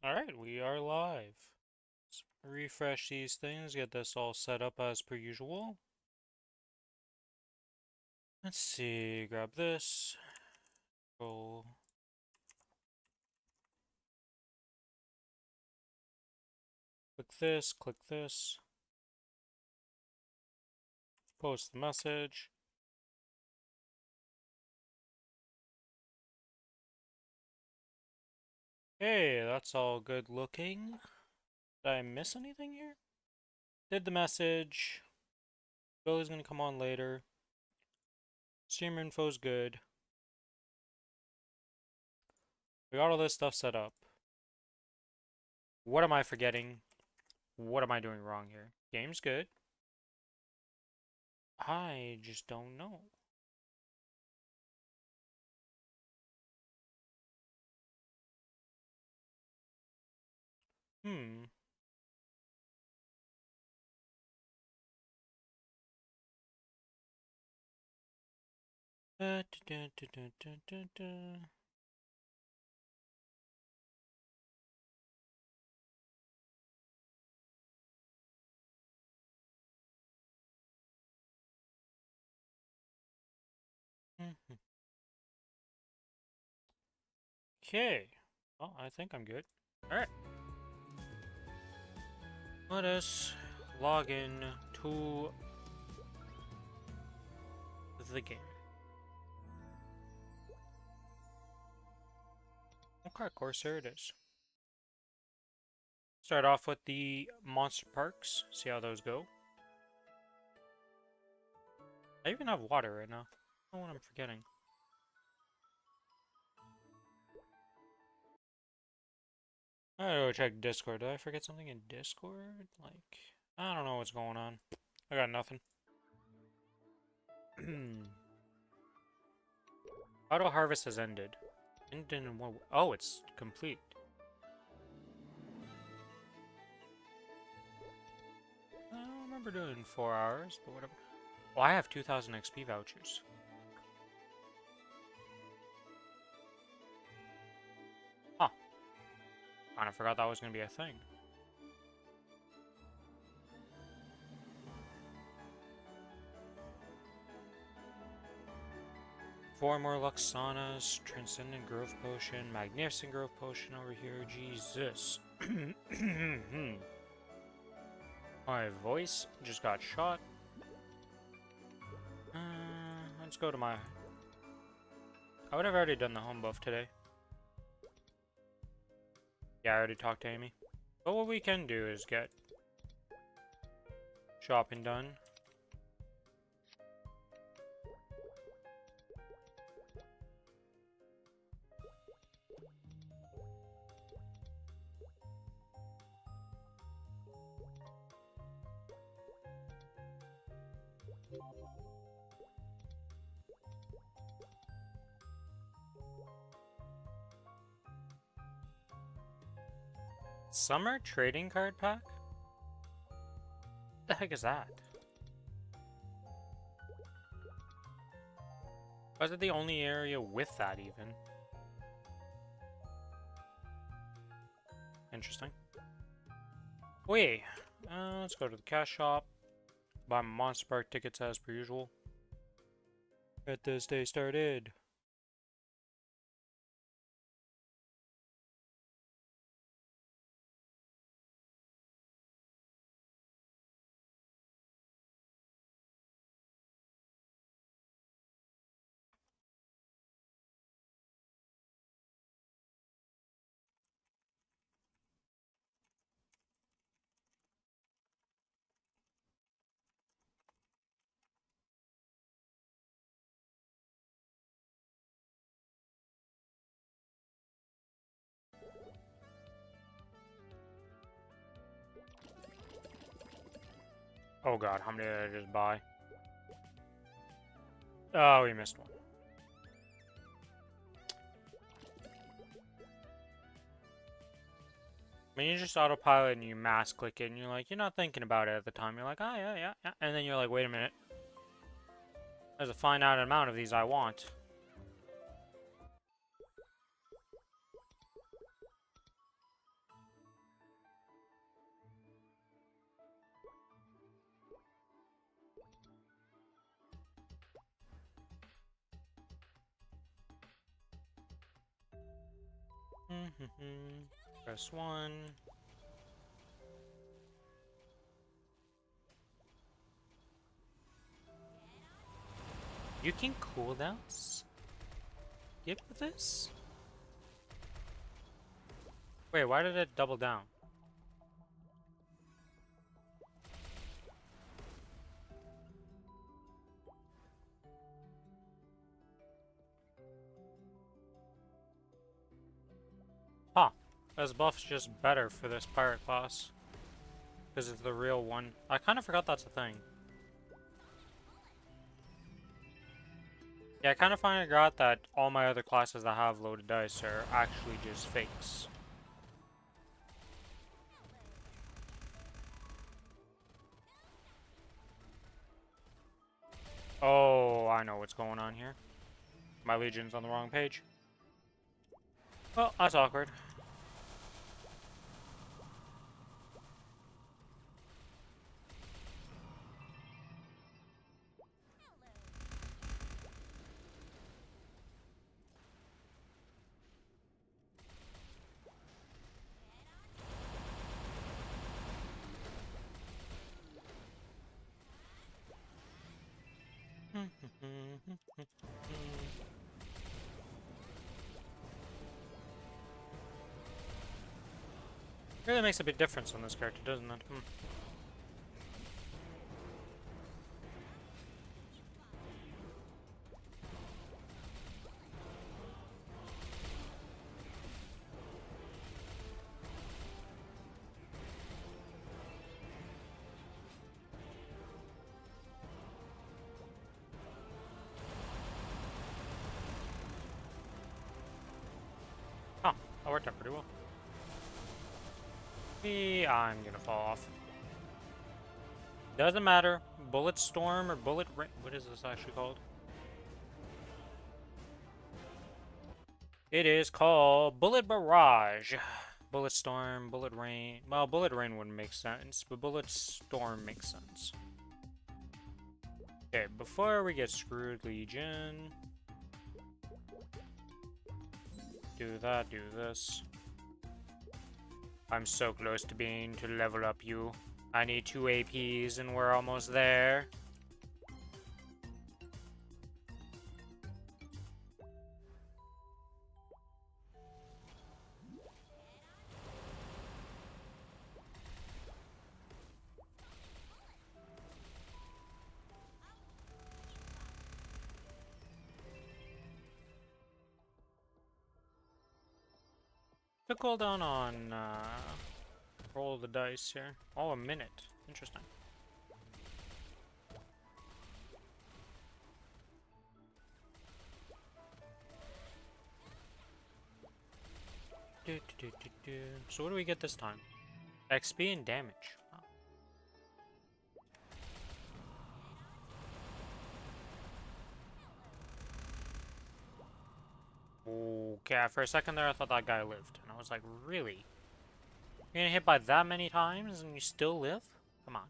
Alright, we are live. Let's refresh these things, get this all set up as per usual. Let's see, grab this. Go. Click this. Post the message. Hey, that's all good looking. Did I miss anything here? Did the message. Billy's gonna come on later. Streamer info's good. We got all this stuff set up. What am I forgetting? What am I doing wrong here? Game's good. I just don't know. Hmm. Da, da, da, da, da, da, da. Mhm. Okay. Well, I think I'm good. Alright. Let us log in to the game. Okay, of course, there it is. Start off with the monster parks. See how those go. I even have water right now. I don't know what I'm forgetting. I gotta go check Discord. Did I forget something in Discord? Like, I don't know what's going on. I got nothing. Auto harvest has ended. Ended in what? Oh, it's complete. I don't remember doing 4 hours, but whatever. Oh, I have 2,000 XP vouchers. Huh. Kinda forgot that was gonna be a thing. Four more Luxanas, Transcendent Growth Potion, Magnificent Growth Potion over here. Jesus. My voice just got shot. Let's go to my... I would have already done the home buff today. Yeah, I already talked to Amy. But what we can do is get shopping done. Summer trading card pack? What the heck is that? Why is it the only area with that even? Interesting. Wait, let's go to the cash shop. Buy my Monster Park tickets as per usual. Get this day started. Oh god, how many did I just buy? Oh, we missed one. I mean, you just autopilot and you mass click it and you're like, you're not thinking about it at the time. You're like, oh, yeah, yeah, yeah. And then you're like, wait a minute. There's a finite amount of these I want. Press 1. You can cooldowns? Skip this? Wait, why did it double down? Huh. This buff's just better for this pirate class. Because it's the real one. I kind of forgot that's a thing. Yeah, I kind of forgot that all my other classes that have loaded dice are actually just fakes. Oh, I know what's going on here. My legion's on the wrong page. Well, that's awkward. Really makes a big difference on this character, doesn't it? Oh, that worked out pretty well. I'm gonna fall off. Doesn't matter. Bullet Storm or Bullet Rain. What is this actually called? It is called Bullet Barrage. Bullet Storm, Bullet Rain. Well, Bullet Rain wouldn't make sense, but Bullet Storm makes sense. Okay, before we get screwed, Legion. Do that, do this. I'm so close to being to level up you. I need 2 APs and we're almost there. The cooldown on roll the dice here. Oh, a minute. Interesting. So what do we get this time? XP and damage. Oh. Okay, for a second there I thought that guy lived. And I was like, really? You're getting hit by that many times and you still live? Come on.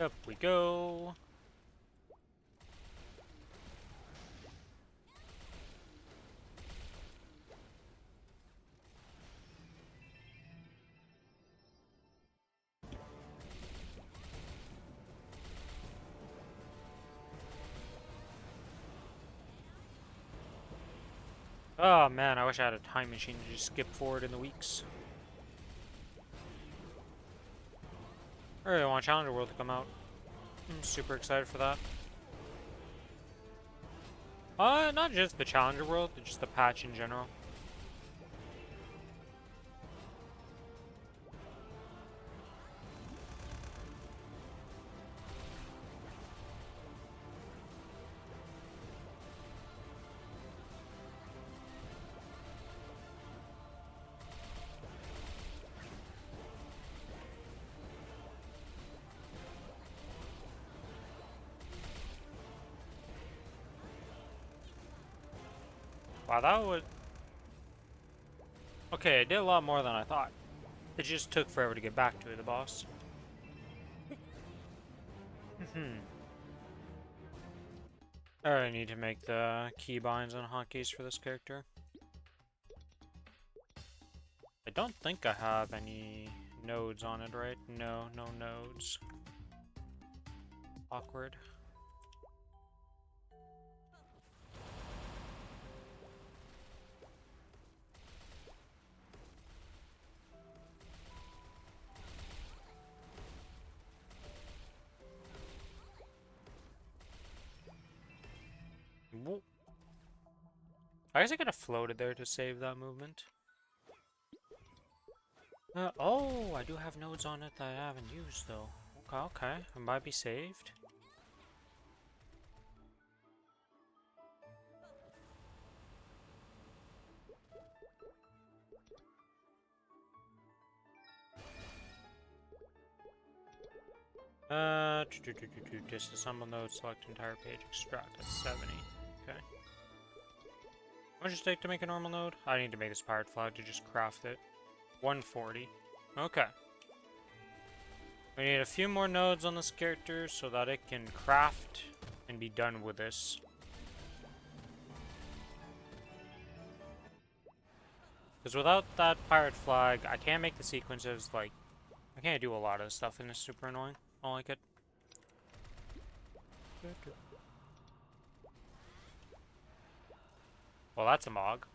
Up we go. Oh man, I wish I had a time machine to just skip forward in the weeks. I really want Challenger World to come out. I'm super excited for that. Not just the Challenger World, but just the patch in general. Wow, that would... Okay, it did a lot more than I thought. It just took forever to get back to the boss. I really need to make the keybinds and hotkeys for this character. I don't think I have any nodes on it, right? No, no nodes. Awkward. Whoa. I guess I could have floated there to save that movement. Oh, I do have nodes on it that I haven't used though. Okay, okay. It might be saved. Disassemble node, select entire page, extract at 70. Okay. How much does it take to make a normal node? I need to make this pirate flag to just craft it. 140. Okay. We need a few more nodes on this character so that it can craft and be done with this. Because without that pirate flag, I can't make the sequences, like, I can't do a lot of stuff and it's super annoying. I don't like it. Well, that's a mog.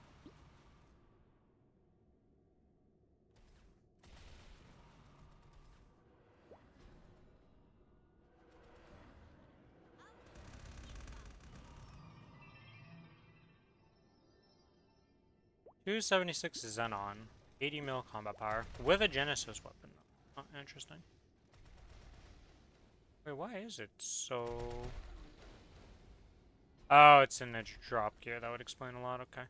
$276 Xenon, 80 mil combat power with a Genesis weapon. Oh, interesting. Wait, why is it so? Oh, it's in the drop gear. That would explain a lot. Okay.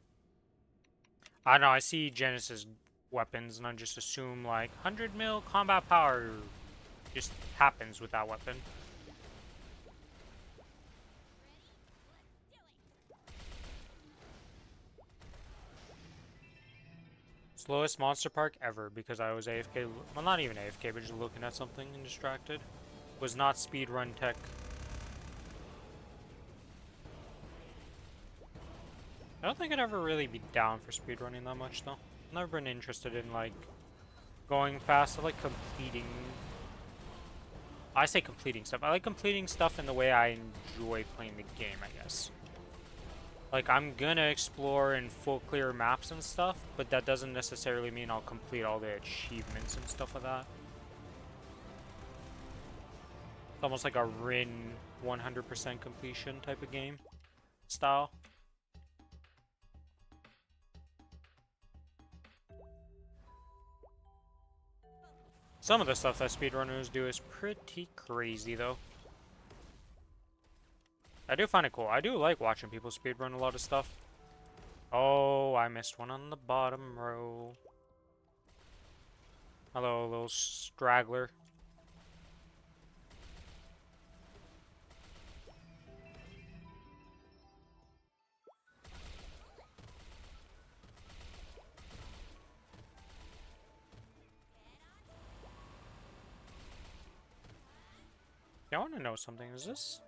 I don't know. I see Genesis weapons, and I just assume like 100 mil combat power just happens with that weapon. Slowest monster park ever because I was AFK. Well, not even AFK, but just looking at something and distracted. Was not speedrun tech. I don't think I'd ever really be down for speedrunning that much, though. I've never been interested in, like, going fast. I like completing... I say completing stuff. I like completing stuff in the way I enjoy playing the game, I guess. Like, I'm gonna explore and full clear maps and stuff, but that doesn't necessarily mean I'll complete all the achievements and stuff like that. It's almost like a Rin 100% completion type of game style. Some of the stuff that speedrunners do is pretty crazy, though. I do find it cool. I do like watching people speedrun a lot of stuff. Oh, I missed one on the bottom row. Hello, little straggler. Yeah, I want to know something. Is this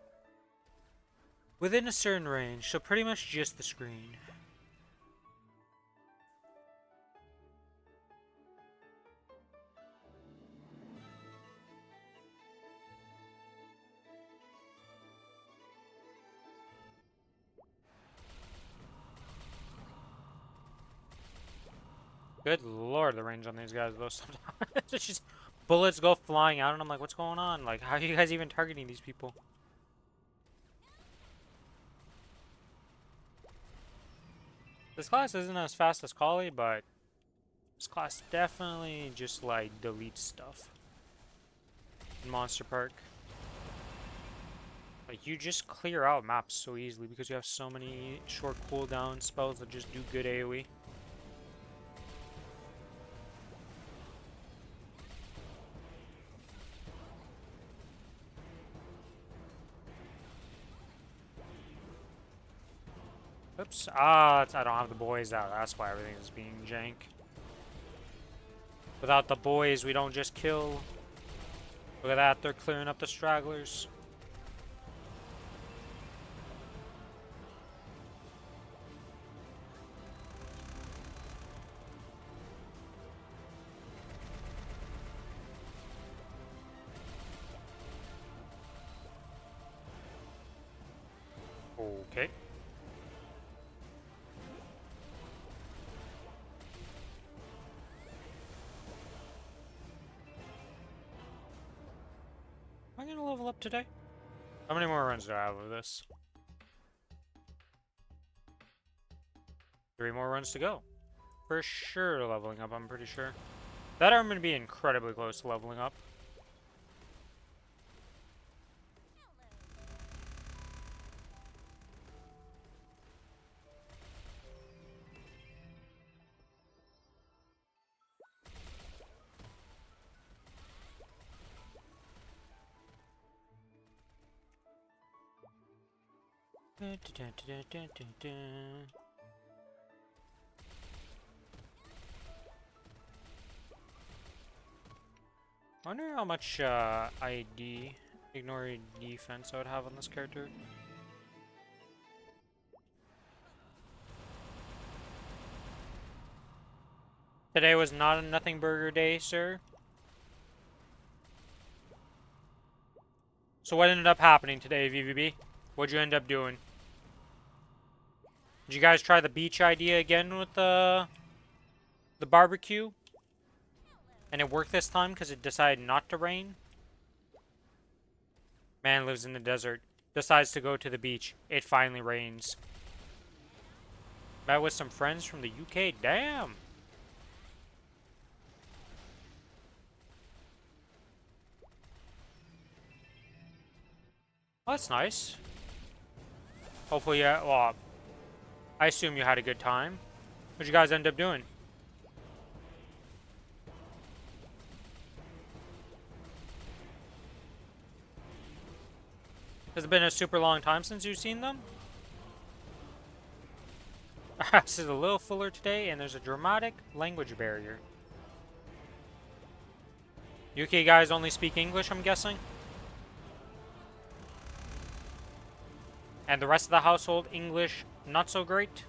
within a certain range? So pretty much just the screen. Good lord, the range on these guys though. Sometimes it's just bullets go flying out, and I'm like, what's going on? Like, how are you guys even targeting these people? This class isn't as fast as Kali, but this class definitely just like deletes stuff in Monster Park. Like, you just clear out maps so easily because you have so many short cooldown spells that just do good AoE. Oops. Ah, I don't have the boys out. That's why everything is being jank. Without the boys, we don't just kill. Look at that. They're clearing up the stragglers. gonna level up today? How many more runs do I have of this? 3 more runs to go. For sure leveling up, I'm pretty sure. That I'm gonna be incredibly close to leveling up. I wonder how much ID, ignore defense, I would have on this character. Today was not a nothing burger day, sir. So what ended up happening today, VVB? What'd you end up doing? Did you guys try the beach idea again with the barbecue? And it worked this time because it decided not to rain? Man lives in the desert. Decides to go to the beach. It finally rains. Met with some friends from the UK. Damn! Well, that's nice. Hopefully, well, I assume you had a good time. What'd you guys end up doing? Has it been a super long time since you've seen them? This is a little fuller today, and there's a dramatic language barrier. UK guys only speak English, I'm guessing? And the rest of the household, English, not so great?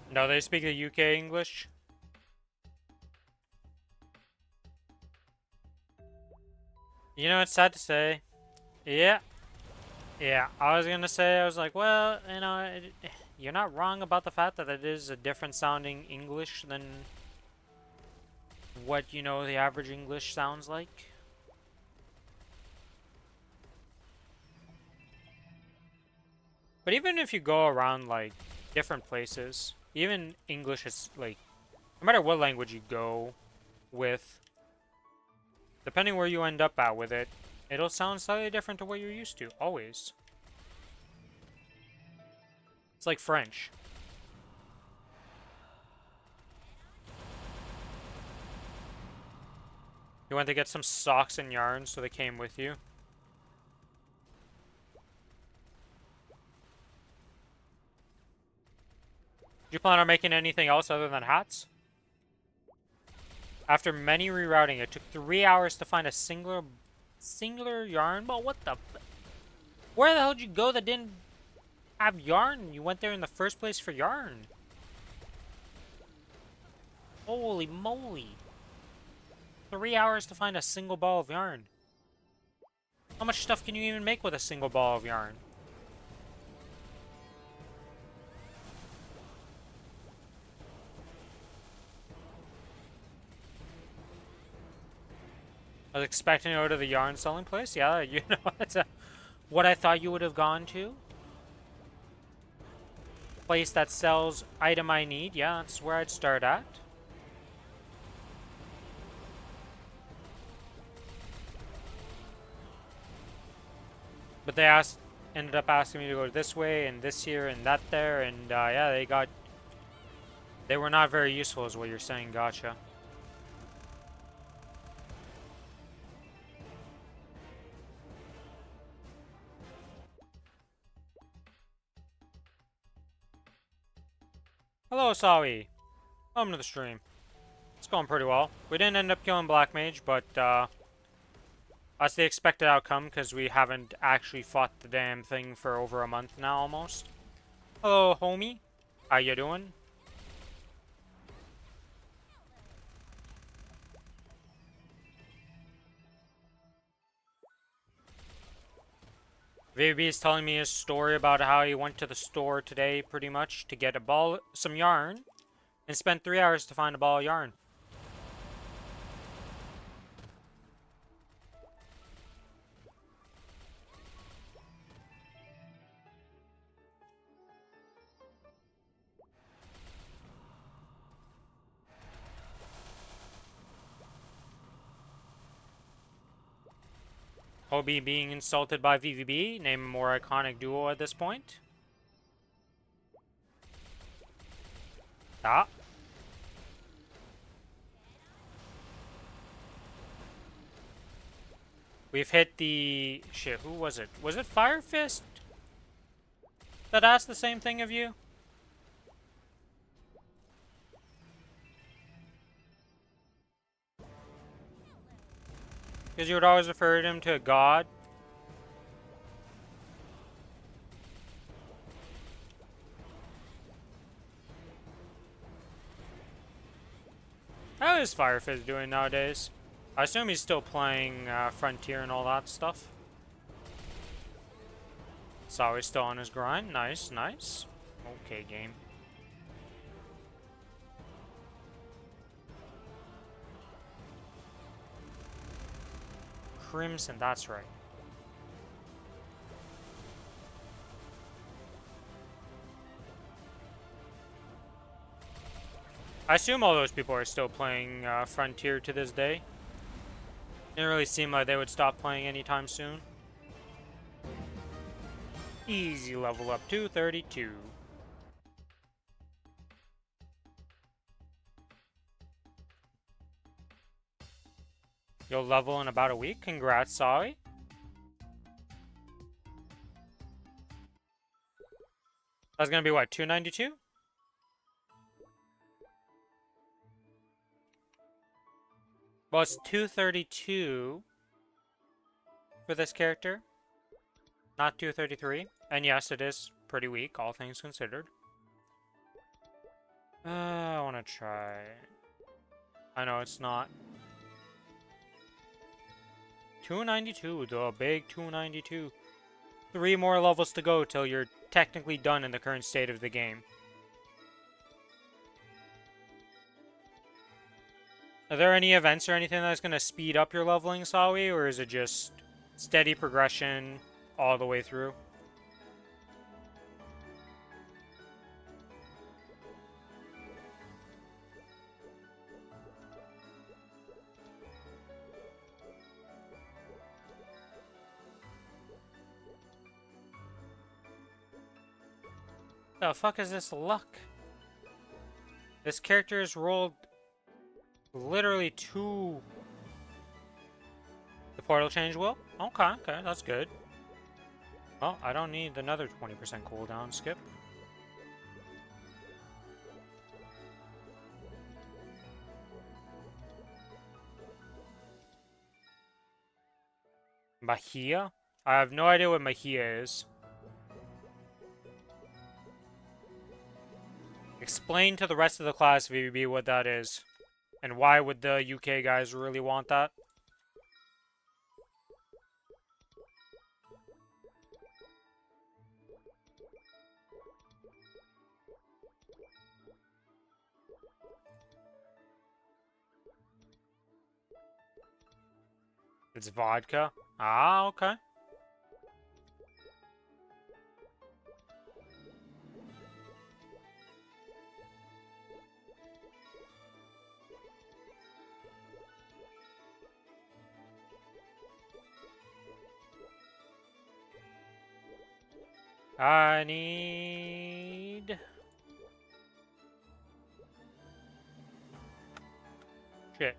No, they speak the UK English. You know, it's sad to say. Yeah. Yeah, I was gonna say, I was like, well, you know, you're not wrong about the fact that it is a different sounding English than what, you know, the average English sounds like. But even if you go around, like, different places, even English is, like, no matter what language you go with, depending where you end up at with it, it'll sound slightly different to what you're used to, always. It's like French. You went to get some socks and yarn, so they came with you. Do you plan on making anything else other than hats? After many rerouting, it took 3 hours to find a singular yarn. But what the? Where the hell did you go that didn't have yarn? You went there in the first place for yarn. Holy moly! 3 hours to find a single ball of yarn. How much stuff can you even make with a single ball of yarn? I was expecting to go to the yarn selling place. Yeah, you know, that's what I thought you would have gone to. Place that sells item I need. Yeah, that's where I'd start at. But they ended up asking me to go this way and this here and that there, and yeah, they were not very useful, is what you're saying. Gotcha. Hello, Sawi. Welcome to the stream. It's going pretty well. We didn't end up killing Black Mage, but that's the expected outcome because we haven't actually fought the damn thing for over a month now, almost. Hello, homie. How you doing? VB is telling me his story about how he went to the store today, pretty much, to get a ball, some yarn, and spent 3 hours to find a ball of yarn. Hobie being insulted by VVB. Name a more iconic duo at this point. Ah. We've hit the... Shit, who was it? Was it Fire Fist that asked the same thing of you? Because you would always refer to him to a god. How is Fire Fist doing nowadays? I assume he's still playing Frontier and all that stuff. So he's still on his grind. Nice, nice. Okay, game. Crimson, that's right. I assume all those people are still playing Frontier to this day. Didn't really seem like they would stop playing anytime soon. Easy level up, 232. You'll level in about a week. Congrats, Sai. That's gonna be what, 292? Well, it's 232 for this character, not 233. And yes, it is pretty weak, all things considered. I want to try. I know it's not. 292, the big 292. 3 more levels to go till you're technically done in the current state of the game. Are there any events or anything that's going to speed up your leveling, Sawi, or is it just steady progression all the way through? The fuck is this luck? This character has rolled literally 2. The portal change will? Okay, okay, that's good. Well, I don't need another 20% cooldown, Skip. Mahia? I have no idea what Mahia is. Explain to the rest of the class, VBB, what that is. And why would the UK guys really want that? It's vodka. Ah, okay. I need... Shit.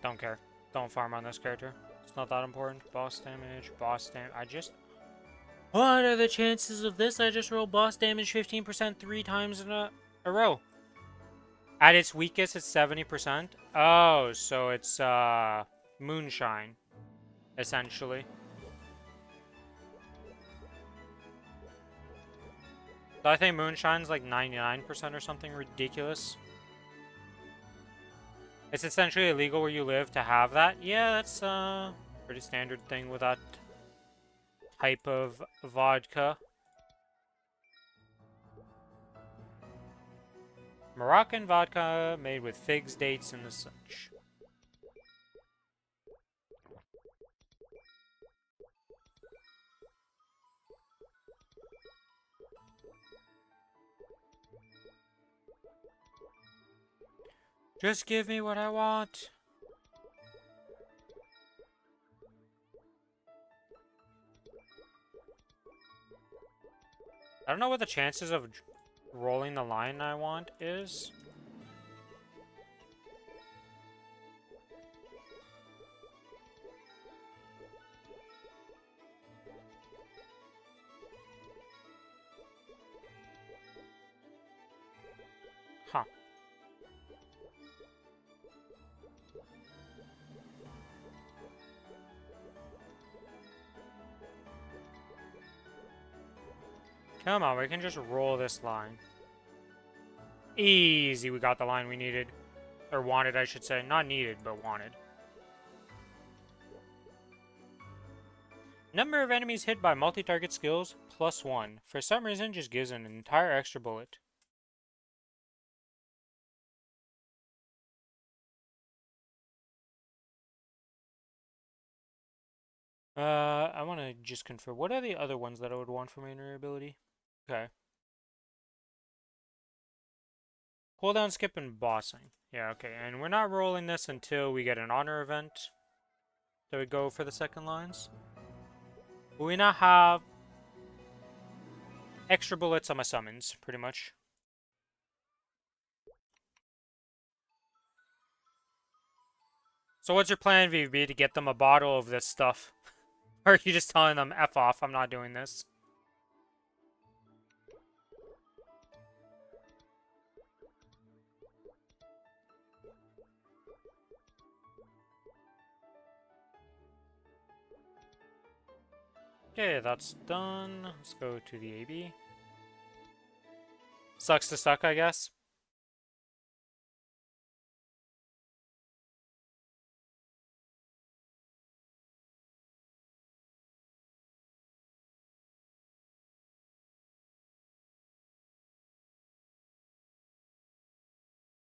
Don't care. Don't farm on this character. It's not that important. Boss damage, boss damage. I just... What are the chances of this? I just rolled boss damage 15% 3 times in a row. At its weakest, it's 70%. Oh, so it's, moonshine, essentially. So I think moonshine's like 99% or something ridiculous. It's essentially illegal where you live to have that. Yeah, that's pretty standard thing with that type of vodka. Moroccan vodka made with figs, dates, and the such. Just give me what I want. I don't know what the chances of rolling the line I want is. Huh. Come on, we can just roll this line. Easy, we got the line we needed. Or wanted, I should say. Not needed, but wanted. Number of enemies hit by multi-target skills, +1. For some reason, just gives an entire extra bullet. I want to just confirm. What are the other ones that I would want for my ability? Okay. Cooldown, skip, and bossing. Yeah, okay. And we're not rolling this until we get an honor event. So we go for the second lines. But we now have extra bullets on my summons, pretty much. So what's your plan, VB, to get them a bottle of this stuff? Or are you just telling them, F off, I'm not doing this? Okay, that's done. Let's go to the AB. Sucks to suck, I guess.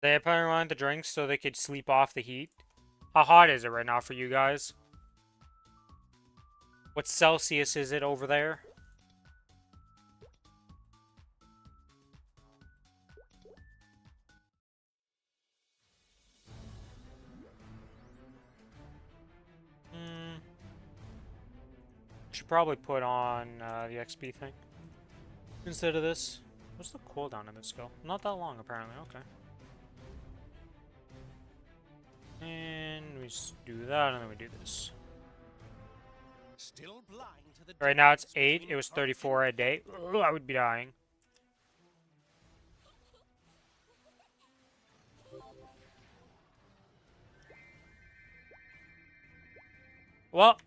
They apparently wanted the drinks so they could sleep off the heat. How hot is it right now for you guys? What Celsius is it over there? Should probably put on the XP thing instead of this. What's the cooldown on this skill? Not that long, apparently. Okay. And we just do that, and then we do this. Still blind to the right now it's 8. It was 34 a day. Ugh, I would be dying. Well,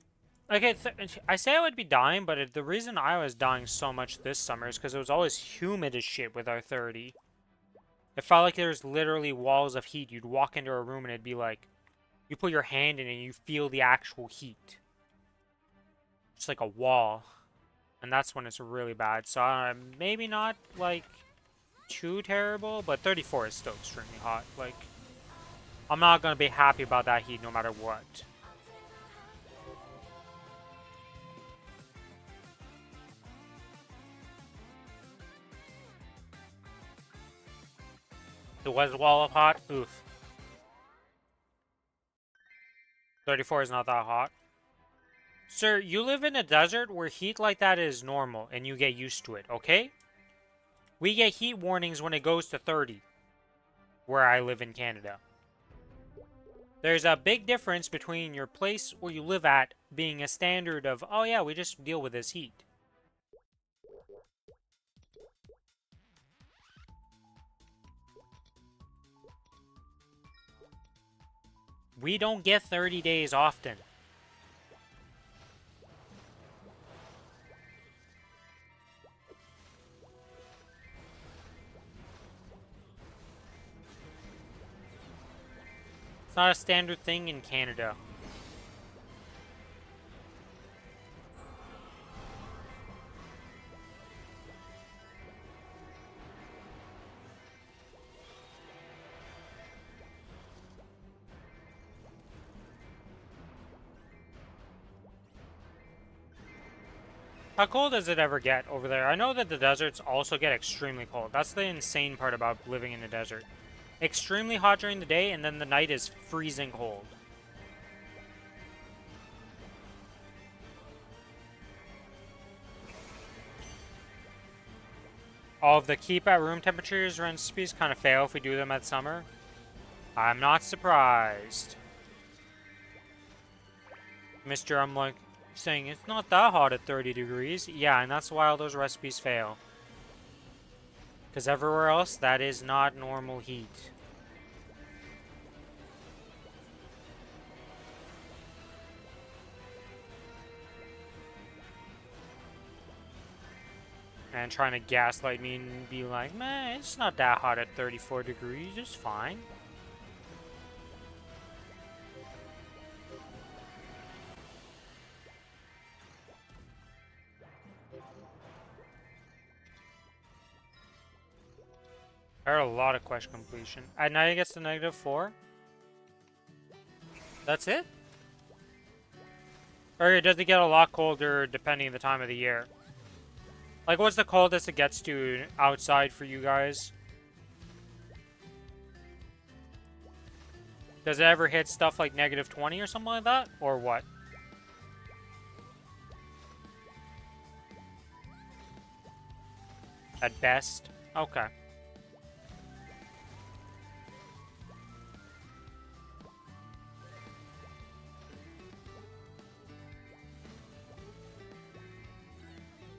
okay, I say I would be dying, but the reason I was dying so much this summer is because it was always humid as shit with our 30. It felt like there was literally walls of heat. You'd walk into a room and it'd be like, you put your hand in it and you feel the actual heat. It's like a wall. And that's when it's really bad. So maybe not like too terrible, but 34 is still extremely hot. Like, I'm not going to be happy about that heat no matter what. It was a wall of hot? Oof. 34 is not that hot. Sir, you live in a desert where heat like that is normal and you get used to it, okay? We get heat warnings when it goes to 30, where I live in Canada. There's a big difference between your place where you live at being a standard of, oh yeah, we just deal with this heat. We don't get 30 days often. It's not a standard thing in Canada. How cold does it ever get over there? I know that the deserts also get extremely cold. That's the insane part about living in a desert. Extremely hot during the day, and then the night is freezing cold. All of the keep at room temperatures recipes kind of fail if we do them at summer. I'm not surprised. Mr. I'm like saying it's not that hot at 30 degrees. Yeah, and that's why all those recipes fail. Because everywhere else, that is not normal heat. And trying to gaslight me and be like, man, it's not that hot at 34 degrees, it's fine. I heard a lot of quest completion. At night it gets to -4. That's it? Or does it get a lot colder depending on the time of the year? Like, what's the coldest it gets to outside for you guys? Does it ever hit stuff like -20 or something like that? Or what? At best? Okay.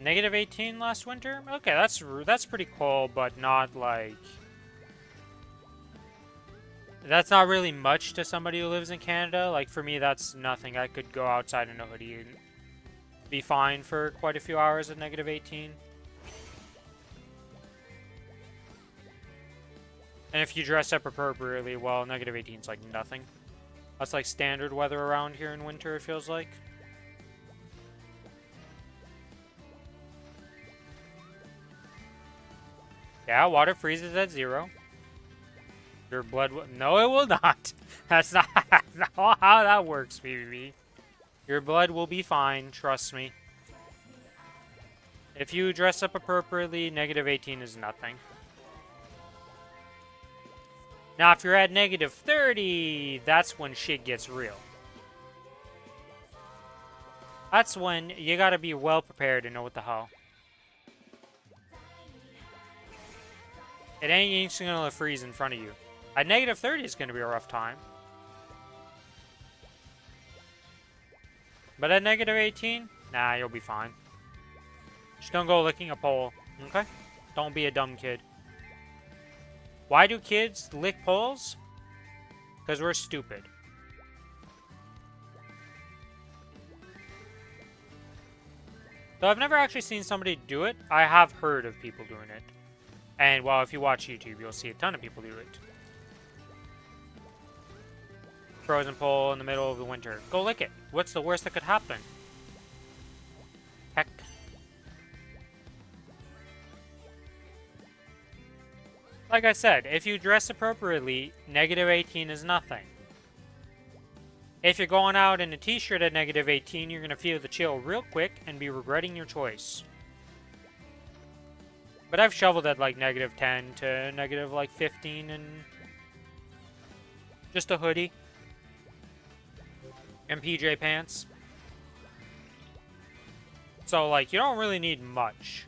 -18 last winter? Okay, that's pretty cool, but not like... That's not really much to somebody who lives in Canada. Like, for me, that's nothing. I could go outside in a hoodie and be fine for quite a few hours at -18. And if you dress up appropriately, well, -18 is like nothing. That's like standard weather around here in winter, it feels like. Yeah, water freezes at 0. Your blood will... No, it will not. That's not how that works, BBB. Your blood will be fine, trust me. If you dress up appropriately, -18 is nothing. Now, if you're at -30, that's when shit gets real. That's when you gotta be well prepared to know what the hell. It ain't instantly gonna freeze in front of you. At -30 is gonna be a rough time. But at -18, nah, you'll be fine. Just don't go licking a pole, okay? Don't be a dumb kid. Why do kids lick poles? Because we're stupid. Though I've never actually seen somebody do it, I have heard of people doing it. And, well, if you watch YouTube, you'll see a ton of people do it. Frozen pole in the middle of the winter. Go lick it. What's the worst that could happen? Heck. Like I said, if you dress appropriately, -18 is nothing. If you're going out in a t-shirt at -18, you're going to feel the chill real quick and be regretting your choice. But I've shoveled at like -10 to -15 and just a hoodie and PJ pants. So like, you don't really need much.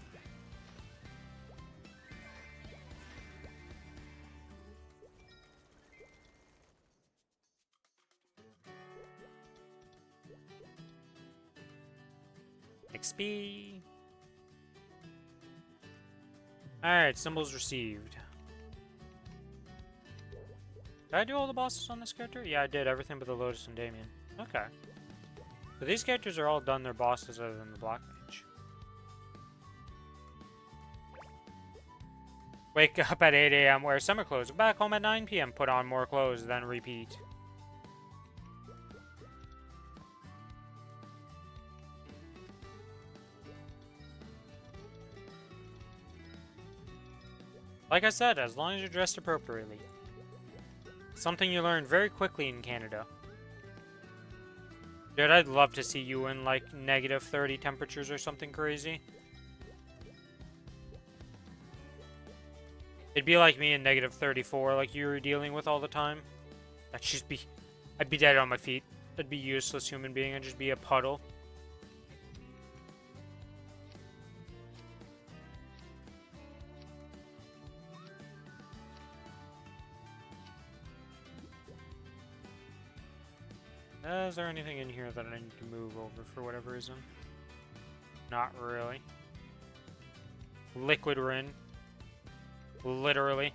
XP. Alright, symbols received. Did I do all the bosses on this character? Yeah, I did. Everything but the Lotus and Damien. Okay. So these characters are all done their bosses other than the Black Mage. Wake up at 8 AM, wear summer clothes. Back home at 9 PM, put on more clothes, then repeat. Like I said, as long as you're dressed appropriately. Something you learn very quickly in Canada. Dude, I'd love to see you in, like, -30 temperatures or something crazy. It'd be like me in -34, like you were dealing with all the time. That'd just be... I'd be dead on my feet. I'd be a useless human being. I'd just be a puddle. Is there anything in here that I need to move over for whatever reason? Not really. Liquid Rin. Literally.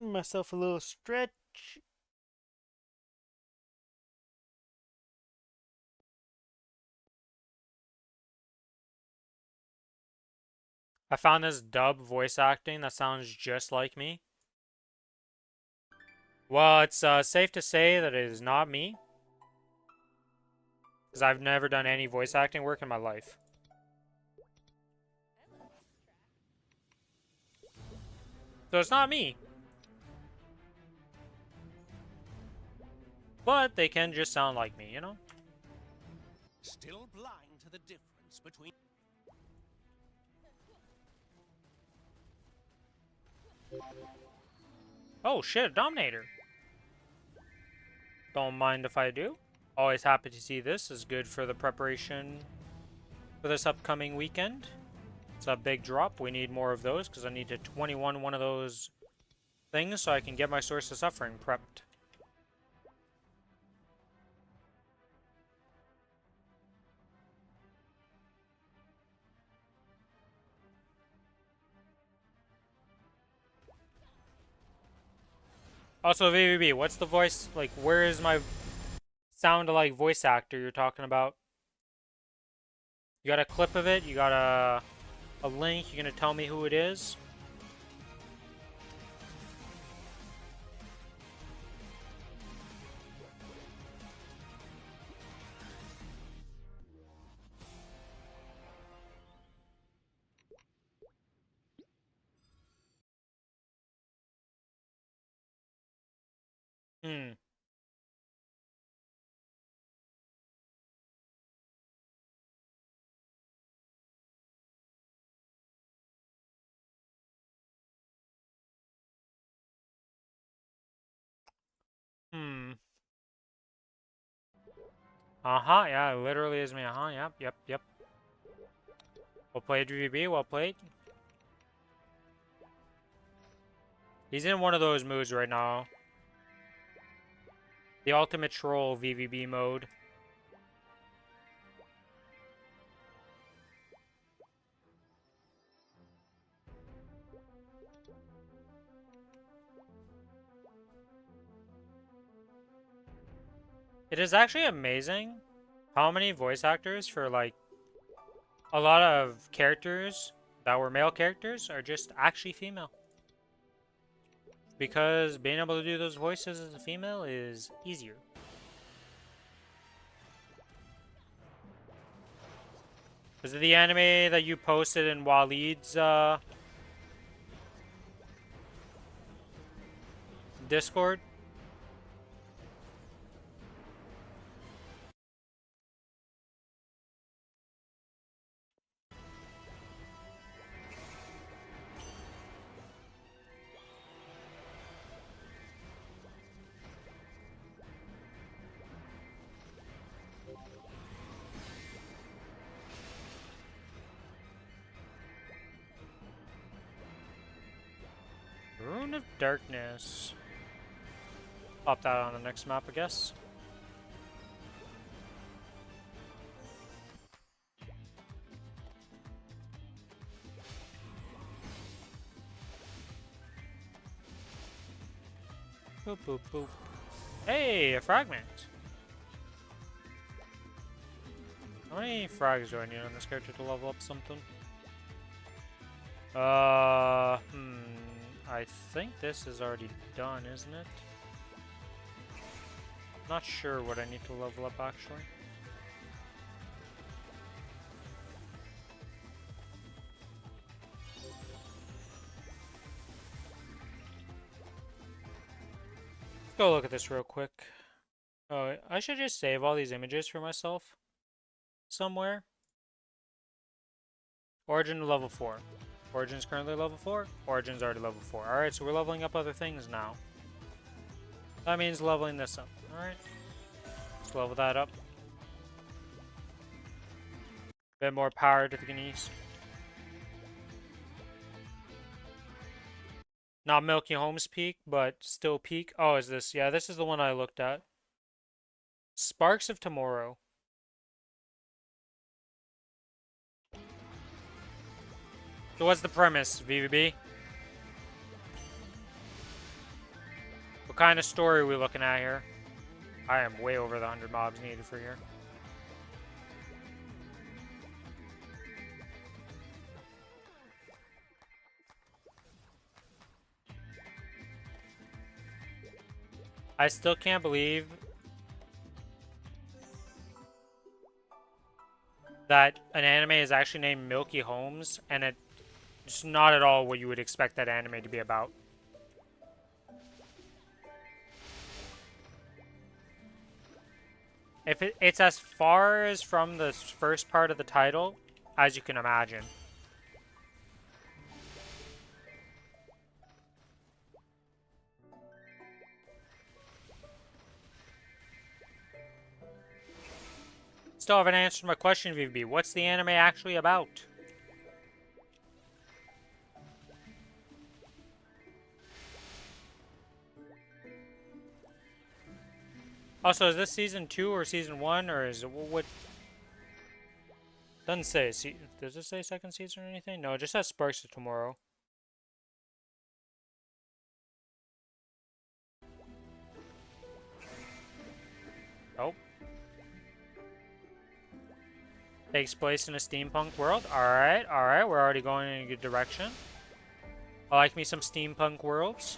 Myself a little stretch. I found this dub voice acting that sounds just like me. Well, it's safe to say that it is not me. Because I've never done any voice acting work in my life. So it's not me. But they can just sound like me, you know? Still blind to the difference between... Oh shit, a Dominator. Don't mind if I do. Always happy to see this. Is good for the preparation for this upcoming weekend. It's a big drop. We need more of those because I need to 21 one of those things so I can get my Source of Suffering prepped. Also, VVB, what's the voice? Like, where is my sound-alike voice actor you're talking about? You got a clip of it? You got a link? You gonna tell me who it is? Hmm. Hmm. Uh-huh, yeah, it literally is me. Uh-huh, yep, yep, yep. Well played, VVB, well played. He's in one of those moods right now. The ultimate troll VVB mode. It is actually amazing how many voice actors for, like, a lot of characters that were male characters are just actually female. Because being able to do those voices as a female is easier. Is it the anime that you posted in Waleed's Discord? Rune of Darkness. Pop that on the next map, I guess. Boop, boop, boop. Hey, a fragment. How many frags do I need on this character to level up something? I think this is already done, isn't it? Not sure what I need to level up actually. Let's go look at this real quick. Oh, I should just save all these images for myself somewhere. Origin level 4. Origin's currently level 4. Origin's already level 4. Alright, so we're leveling up other things now. That means leveling this up. Alright. Let's level that up. Bit more power to the guineas. Not Milky Homes peak, but still peak. Oh, is this? Yeah, this is the one I looked at. Sparks of Tomorrow. So what's the premise, VVB? What kind of story are we looking at here? I am way over the 100 mobs needed for here. I still can't believe that an anime is actually named Milky Homes, and it's not at all what you would expect that anime to be about. If it's as far as from the first part of the title as you can imagine. Still haven't answered my question, VVB. What's the anime actually about? Also, is this season 2 or season 1, or is it what? Doesn't say. Does it say second season or anything? No, it just says Sparks of Tomorrow. Nope. Takes place in a steampunk world. Alright, alright. We're already going in a good direction. I like me some steampunk worlds.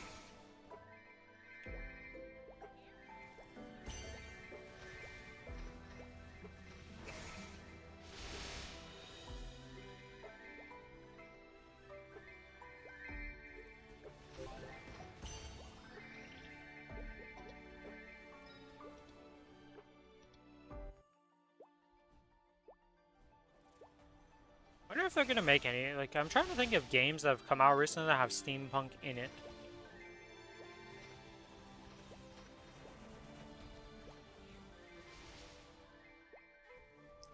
I wonder if they're gonna make any. Like, I'm trying to think of games that have come out recently that have steampunk in it.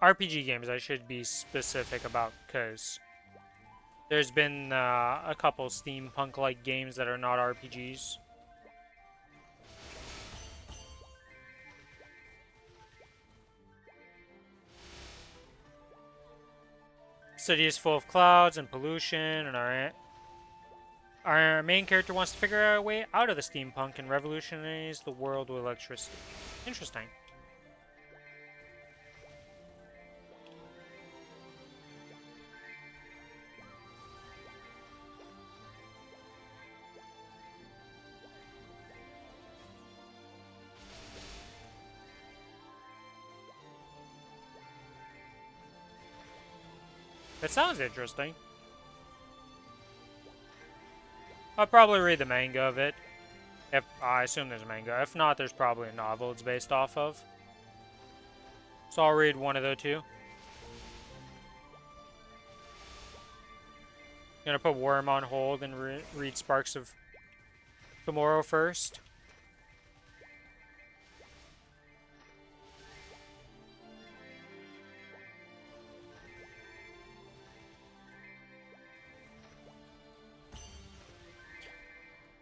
RPG games I should be specific about, because there's been a couple steampunk-like games that are not RPGs. City is full of clouds and pollution, and our main character wants to figure out a way out of the steampunk and revolutionize the world with electricity. Interesting. It sounds interesting. I'll probably read the manga of it. If I assume there's a manga. If not, there's probably a novel it's based off of. So I'll read one of the two. Gonna put Worm on hold and read Sparks of Tomorrow first.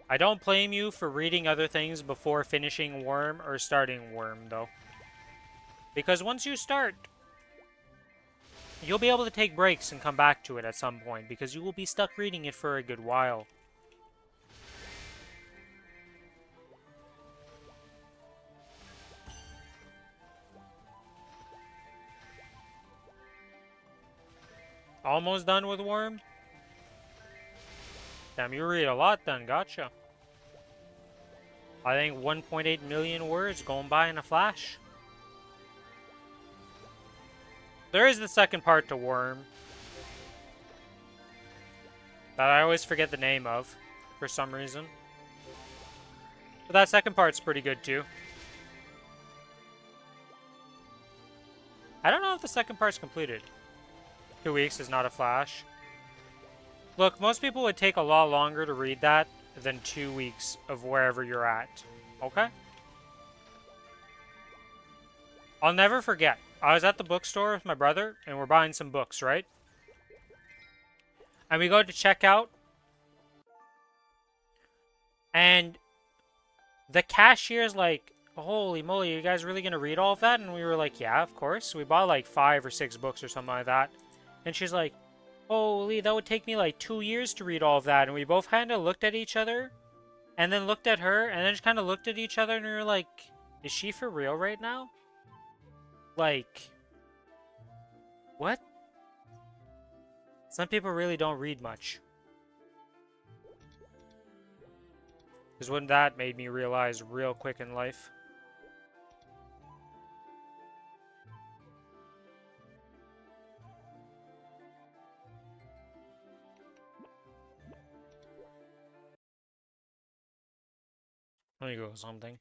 I don't blame you for reading other things before finishing Worm or starting Worm, though. Because once you start, you'll be able to take breaks and come back to it at some point, because you will be stuck reading it for a good while. Almost done with Worm? Damn, you read a lot then, gotcha. I think 1.8 million words going by in a flash. There is the second part to Worm that I always forget the name of for some reason. But that second part's pretty good too. I don't know if the second part's completed. 2 weeks is not a flash. Look, most people would take a lot longer to read that than 2 weeks of wherever you're at. Okay? I'll never forget. I was at the bookstore with my brother, and we're buying some books, right? And we go to check out, and the cashier's like, holy moly, are you guys really gonna read all of that? And we were like, yeah, of course. We bought like 5 or 6 books or something like that. And she's like, holy, that would take me like 2 years to read all of that. And we both kind of looked at each other, and then looked at her, and then just kind of looked at each other, and we were like, is she for real right now? Like, what? Some people really don't read much. Because when that made me realize real quick in life. Let me go with something.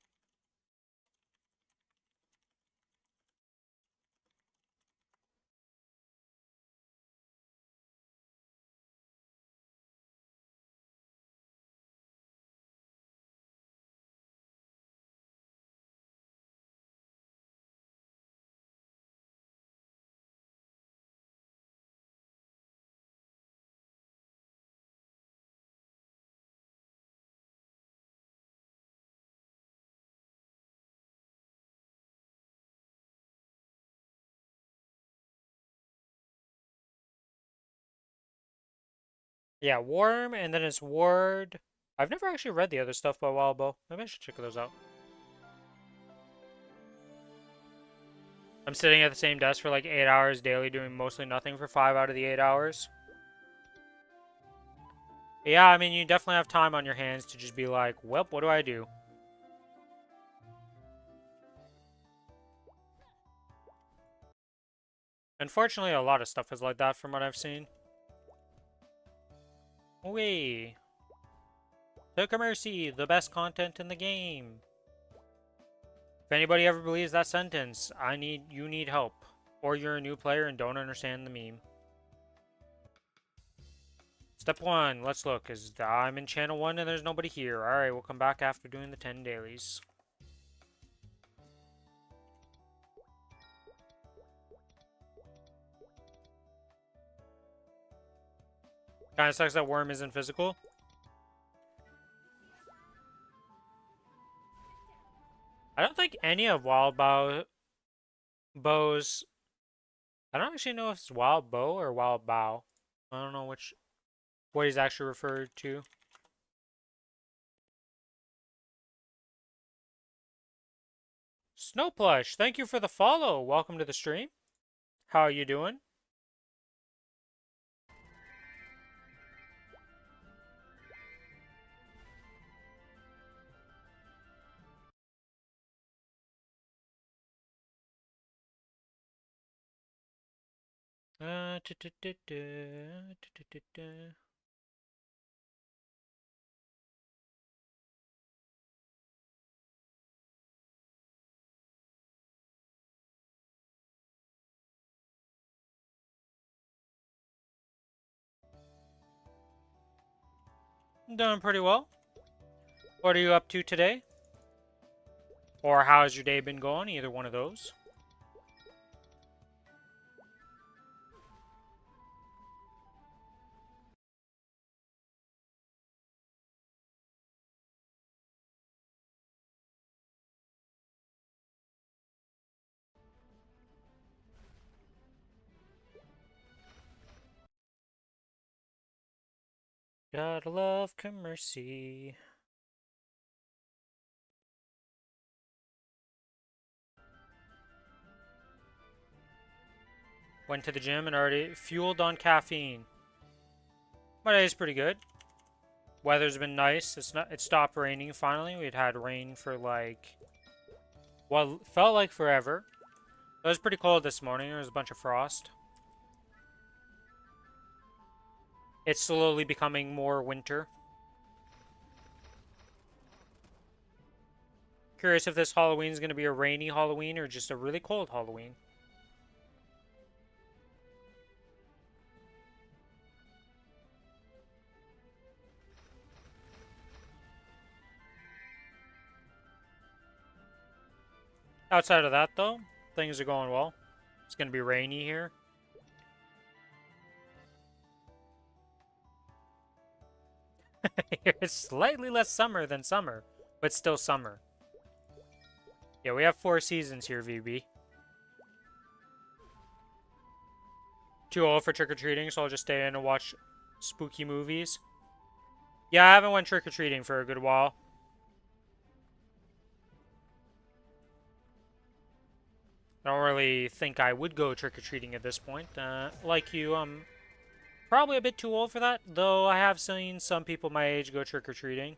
Yeah, Worm, and then it's Ward. I've never actually read the other stuff by Wildbow. Maybe I should check those out. I'm sitting at the same desk for like 8 hours daily, doing mostly nothing for 5 out of the 8 hours. Yeah, I mean, you definitely have time on your hands to just be like, well, what do I do? Unfortunately, a lot of stuff is like that from what I've seen. Wee. Took a mercy, the best content in the game. If anybody ever believes that sentence, you need help. Or you're a new player and don't understand the meme. Step 1, let's look, because I'm in channel 1 and there's nobody here. Alright, we'll come back after doing the 10 dailies. Kinda sucks that Worm isn't physical. I don't think any of Bow's... I don't actually know if it's Wild Bow or Wild Bow. I don't know what he's actually referred to. Snowplush, thank you for the follow. Welcome to the stream. How are you doing? Uh, da, da, da, da, da, da, da. I'm doing pretty well. What are you up to today? Or how's your day been going? Either one of those. Gotta love Mercy. Went to the gym and already fueled on caffeine. My day is pretty good. Weather's been nice. It stopped raining finally. We'd had rain for like well, felt like forever. It was pretty cold this morning. There was a bunch of frost. It's slowly becoming more winter. Curious if this Halloween is going to be a rainy Halloween or just a really cold Halloween. Outside of that, though, things are going well. It's going to be rainy here. It's slightly less summer than summer, but still summer. Yeah, we have 4 seasons here, VB. Too old for trick-or-treating, so I'll just stay in and watch spooky movies. Yeah, I haven't went trick-or-treating for a good while. I don't really think I would go trick-or-treating at this point. Like you, I'm probably a bit too old for that, though I have seen some people my age go trick-or-treating.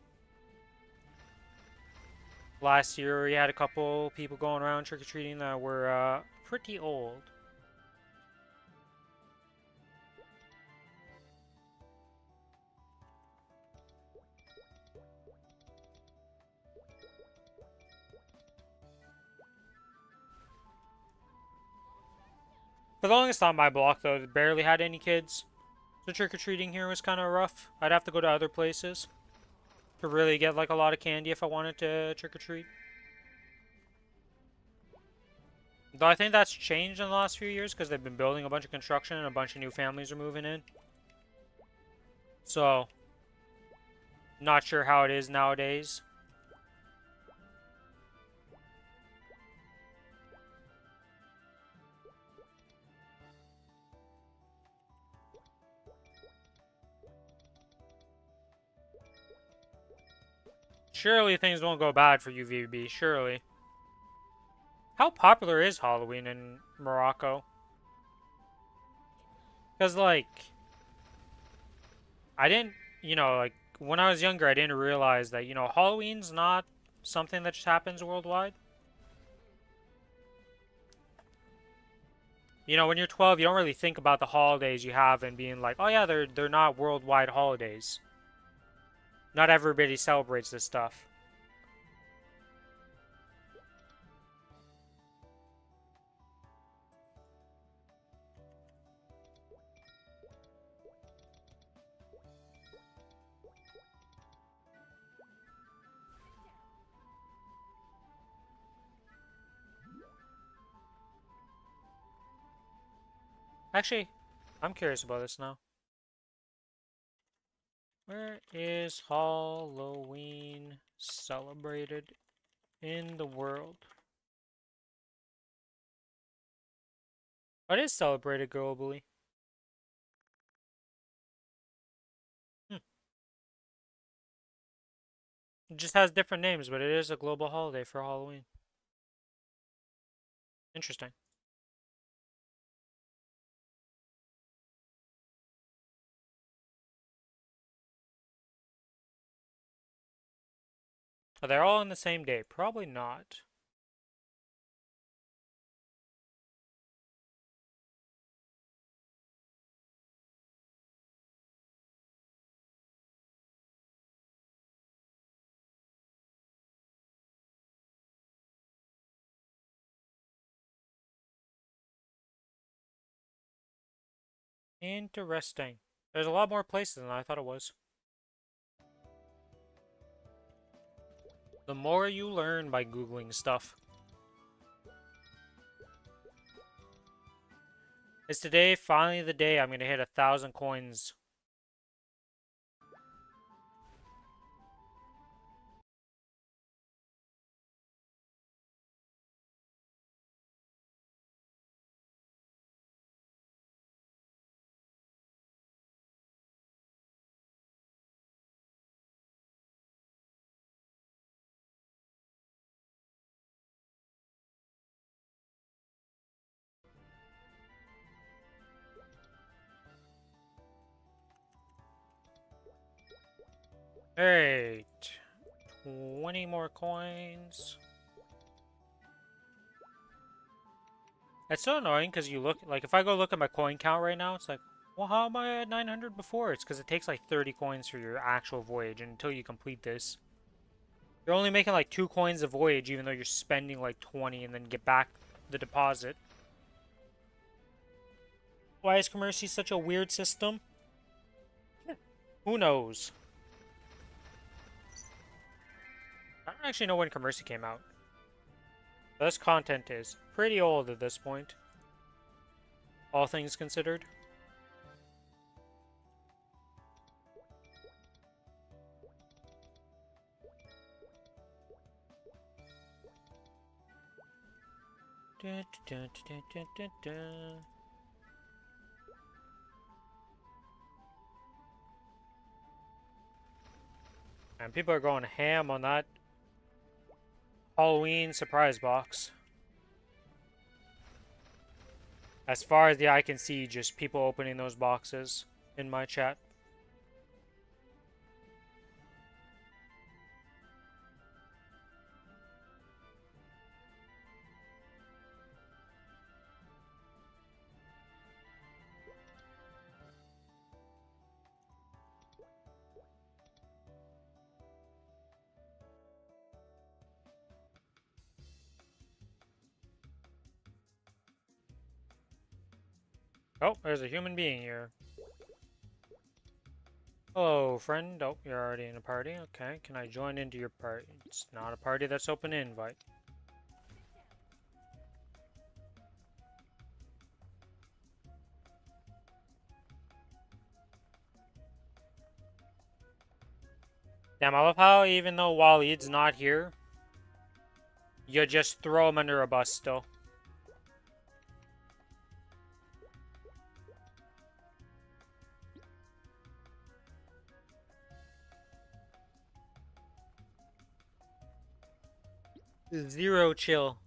Last year, we had a couple people going around trick-or-treating that were pretty old. For the longest time, my block, though, barely had any kids. So trick-or-treating here was kind of rough. I'd have to go to other places to really get, like, a lot of candy if I wanted to trick-or-treat. Though I think that's changed in the last few years because they've been building a bunch of construction and a bunch of new families are moving in. So, not sure how it is nowadays. Surely things won't go bad for you, VB. Surely. How popular is Halloween in Morocco? Because, like, I didn't, like, when I was younger, I didn't realize that, Halloween's not something that just happens worldwide. When you're 12, you don't really think about the holidays you have and being like, oh yeah, they're not worldwide holidays. Not everybody celebrates this stuff. Actually, I'm curious about this now. Where is Halloween celebrated in the world? It is celebrated globally. Hmm. It just has different names, but it is a global holiday for Halloween. Interesting. Are they all on the same day? Probably not. Interesting. There's a lot more places than I thought it was. The more you learn by Googling stuff. Is today finally the day I'm gonna hit 1,000 coins? Alright. 20 more coins. It's so annoying because you look, like, if I go look at my coin count right now, it's like, well, how am I at 900 before? It's because it takes like 30 coins for your actual voyage, and until you complete this, you're only making like 2 coins a voyage, even though you're spending like 20 and then get back the deposit. Why is Commercy such a weird system? Who knows? I don't actually know when Commercy came out. This content is pretty old at this point, all things considered. Da, da, da, da, da, da. And people are going ham on that Halloween surprise box. As far as the eye can see, just people opening those boxes in my chat. Oh, there's a human being here. Hello, friend. Oh, you're already in a party. Okay, can I join into your party? It's not a party that's open invite. Damn, I love how even though Waleed's not here, you just throw him under a bus still. Zero chill.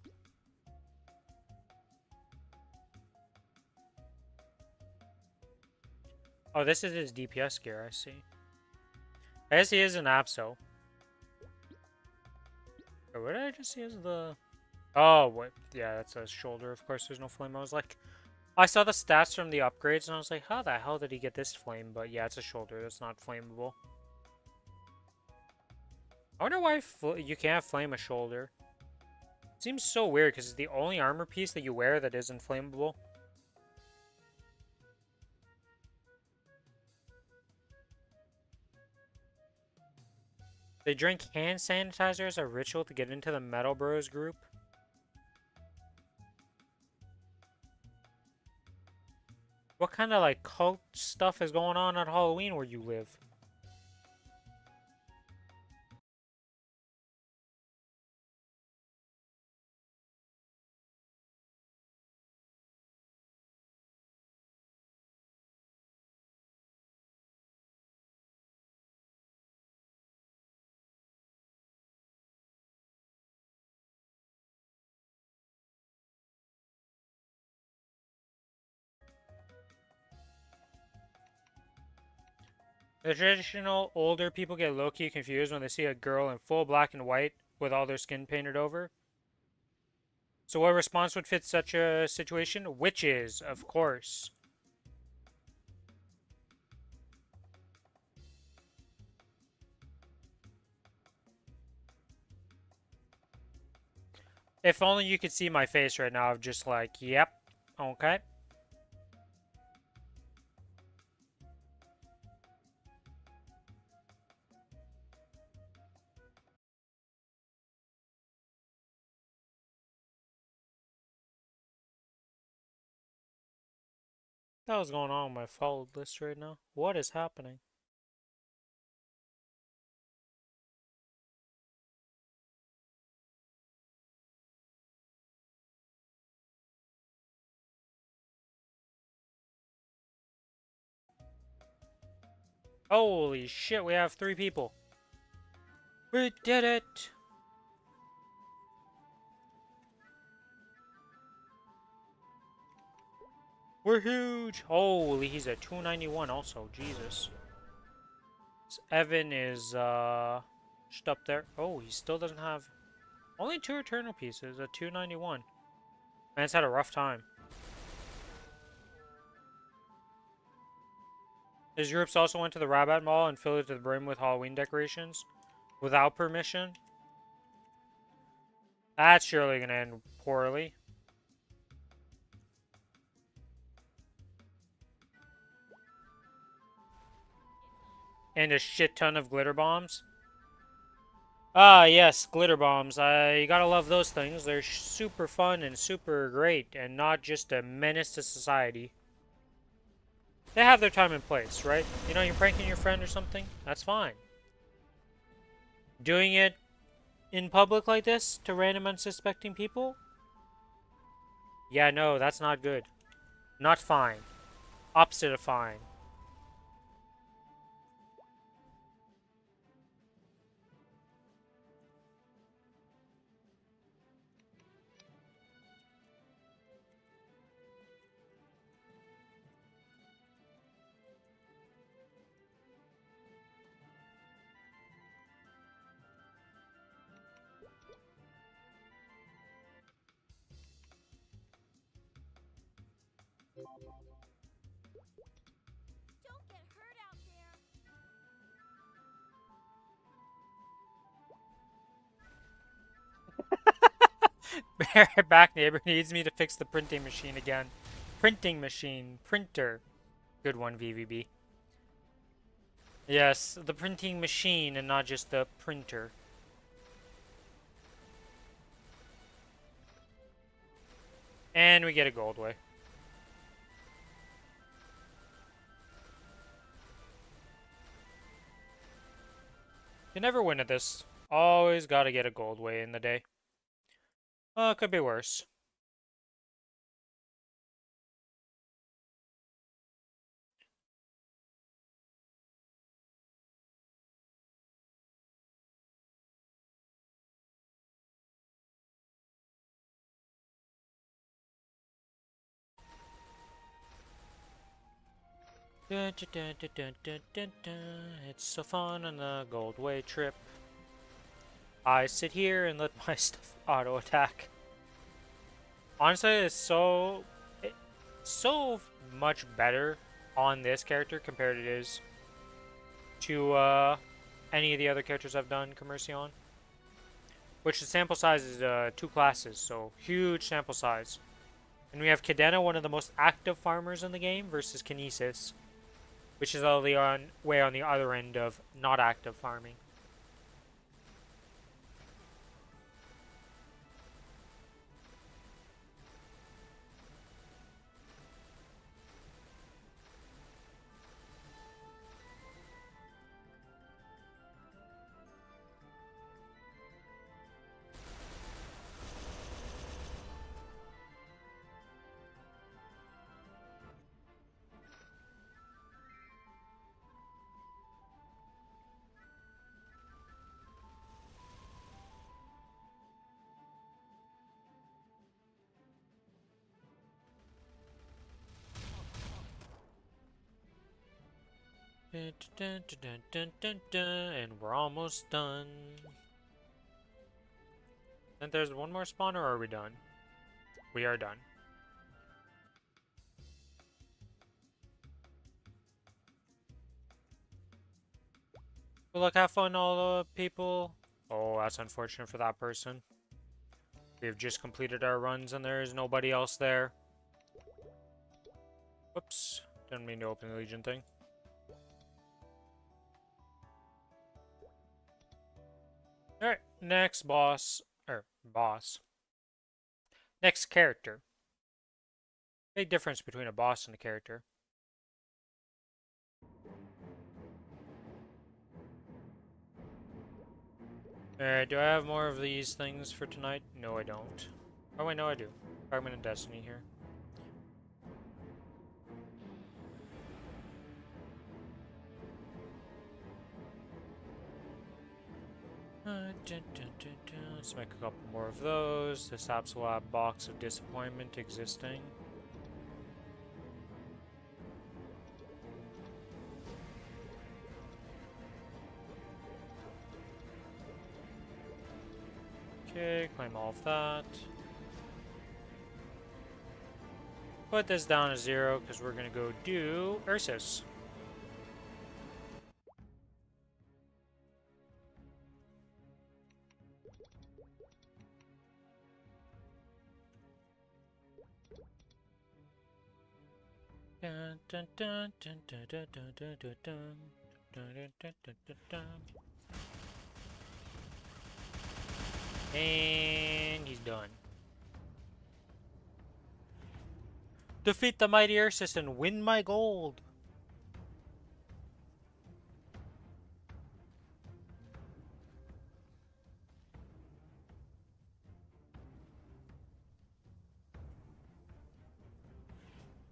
Oh, this is his DPS gear, I see. I guess he is an Abso. Or what did I just see as the... Oh, what? Yeah, that's a shoulder. Of course, there's no flame. I was like... I saw the stats from the upgrades, and I was like, how the hell did he get this flame? But yeah, it's a shoulder. That's not flammable. I wonder why you can't flame a shoulder. Seems so weird, because it's the only armor piece that you wear that isn't flammable. They drink hand sanitizer as a ritual to get into the Metal Bros group. What kind of, like, cult stuff is going on at Halloween where you live? The traditional older people get low-key confused when they see a girl in full black and white with all their skin painted over. So what response would fit such a situation? Witches, of course. If only you could see my face right now of just like, yep, okay. What was going on with my followed list right now? What is happening? Holy shit, we have 3 people. We did it! We're huge! Holy, he's at 291 also, Jesus. So Evan is just up there. Oh, he still doesn't have only 2 eternal pieces at 291. Man's had a rough time. His groups also went to the Rabat Mall and filled it to the brim with Halloween decorations without permission. That's surely gonna end poorly. And a shit ton of glitter bombs. Ah, yes, glitter bombs. You gotta love those things. They're super fun and super great, and not just a menace to society. They have their time and place, right? You know, you're pranking your friend or something? That's fine. Doing it in public like this to random unsuspecting people? Yeah, no, that's not good. Not fine. Opposite of fine. Don't get hurt out there. Back neighbor needs me to fix the printing machine again. Printing machine. Printer. Good one, VVB. Yes, the printing machine and not just the printer. And we get a gold way. You never win at this. Always gotta get a gold way in the day. Could be worse. Dun, dun, dun, dun, dun, dun, dun. It's so fun on the Goldway trip. I sit here and let my stuff auto attack. Honestly, it's so much better on this character compared it is to any of the other characters I've done Commercion. Which the sample size is 2 classes, so huge sample size. And we have Cadena, one of the most active farmers in the game, versus Kinesis, which is all the way on the other end of not active farming. Dun, dun, dun, dun, dun, dun, dun, and we're almost done. And there's one more spawn, or are we done? We are done. Good luck, have fun, all the people. Oh, that's unfortunate for that person. We've just completed our runs and there is nobody else there. Whoops. Didn't mean to open the Legion thing. Alright, next boss. Boss. Next character. Big difference between a boss and a character. Alright, do I have more of these things for tonight? No, I don't. Oh, wait, no, I do. Fragment of Destiny here. Let's make a couple more of those. This Absolab box of disappointment existing. Okay, claim all of that. Put this down to 0 because we're going to go do Ursus. Dun, dun, dun, dun, dun, dun, dun, dun, dun, dun. Dun, dun, dun, dun, dun, dun. And he's done. Defeat the mighty Ursus and win my gold.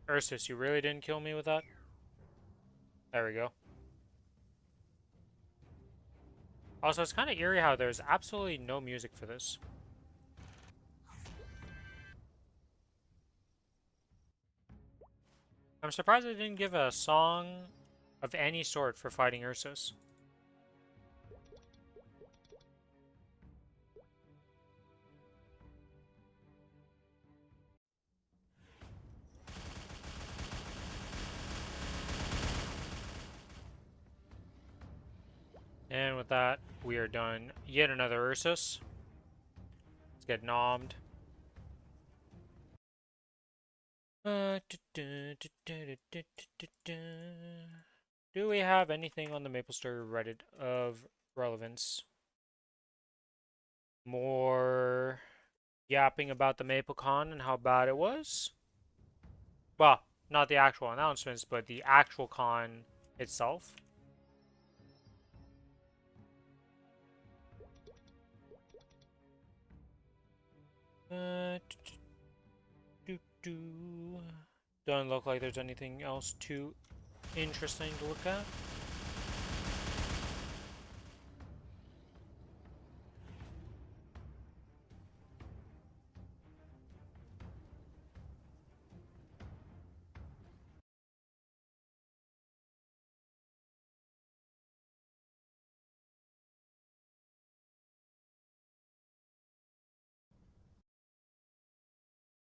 Ursus, you really didn't kill me with that? There we go. Also, it's kind of eerie how there's absolutely no music for this. I'm surprised they didn't give a song of any sort for fighting Ursus. And with that, we are done. Yet another Ursus. Let's get nommed. Do we have anything on the Maplestory Reddit of relevance? More yapping about the MapleCon and how bad it was? Well, not the actual announcements, but the actual con itself. Doesn't look like there's anything else too interesting to look at.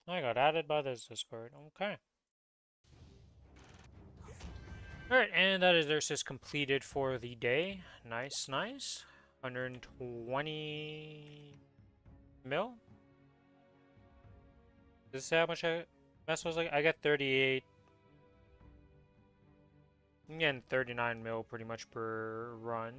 I got added by this Discord. Okay. Alright, and that is Ursus completed for the day. Nice, nice. 120 mil? Does this say how much mess was like? I got 38. I'm getting 39 mil pretty much per run.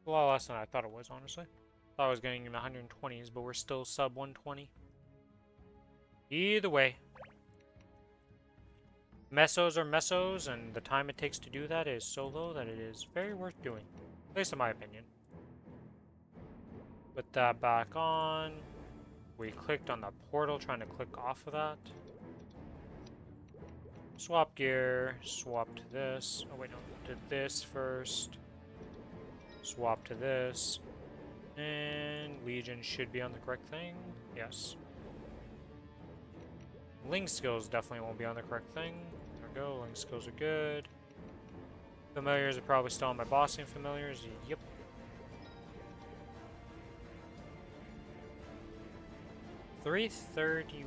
A lot less than I thought it was, honestly. Thought I was getting in the 120s, but we're still sub 120. Either way. Mesos are mesos, and the time it takes to do that is so low that it is very worth doing. At least in my opinion. Put that back on. We clicked on the portal, trying to click off of that. Swap gear, swap to this. Oh wait, no, did this first. Swap to this. And Legion should be on the correct thing. Yes. Link skills definitely won't be on the correct thing. There we go, link skills are good. Familiars are probably still on my bossing familiars. Yep. $331.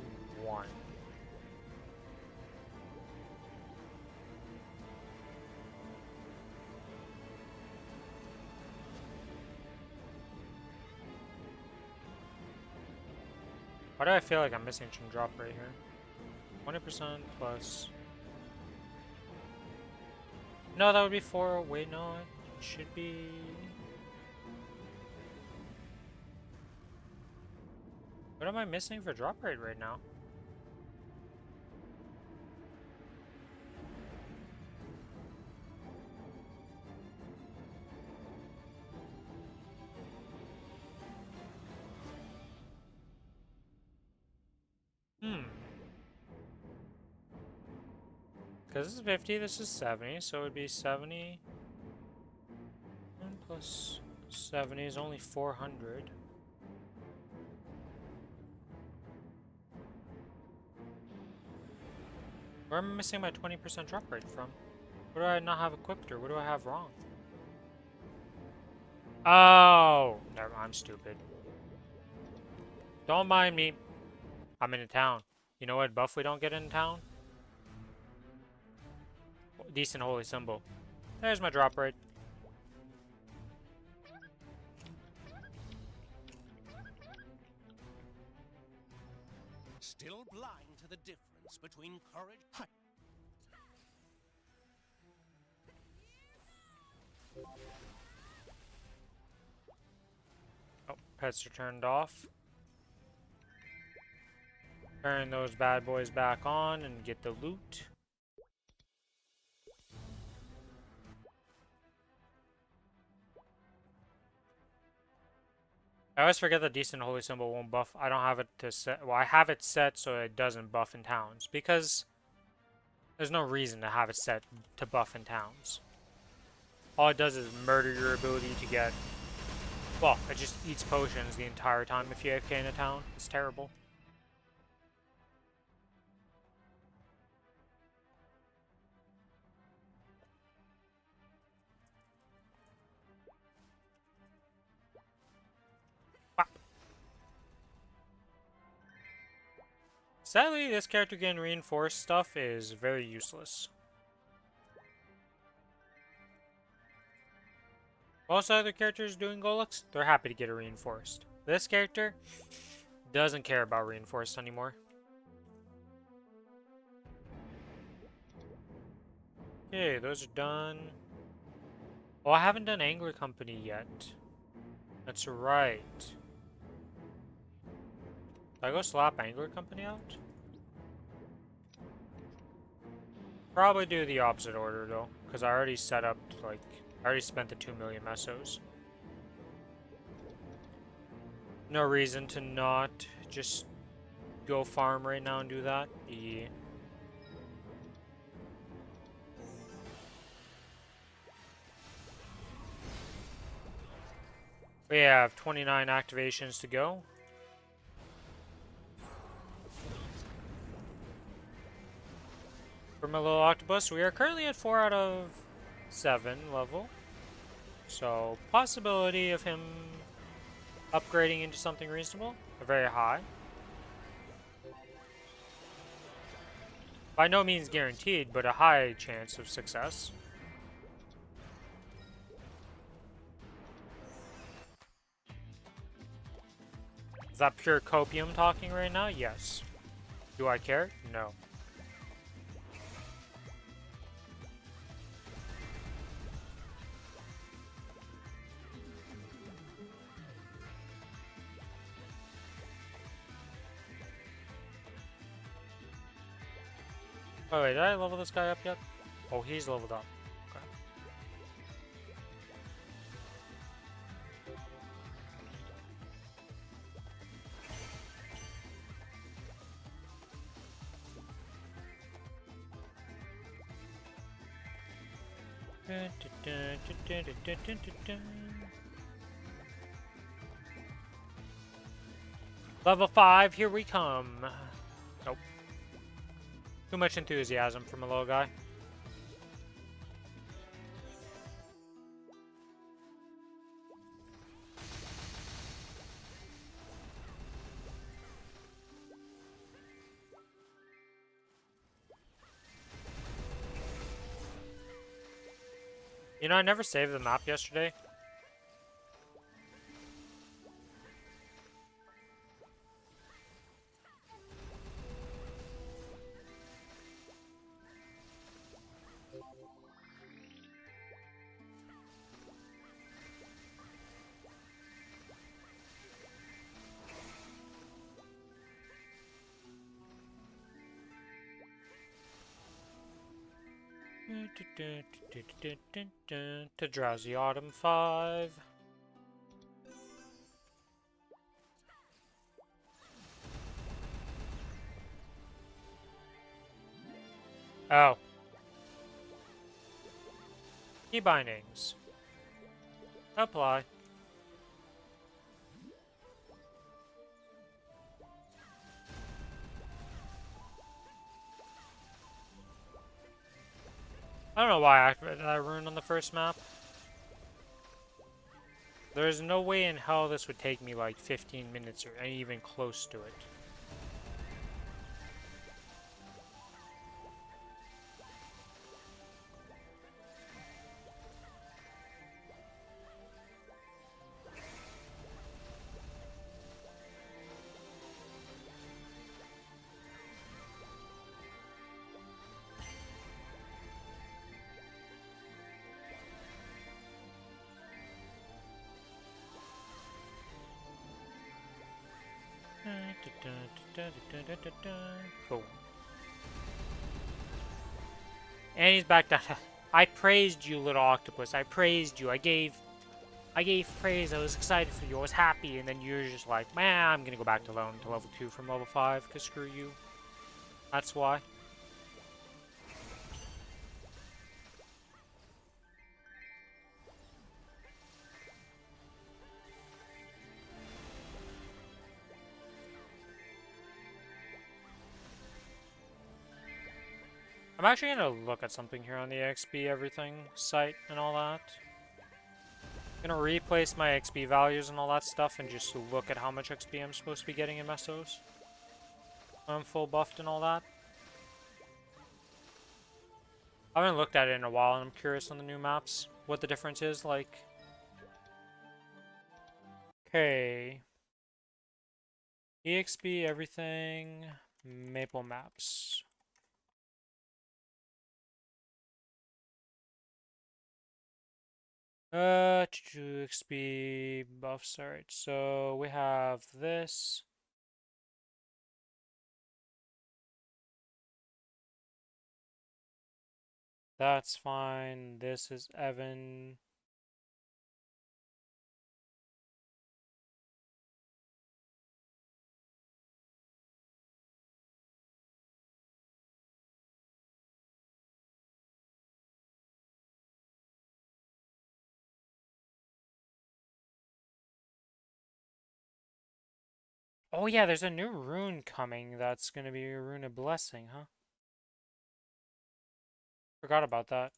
Why do I feel like I'm missing some drop right here? 20% plus. No, that would be 4. Wait, no, it should be. What am I missing for drop rate right now? Because this is 50, this is 70, so it would be 70. And plus 70 is only 400. Where am I missing my 20% drop rate from? What do I not have equipped, or what do I have wrong? Oh! Never, I'm stupid. Don't mind me. I'm in a town. You know what buff we don't get in town? Decent holy symbol. There's my drop rate. Still blind to the difference between courage. Oh, pets are turned off. Turn those bad boys back on and get the loot. I always forget that decent holy symbol won't buff. I don't have it to set. Well, I have it set so it doesn't buff in towns because there's no reason to have it set to buff in towns. All it does is murder your ability to get. Well, it just eats potions the entire time if you AFK in a town. It's terrible. Sadly, this character getting reinforced stuff is very useless. Most other characters doing Golux, they're happy to get a reinforced. This character doesn't care about reinforced anymore. Okay, those are done. Oh, I haven't done Angler Company yet. That's right. Did I go slap Angler Company out? Probably do the opposite order though, because I already set up, like, I already spent the 2 million mesos. No reason to not just go farm right now and do that. Yeah. We have 29 activations to go. For my little octopus, we are currently at 4 out of 7 level. So, possibility of him upgrading into something reasonable, very high. By no means guaranteed, but a high chance of success. Is that pure copium talking right now? Yes. Do I care? No. Oh wait, did I level this guy up yet? Oh, he's leveled up. Okay. Level 5, here we come. Nope. Too much enthusiasm from a little guy. You know, I never saved the map yesterday. To Drowsy Autumn 5. Oh. Key bindings. Apply. I don't know why I activated that rune on the first map. There's no way in hell this would take me like 15 minutes or even close to it. Cool. And he's back down. I praised you, little octopus. I praised you. I gave praise. I was excited for you. I was happy. And then you're just like, man, I'm gonna go back to level 2 from level 5, because screw you. That's why. I'm actually gonna look at something here on the XP everything site and all that. I'm gonna replace my XP values and all that stuff and just look at how much XP I'm supposed to be getting in Mesos. I'm full buffed and all that. I haven't looked at it in a while and I'm curious on the new maps what the difference is like. Okay. EXP everything. Maple maps. XP buffs. Alright, so we have this. That's fine. This is Evan. Oh yeah, there's a new rune coming that's gonna be a rune of blessing, huh? Forgot about that.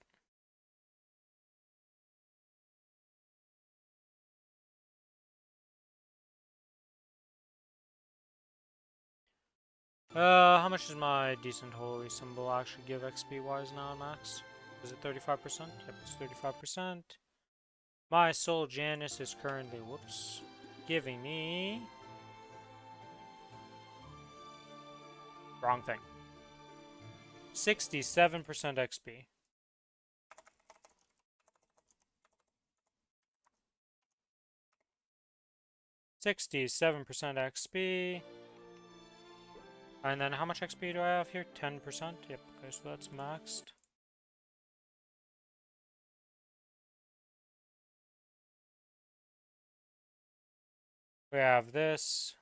How much does my decent holy symbol actually give XP wise now, max? Is it 35%? Yep, it's 35%. My soul Janus is currently, whoops, giving me... Wrong thing. 67% XP. 67% XP. And then how much XP do I have here? 10%? Yep, okay, so that's maxed. We have this.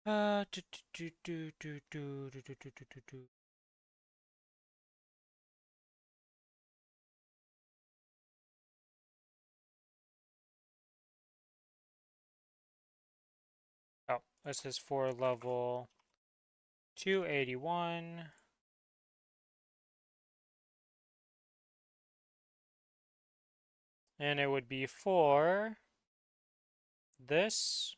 Oh, this is for level 281. And it would be for this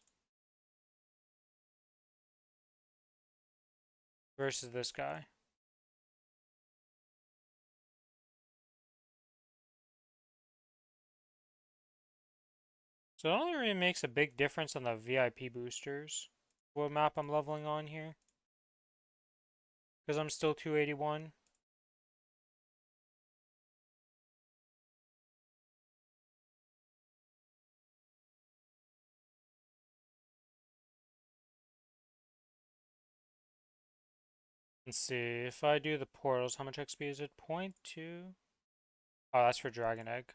versus this guy. So it only really makes a big difference on the VIP boosters. What map I'm leveling on here. Because I'm still 281. Let's see, if I do the portals, how much XP is it? 0.2? Oh, that's for Dragon Egg.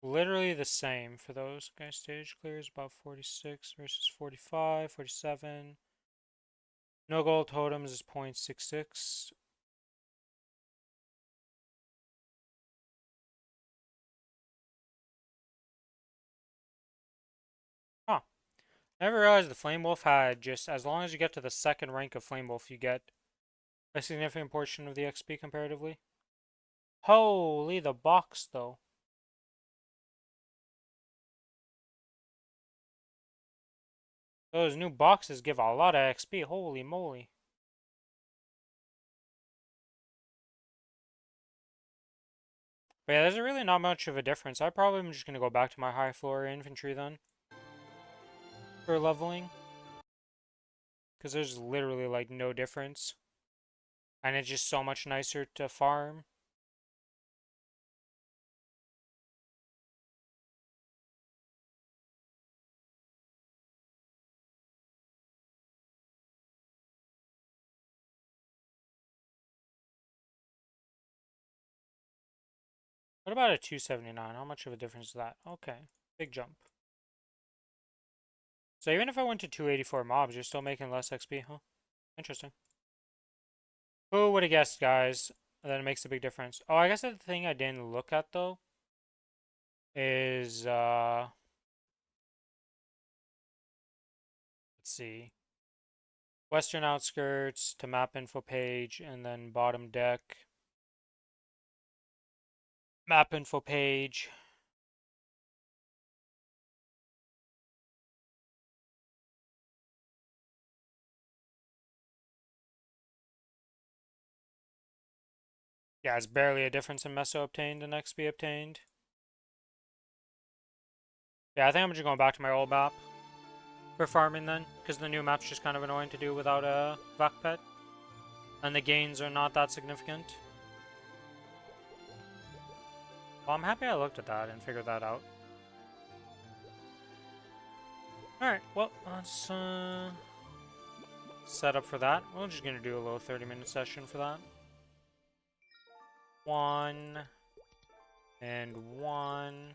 Literally the same for those. Okay, stage clear is about 46 versus 45, 47. No gold totems is 0.66. I never realized the Flame Wolf had just, as long as you get to the second rank of Flame Wolf, you get a significant portion of the XP comparatively. Holy, the box though. Those new boxes give a lot of XP, holy moly. But yeah, there's really not much of a difference. I probably am just going to go back to my high floor infantry then. For leveling. Because there's literally like no difference. And it's just so much nicer to farm. What about a 279? How much of a difference is that? Okay, big jump. So even if I went to 284 mobs, you're still making less XP, huh? Interesting. Who would have guessed, guys, that it makes a big difference? Oh, I guess the thing I didn't look at, though, is, let's see. Western outskirts to map info page, and then bottom deck. Map info page. Yeah, it's barely a difference in meso obtained and XP obtained. Yeah, I think I'm just going back to my old map for farming then, because the new map's just kind of annoying to do without a vac pet. And the gains are not that significant. Well, I'm happy I looked at that and figured that out. Alright, well, let's set up for that. We're just going to do a little 30-minute session for that. 1 and 1.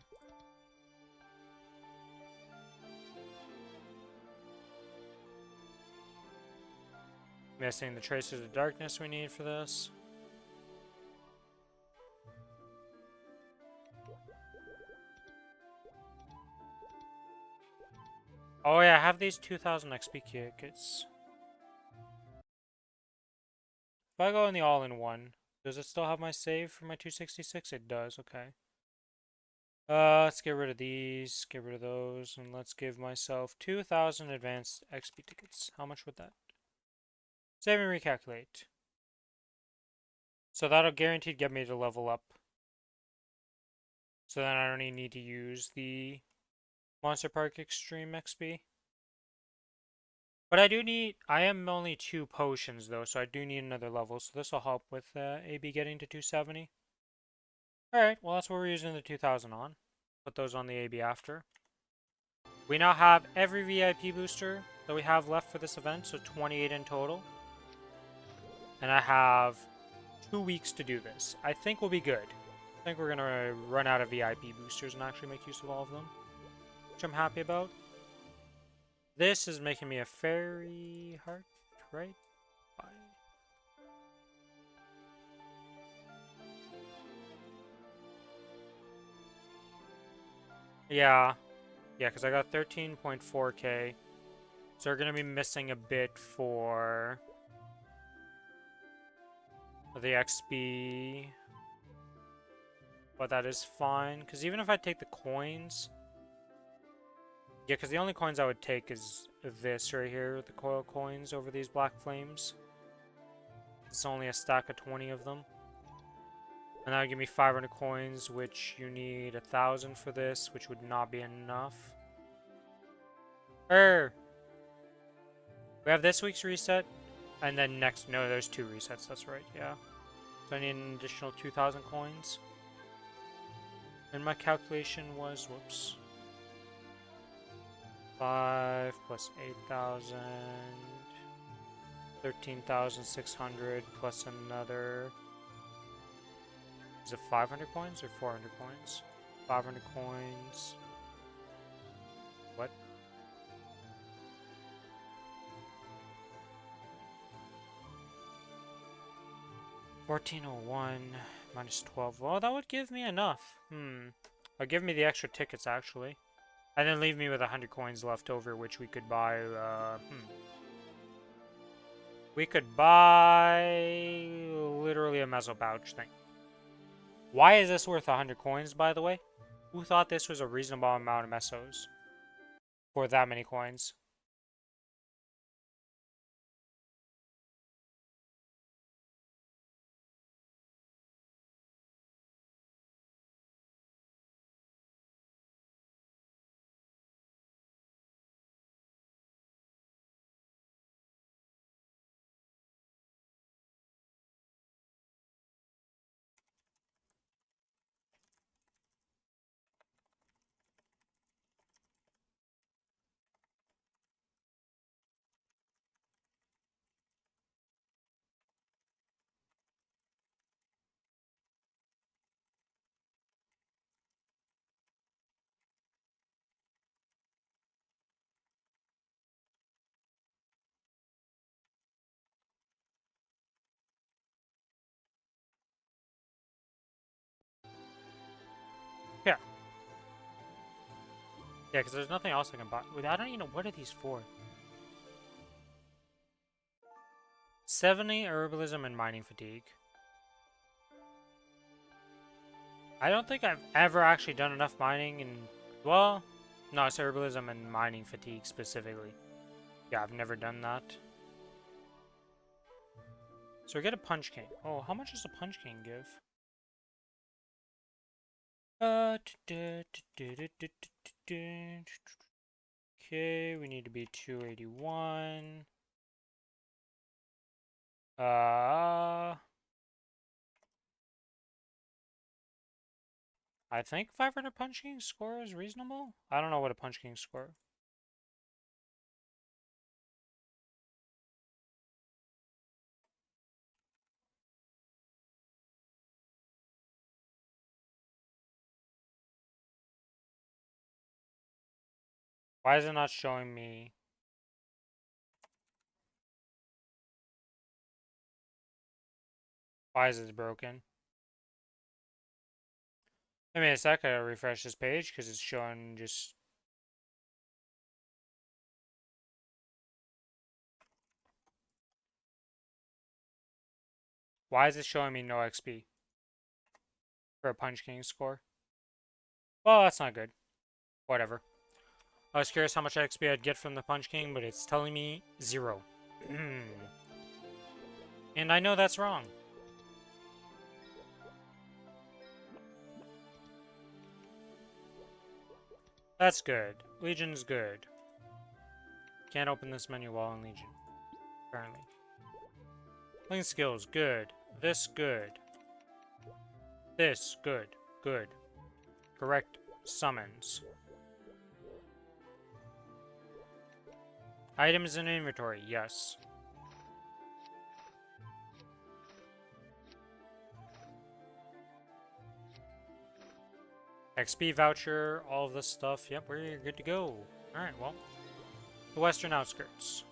Missing the traces of darkness we need for this. Oh yeah, I have these 2000 XP kits. If I go in the all-in-one, does it still have my save for my 266? It does, okay. Let's get rid of these, get rid of those, and let's give myself 2000 advanced XP tickets. How much would that? Save and recalculate. So that'll guaranteed get me to level up. So then I don't even need to use the Monster Park Extreme XP. But I am only 2 potions though, so I do need another level, so this will help with AB getting to 270. Alright, well that's what we're using the 2000 on. Put those on the AB after. We now have every VIP booster that we have left for this event, so 28 in total. And I have 2 weeks to do this. I think we'll be good. I think we're gonna run out of VIP boosters and actually make use of all of them, which I'm happy about. This is making me a fairy heart, right? Bye. Yeah, because I got 13.4k. So we're gonna be missing a bit for the XP. But that is fine, because even if I take the coins... Yeah, because the only coins I would take is this right here, the coil coins over these black flames. It's only a stack of 20 of them. And that would give me 500 coins, which you need 1,000 for this, which would not be enough. We have this week's reset, and then next... No, there's 2 resets, that's right, yeah. So I need an additional 2,000 coins. And my calculation was... Whoops. 5 plus 8,000... 13,600 plus another... Is it 500 coins or 400 coins? 500 coins... What? $14.01 minus 12. Well, that would give me enough. That'd give me the extra tickets, actually. And then leave me with 100 coins left over, which we could buy, We could buy literally a meso pouch thing. Why is this worth 100 coins, by the way? Who thought this was a reasonable amount of mesos for that many coins? Yeah. Yeah, because there's nothing else I can buy. I don't even know, what are these for? 70 herbalism and mining fatigue. I don't think I've ever actually done enough mining and, well, no, it's herbalism and mining fatigue specifically. Yeah, I've never done that. So we get a punch king. Oh, how much does a punch king give? Okay, we need to be 281. I think 500 Punch King score is reasonable. I don't know what a Punch King score. Why is it not showing me? Why is it broken? I mean, a sec, I gotta refresh this page because it's showing just. Why is it showing me no XP for a Punch King score? Well, that's not good. Whatever. I was curious how much XP I'd get from the Punch King, but it's telling me 0. And I know that's wrong. That's good. Legion's good. Can't open this menu while in Legion, apparently. Link skills, good. This, good. This, good. Good. Correct summons. Items in inventory, yes. XP voucher, all of this stuff. Yep, we're good to go. Alright, well. The western outskirts.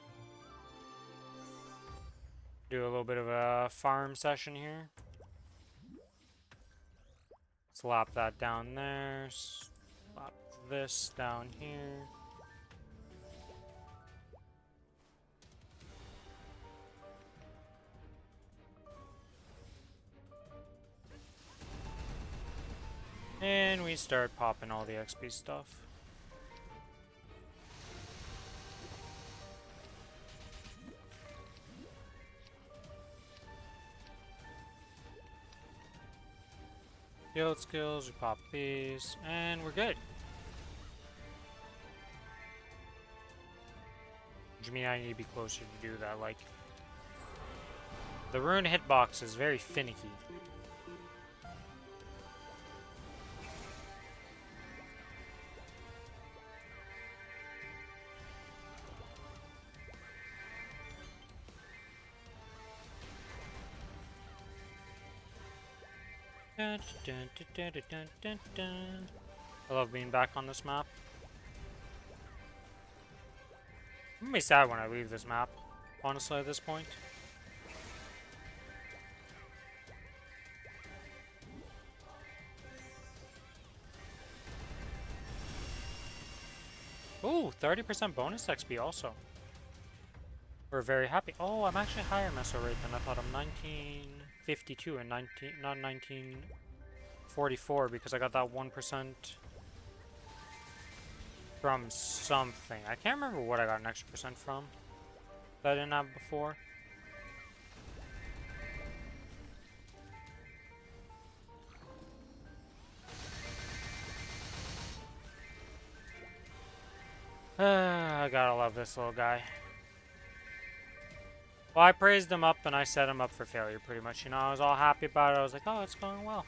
Do a little bit of a farm session here. Slap that down there. Slap this down here. And we start popping all the XP stuff. Guild skills, we pop these, and we're good. Which means I need to be closer to do that, like... The rune hitbox is very finicky. Dun, dun, dun, dun, dun, dun, dun. I love being back on this map. I'm gonna be sad when I leave this map, honestly, at this point. Ooh, 30% bonus XP also. We're very happy. Oh, I'm actually higher meso rate than I thought. I'm 1952 and 19, not 1944 because I got that 1% from something. I can't remember what I got an extra percent from that I didn't have before. I gotta love this little guy. Well, I praised him up and I set him up for failure pretty much. You know, I was all happy about it. I was like, oh, it's going well.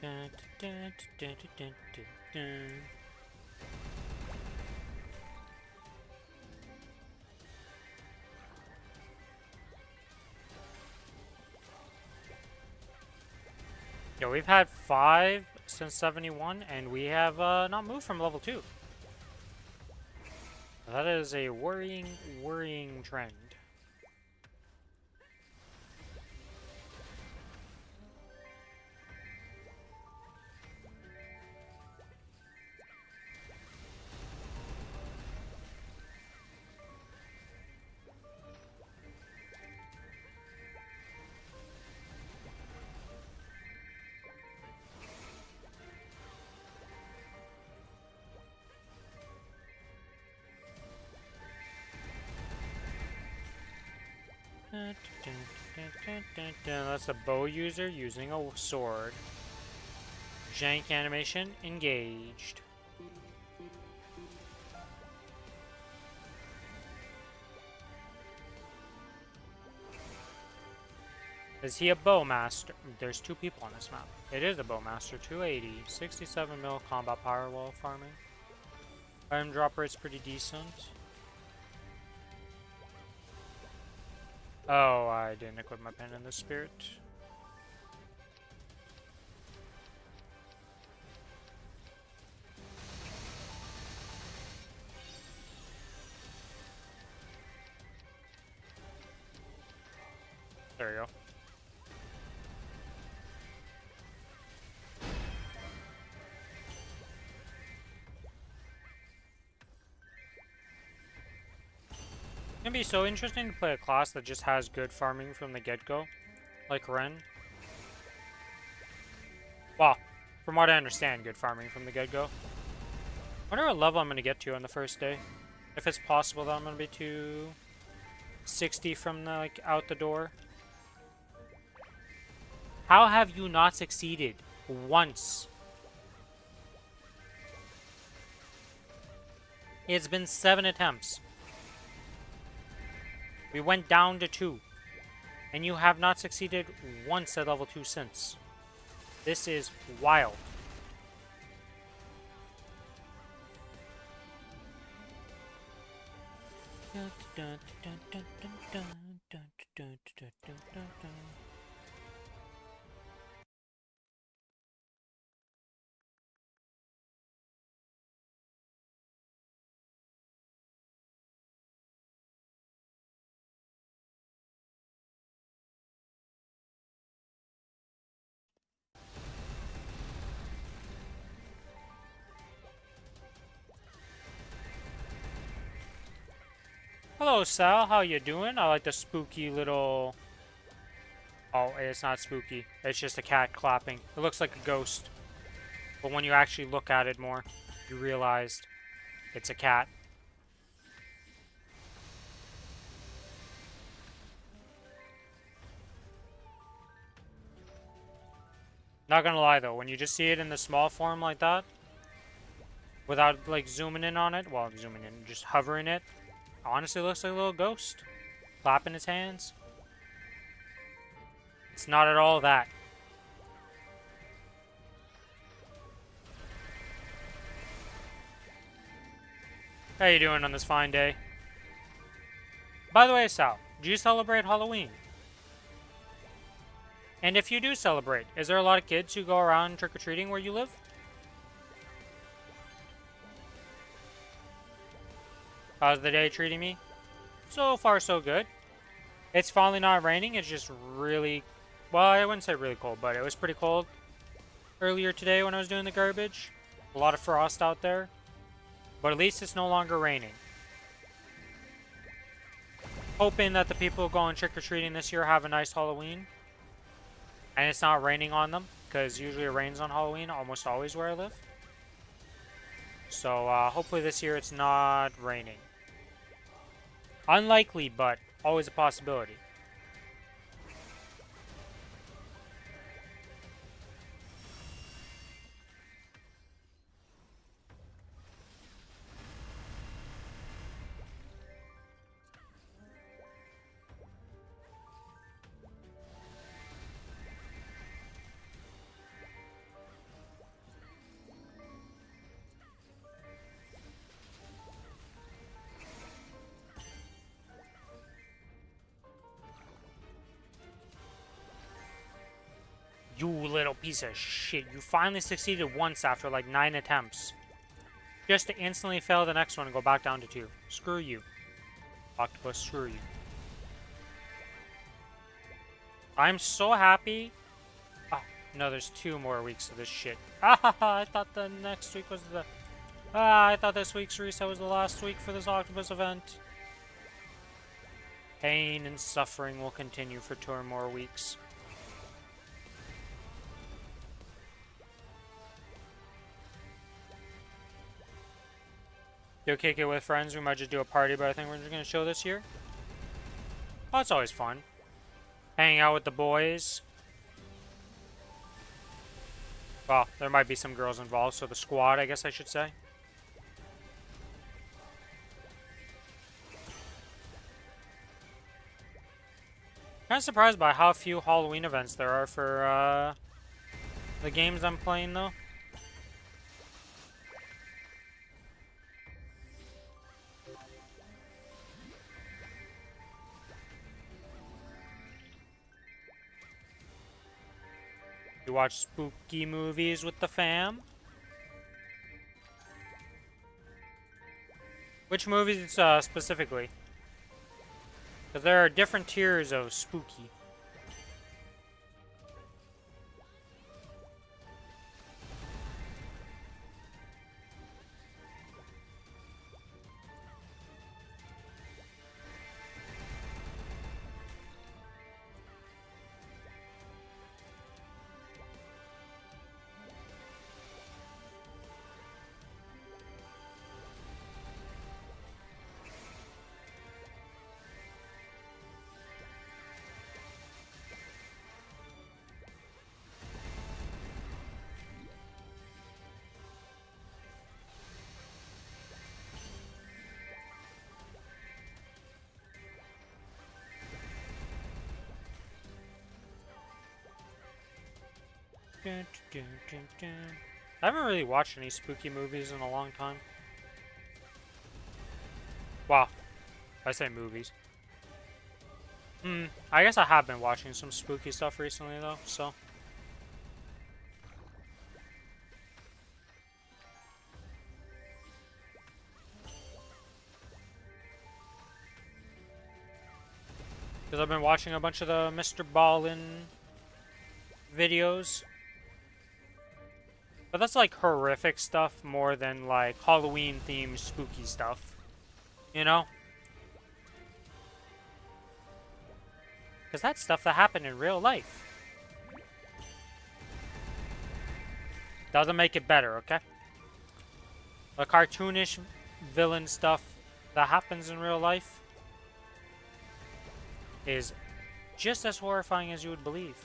Dun, dun, dun, dun, dun, dun, dun. Yeah, we've had 5 since 71, and we have not moved from level 2. That is a worrying, worrying trend. Dun, dun, dun, dun, dun, dun. That's a bow user using a sword. Jank animation engaged. Is he a bowmaster? There's 2 people on this map. It is a bowmaster. 280, 67 mil combat power while farming. Item drop rate's pretty decent. Oh, I didn't equip my pen in the spirit. There we go. It's gonna be so interesting to play a class that just has good farming from the get-go, like Ren. Well, from what I understand, good farming from the get-go. Wonder what level I'm gonna get to on the first day. If it's possible that I'm gonna be 260 from the, like, out the door. How have you not succeeded once? It's been 7 attempts. We went down to 2. And you have not succeeded once at level 2 since. This is wild. Hello, Sal. How you doing? I like the spooky little... Oh, it's not spooky. It's just a cat clapping. It looks like a ghost. But when you actually look at it more, you realize it's a cat. Not gonna lie though, when you just see it in the small form like that, without like zooming in on it, well, zooming in, just hovering it, honestly looks like a little ghost. Clapping his hands. It's not at all that. How you doing on this fine day? By the way, Sal, do you celebrate Halloween? And if you do celebrate, is there a lot of kids who go around trick-or-treating where you live? How's the day treating me? So far, so good. It's finally not raining. It's just really... Well, I wouldn't say really cold, but it was pretty cold earlier today when I was doing the garbage. A lot of frost out there. But at least it's no longer raining. Hoping that the people going trick-or-treating this year have a nice Halloween. And it's not raining on them, because usually it rains on Halloween, almost always where I live. So hopefully this year it's not raining. Unlikely, but always a possibility. You little piece of shit. You finally succeeded once after like 9 attempts. Just to instantly fail the next one and go back down to 2. Screw you. Octopus, screw you. I'm so happy. Oh, no, there's 2 more weeks of this shit. Ah, I thought the next week was the... I thought this week's reset was the last week for this octopus event. Pain and suffering will continue for 2 more weeks. You'll kick it with friends. We might just do a party, but I think we're just going to chill this year. Oh, it's always fun. Hanging out with the boys. Well, there might be some girls involved, so the squad, I guess I should say. Kind of surprised by how few Halloween events there are for the games I'm playing, though. You watch spooky movies with the fam? Which movies specifically? Because there are different tiers of spooky. I haven't really watched any spooky movies in a long time. Wow, I say movies. I guess I have been watching some spooky stuff recently though, so. Because I've been watching a bunch of the Mr. Ballin videos. But that's like horrific stuff more than like Halloween themed spooky stuff. You know? Because that's stuff that happened in real life. Doesn't make it better, okay? The cartoonish villain stuff that happens in real life is just as horrifying as you would believe.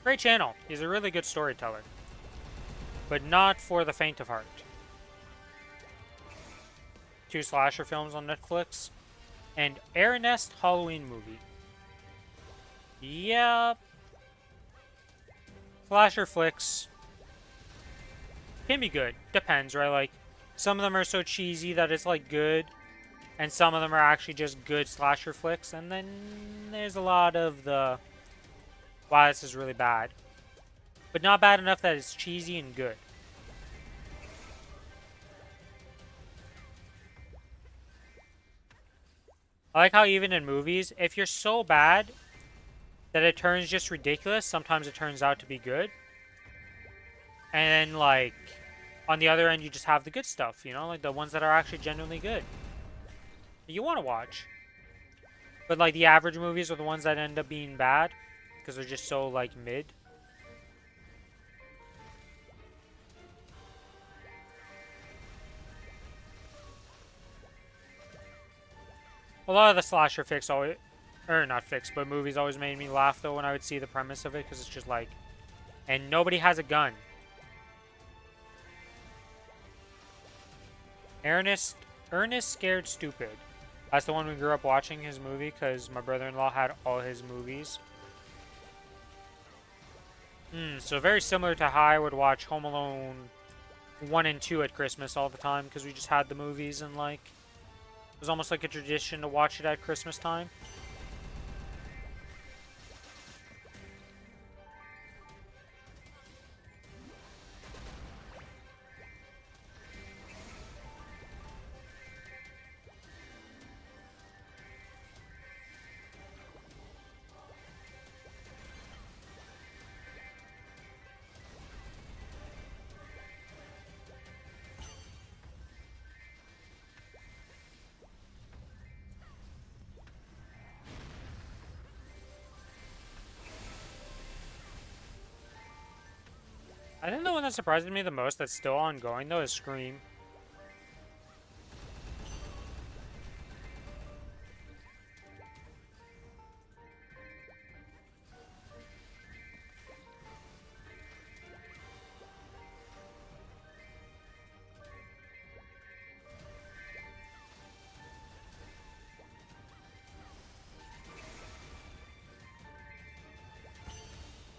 Great channel. He's a really good storyteller. But not for the faint of heart. 2 slasher films on Netflix. And Air Nest Halloween movie. Yep. Slasher flicks. can be good. Depends, right? Like, some of them are so cheesy that it's, like, good. And some of them are actually just good slasher flicks. And then there's a lot of the, wow, this is really bad. But not bad enough that it's cheesy and good. I like how even in movies, if you're so bad that it turns just ridiculous, sometimes it turns out to be good. And then, like, on the other end, you just have the good stuff, you know? Like, the ones that are actually genuinely good. That you want to watch. But, like, the average movies are the ones that end up being bad. Because they're just so, like, mid. A lot of the slasher fix always... Or, not fix, but movies always made me laugh, though, when I would see the premise of it. Because it's just like... And nobody has a gun. Ernest Scared Stupid. That's the one we grew up watching his movie because my brother-in-law had all his movies. So very similar to how I would watch Home Alone 1 and 2 at Christmas all the time because we just had the movies and like it was almost like a tradition to watch it at Christmas time. I think the one that surprised me the most that's still ongoing though is Scream.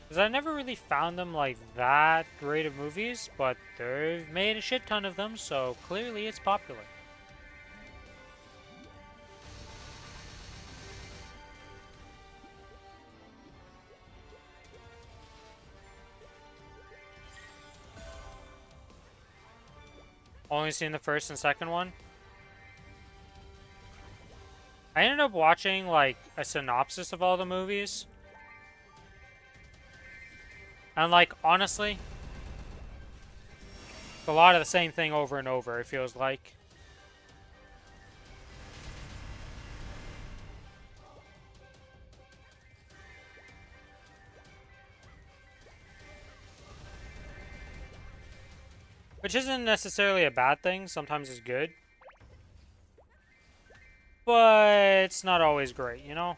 Because I never really found them like that great of movies, but they've made a shit ton of them, so clearly it's popular. Only seen the first and second one. I ended up watching like a synopsis of all the movies. And like honestly, it's a lot of the same thing over and over, it feels like. Which isn't necessarily a bad thing, sometimes it's good. But it's not always great, you know?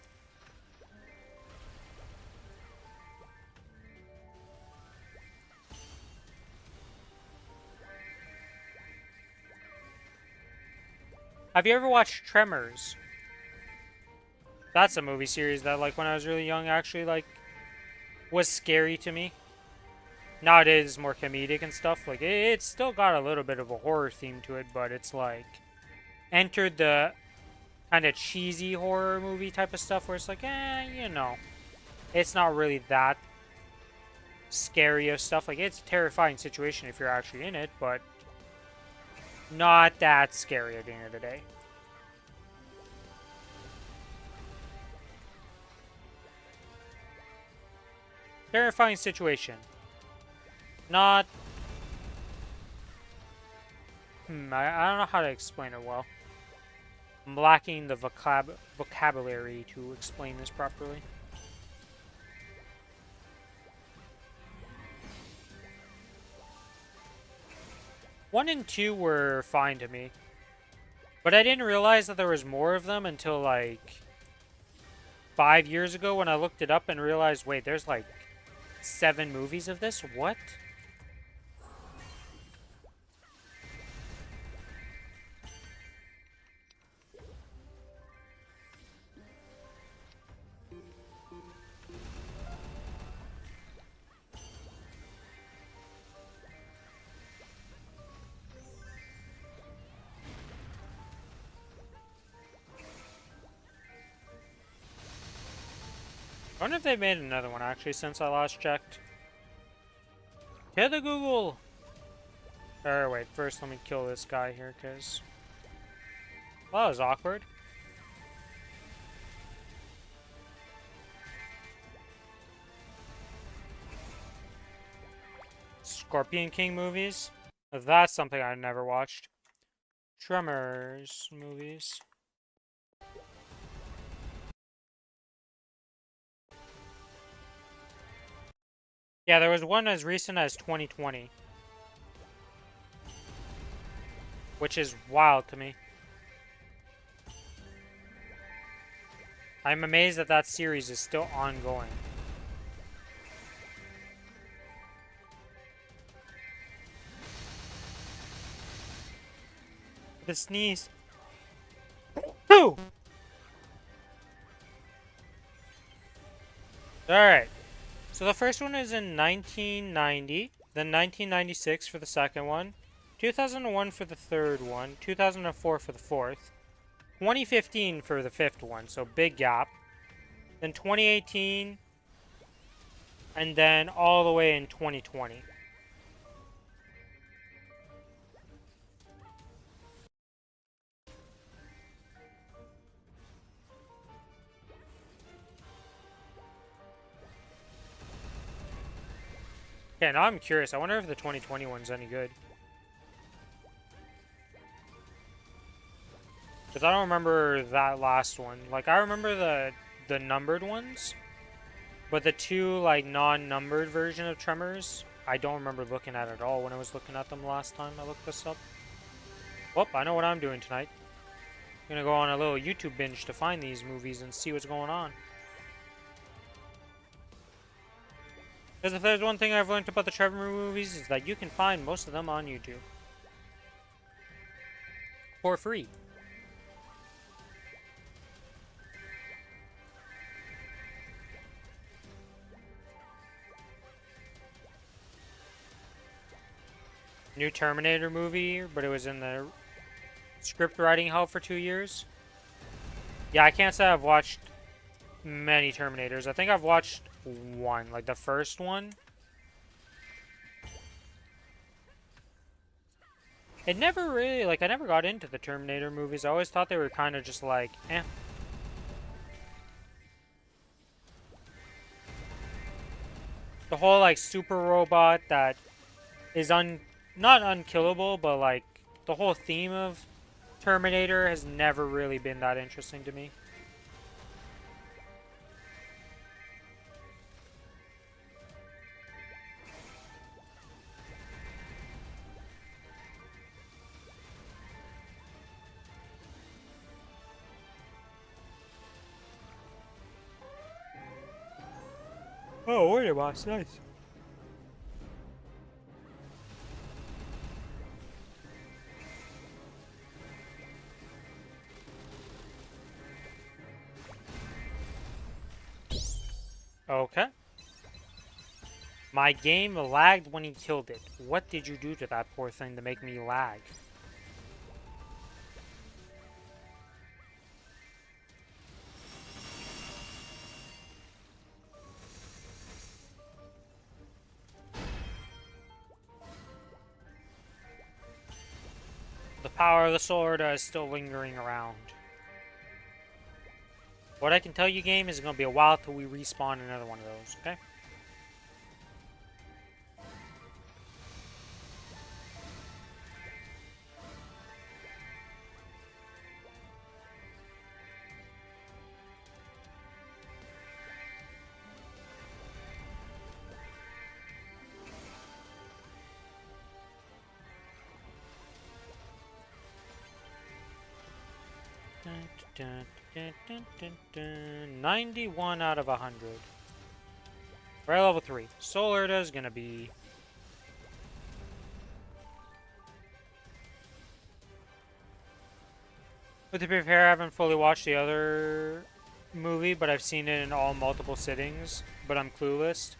Have you ever watched Tremors? That's a movie series that, like, when I was really young, actually, like, was scary to me. Nowadays, it's more comedic and stuff. Like, it's still got a little bit of a horror theme to it, but it's, like, entered the kind of cheesy horror movie type of stuff where it's like, you know. It's not really that scary of stuff. Like, it's a terrifying situation if you're actually in it, but not that scary at the end of the day. Terrifying situation. Not... I don't know how to explain it well. I'm lacking the vocabulary to explain this properly. One and two were fine to me. But I didn't realize that there was more of them until like 5 years ago when I looked it up and realized, wait, there's like 7 movies of this? What? I wonder if they made another one actually since I last checked. Hit the Google! Or wait, first let me kill this guy here, because... Well, that was awkward. Scorpion King movies? That's something I've never watched. Tremors movies. Yeah, there was one as recent as 2020. Which is wild to me. I'm amazed that that series is still ongoing. The sneeze. Whew! Alright. So the first one is in 1990, then 1996 for the second one, 2001 for the third one, 2004 for the fourth, 2015 for the fifth one, so big gap, then 2018, and then all the way in 2020. Okay, now I'm curious. I wonder if the 2020 one's any good. Because I don't remember that last one. Like, I remember the numbered ones, but the two, like, non-numbered version of Tremors, I don't remember looking at all when I was looking at them last time I looked this up. Whoop, I know what I'm doing tonight. I'm gonna go on a little YouTube binge to find these movies and see what's going on. Because if there's one thing I've learned about the Trevor movies, is that you can find most of them on YouTube. For free. New Terminator movie, but it was in the script writing hell for 2 years. Yeah, I can't say I've watched many Terminators. I think I've watched one, like the first one. It never really, like, I never got into the Terminator movies. I always thought they were kind of just like, eh. The whole, like, super robot that is not unkillable, but, like, the whole theme of Terminator has never really been that interesting to me. Oh, wait a minute, nice. Okay. My game lagged when he killed it. What did you do to that poor thing to make me lag? The power of the sword is still lingering around. What I can tell you, game, is it's going to be a while till we respawn another one of those, okay? Dun, dun, dun, dun, dun. 91 out of 100. We're at level 3. Solarda is going to be... But to be fair, I haven't fully watched the other movie, but I've seen it in all multiple sittings, but I'm clueless.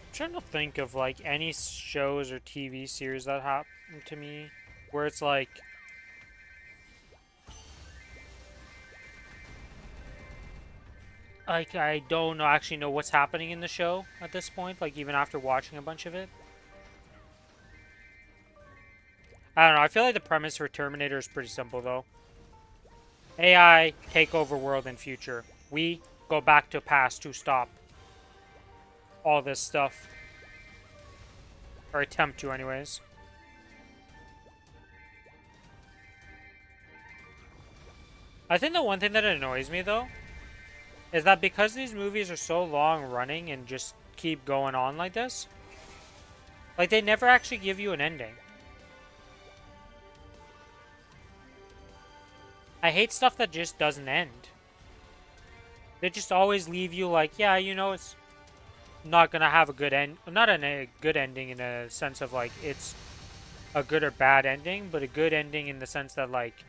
I'm trying to think of, like, any shows or TV series that happened to me where it's like I don't actually know what's happening in the show at this point, like even after watching a bunch of it. I don't know, I feel like the premise for Terminator is pretty simple though. AI take over world and future. We go back to past to stop all this stuff. Or attempt to anyways. I think the one thing that annoys me though is that because these movies are so long running and just keep going on like this, like they never actually give you an ending. I hate stuff that just doesn't end. They just always leave you like, yeah, you know, it's not gonna have a good end. Not a good ending in a sense of like it's a good or bad ending, but a good ending in the sense that like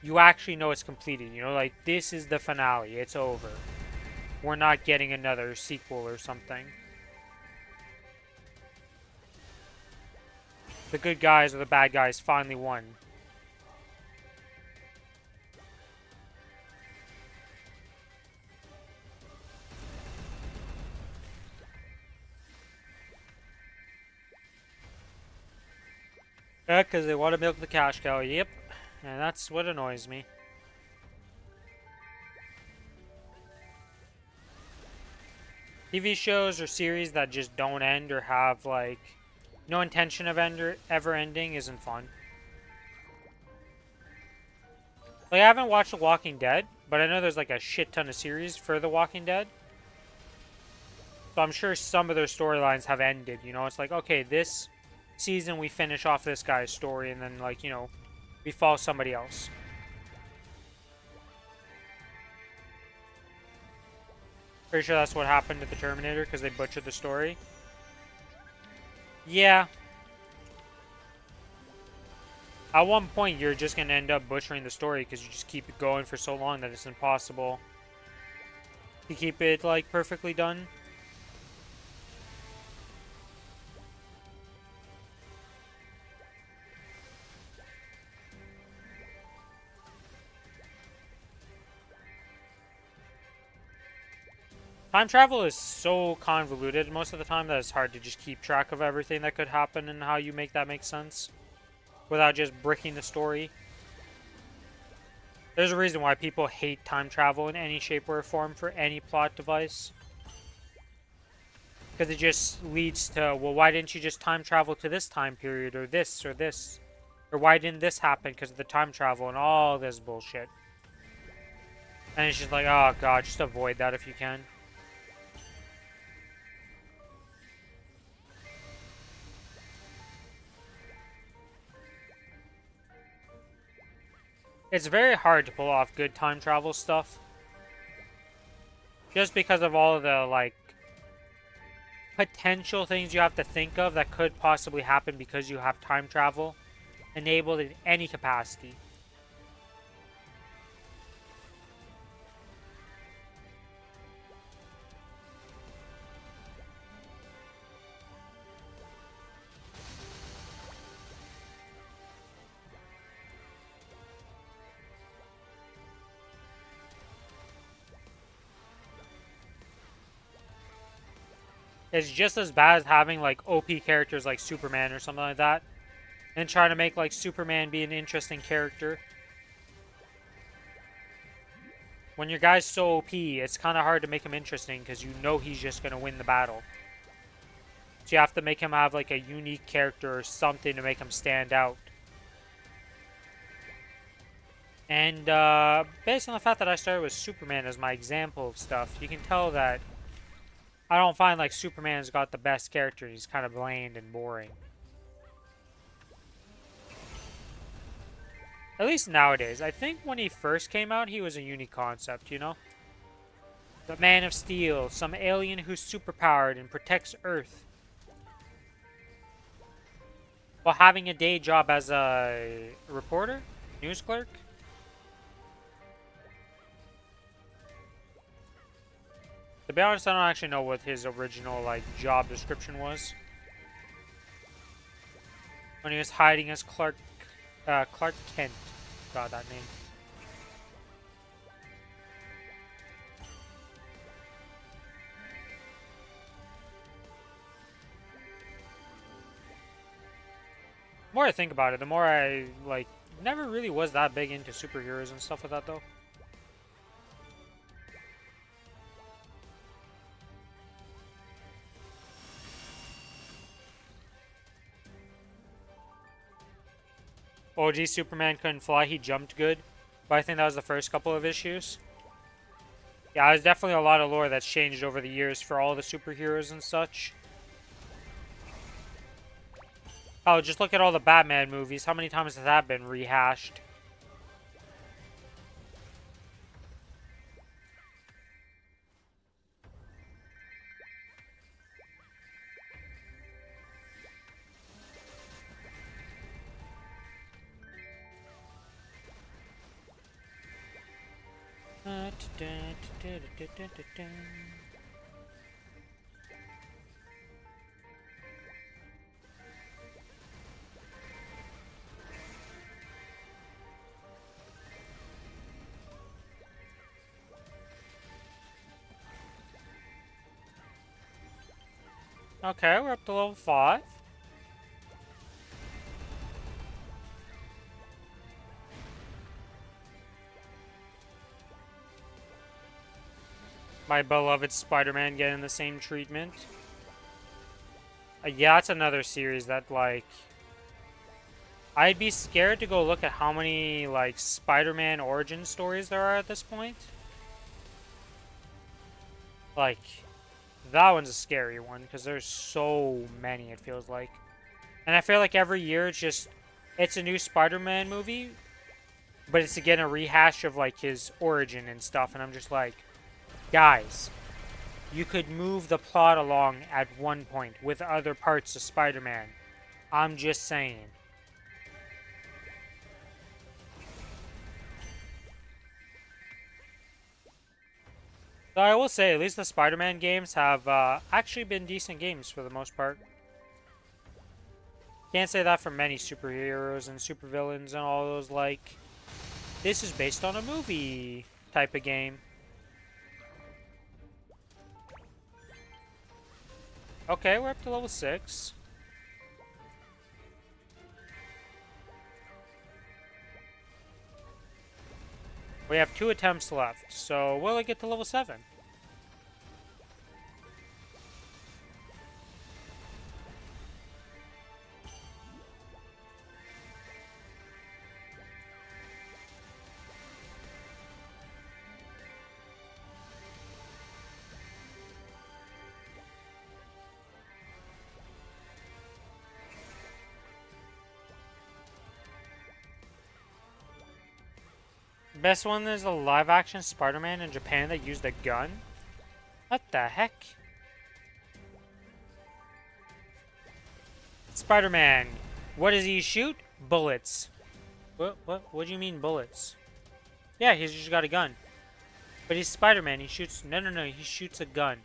you actually know it's completed. You know, like this is the finale. It's over. We're not getting another sequel or something. The good guys or the bad guys finally won. Yeah, because they want to milk the cash cow. Yep. And that's what annoys me. TV shows or series that just don't end or have, like, no intention of ever ending isn't fun. Like, I haven't watched The Walking Dead, but I know there's, like, a shit ton of series for The Walking Dead. So I'm sure some of their storylines have ended, you know? It's like, okay, this season we finish off this guy's story, and then, like, you know, we follow somebody else. Pretty sure that's what happened to the Terminator, because they butchered the story. Yeah. At one point, you're just going to end up butchering the story, because you just keep it going for so long that it's impossible to keep it, like, perfectly done. Time travel is so convoluted most of the time that it's hard to just keep track of everything that could happen and how you make that make sense without just bricking the story. There's a reason why people hate time travel in any shape or form for any plot device. Because it just leads to, well, why didn't you just time travel to this time period or this or this? Or why didn't this happen because of the time travel and all this bullshit? And it's just like, oh god, just avoid that if you can. It's very hard to pull off good time travel stuff. Just because of all of the, like, potential things you have to think of that could possibly happen because you have time travel enabled in any capacity. It's just as bad as having, like, OP characters like Superman or something like that. And trying to make, like, Superman be an interesting character. When your guy's so OP, it's kind of hard to make him interesting because you know he's just going to win the battle. So you have to make him have, like, a unique character or something to make him stand out. And based on the fact that I started with Superman as my example of stuff, you can tell that I don't find like Superman's got the best character. He's kind of bland and boring. At least nowadays. I think when he first came out, he was a unique concept, you know? The Man of Steel, some alien who's superpowered and protects Earth, while having a day job as a reporter? News clerk? To be honest, I don't actually know what his original, like, job description was. when he was hiding as Clark Kent. God, that name. The more I think about it, the more I, like, never really was that big into superheroes and stuff like that, though. OG Superman couldn't fly, he jumped good. But I think that was the first couple of issues. Yeah, there's definitely a lot of lore that's changed over the years for all the superheroes and such. Oh, just look at all the Batman movies. How many times has that been rehashed? Okay, we're up to level 5. My beloved Spider-Man getting the same treatment. Yeah, it's another series that, like... I'd be scared to go look at how many, like, Spider-Man origin stories there are at this point. Like, that one's a scary one, because there's so many, it feels like. And I feel like every year it's a new Spider-Man movie, but it's again a rehash of, like, his origin and stuff, and I'm just like, guys, you could move the plot along at one point with other parts of Spider-Man. I'm just saying. Though I will say, at least the Spider-Man games have actually been decent games for the most part. Can't say that for many superheroes and supervillains and all those, like, this is based on a movie type of game. Okay, we're up to level 6. We have 2 attempts left, so will I get to level 7? Best one is a live-action Spider-Man in Japan that used a gun? What the heck? Spider-Man, what does he shoot? Bullets. What do you mean bullets? Yeah, he's just got a gun. But he's Spider-Man, he shoots... No, he shoots a gun.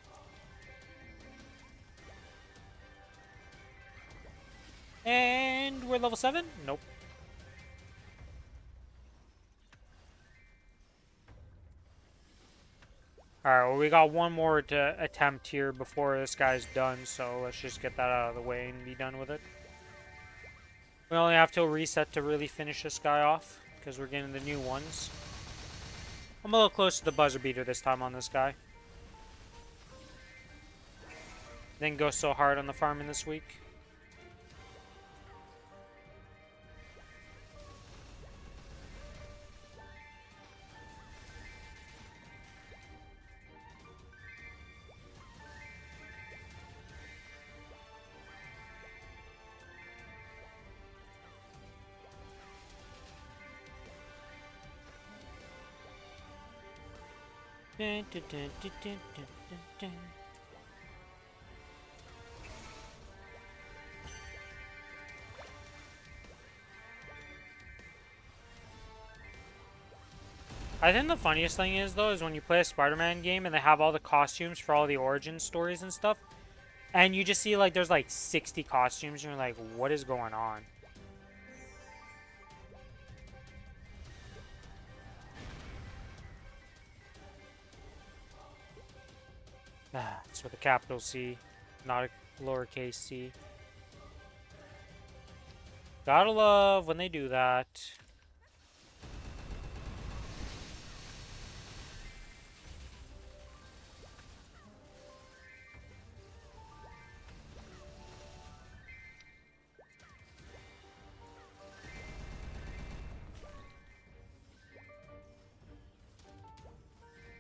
And we're level 7? Nope. Alright, well, we got one more to attempt here before this guy's done, so let's just get that out of the way and be done with it. We only have to reset to really finish this guy off, because we're getting the new ones. I'm a little close to the buzzer beater this time on this guy. Didn't go so hard on the farming this week. Dun, dun, dun, dun, dun, dun, dun. I think the funniest thing is, though, is when you play a Spider-Man game and they have all the costumes for all the origin stories and stuff, and you just see, like, there's, like, 60 costumes, and you're like, what is going on? Ah, it's with a capital C, not a lowercase c. Gotta love when they do that.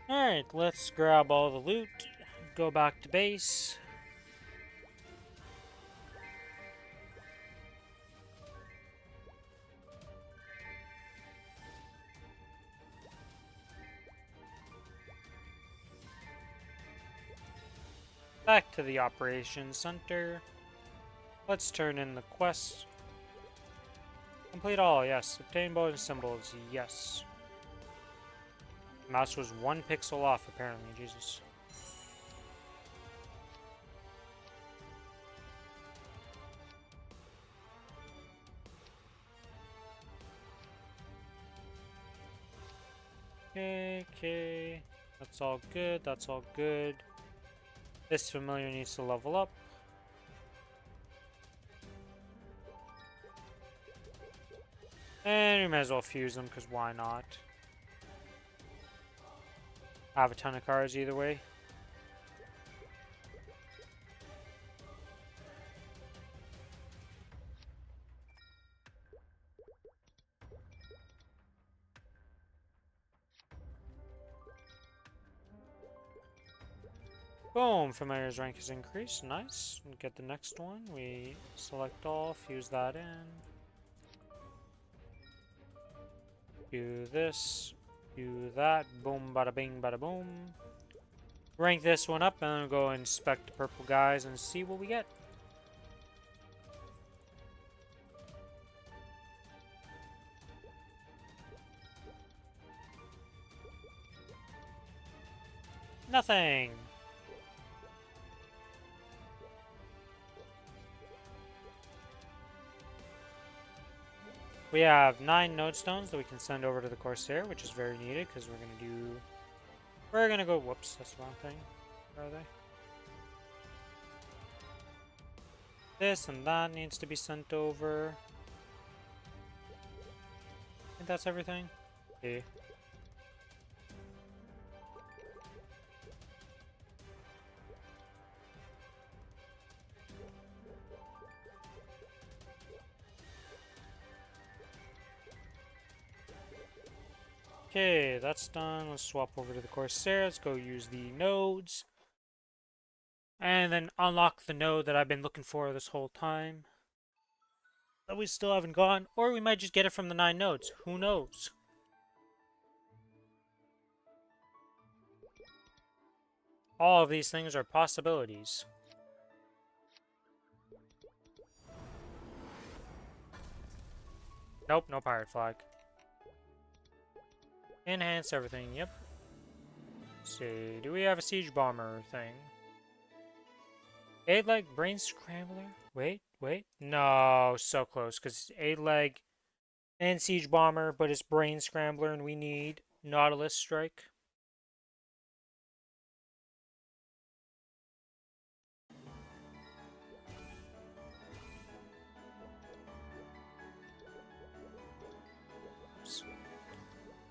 Alright, let's grab all the loot, go back to base. Back to the operations center. Let's turn in the quest. Complete all, yes. Obtain bonus symbols, yes. Mouse was 1 pixel off, apparently, Jesus. Okay. That's all good, that's all good. This familiar needs to level up. And we might as well fuse them, because why not? I have a ton of cards either way. Boom! Familiar's rank is increased. Nice. We get the next one. We select all, fuse that in. Do this. Do that. Boom, bada bing, bada boom. Rank this one up, and then go inspect the purple guys and see what we get. Nothing! We have 9 node stones that we can send over to the Corsair, which is very needed because we're gonna do. We're gonna go. Whoops, that's the wrong thing. Where are they? This and that needs to be sent over. I think that's everything. Okay. Okay, that's done. Let's swap over to the Corsair. Let's go use the nodes. And then unlock the node that I've been looking for this whole time. That we still haven't gotten. Or we might just get it from the 9 nodes. Who knows? All of these things are possibilities. Nope, no pirate flag. Enhance everything, yep. Let's see, do we have a siege bomber thing? 8-leg brain scrambler? Wait. No, so close, because it's 8-leg and siege bomber, but it's brain scrambler, and we need Nautilus strike. Oops.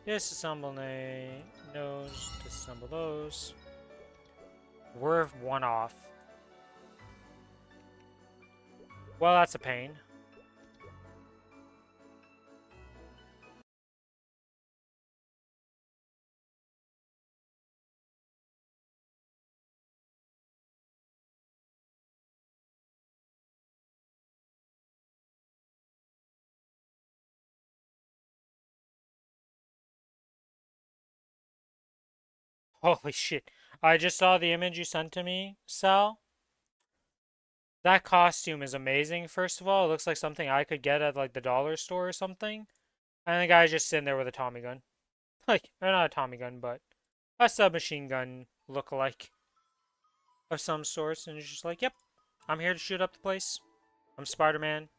Disassemble those, disassemble those. We're 1 off. Well, that's a pain. Holy shit. I just saw the image you sent to me, Sal. That costume is amazing, first of all. It looks like something I could get at, like, the dollar store or something. And the guy's just sitting there with a Tommy gun. Like, or not a Tommy gun, but a submachine gun look-alike of some sorts. And he's just like, yep, I'm here to shoot up the place. I'm Spider-Man.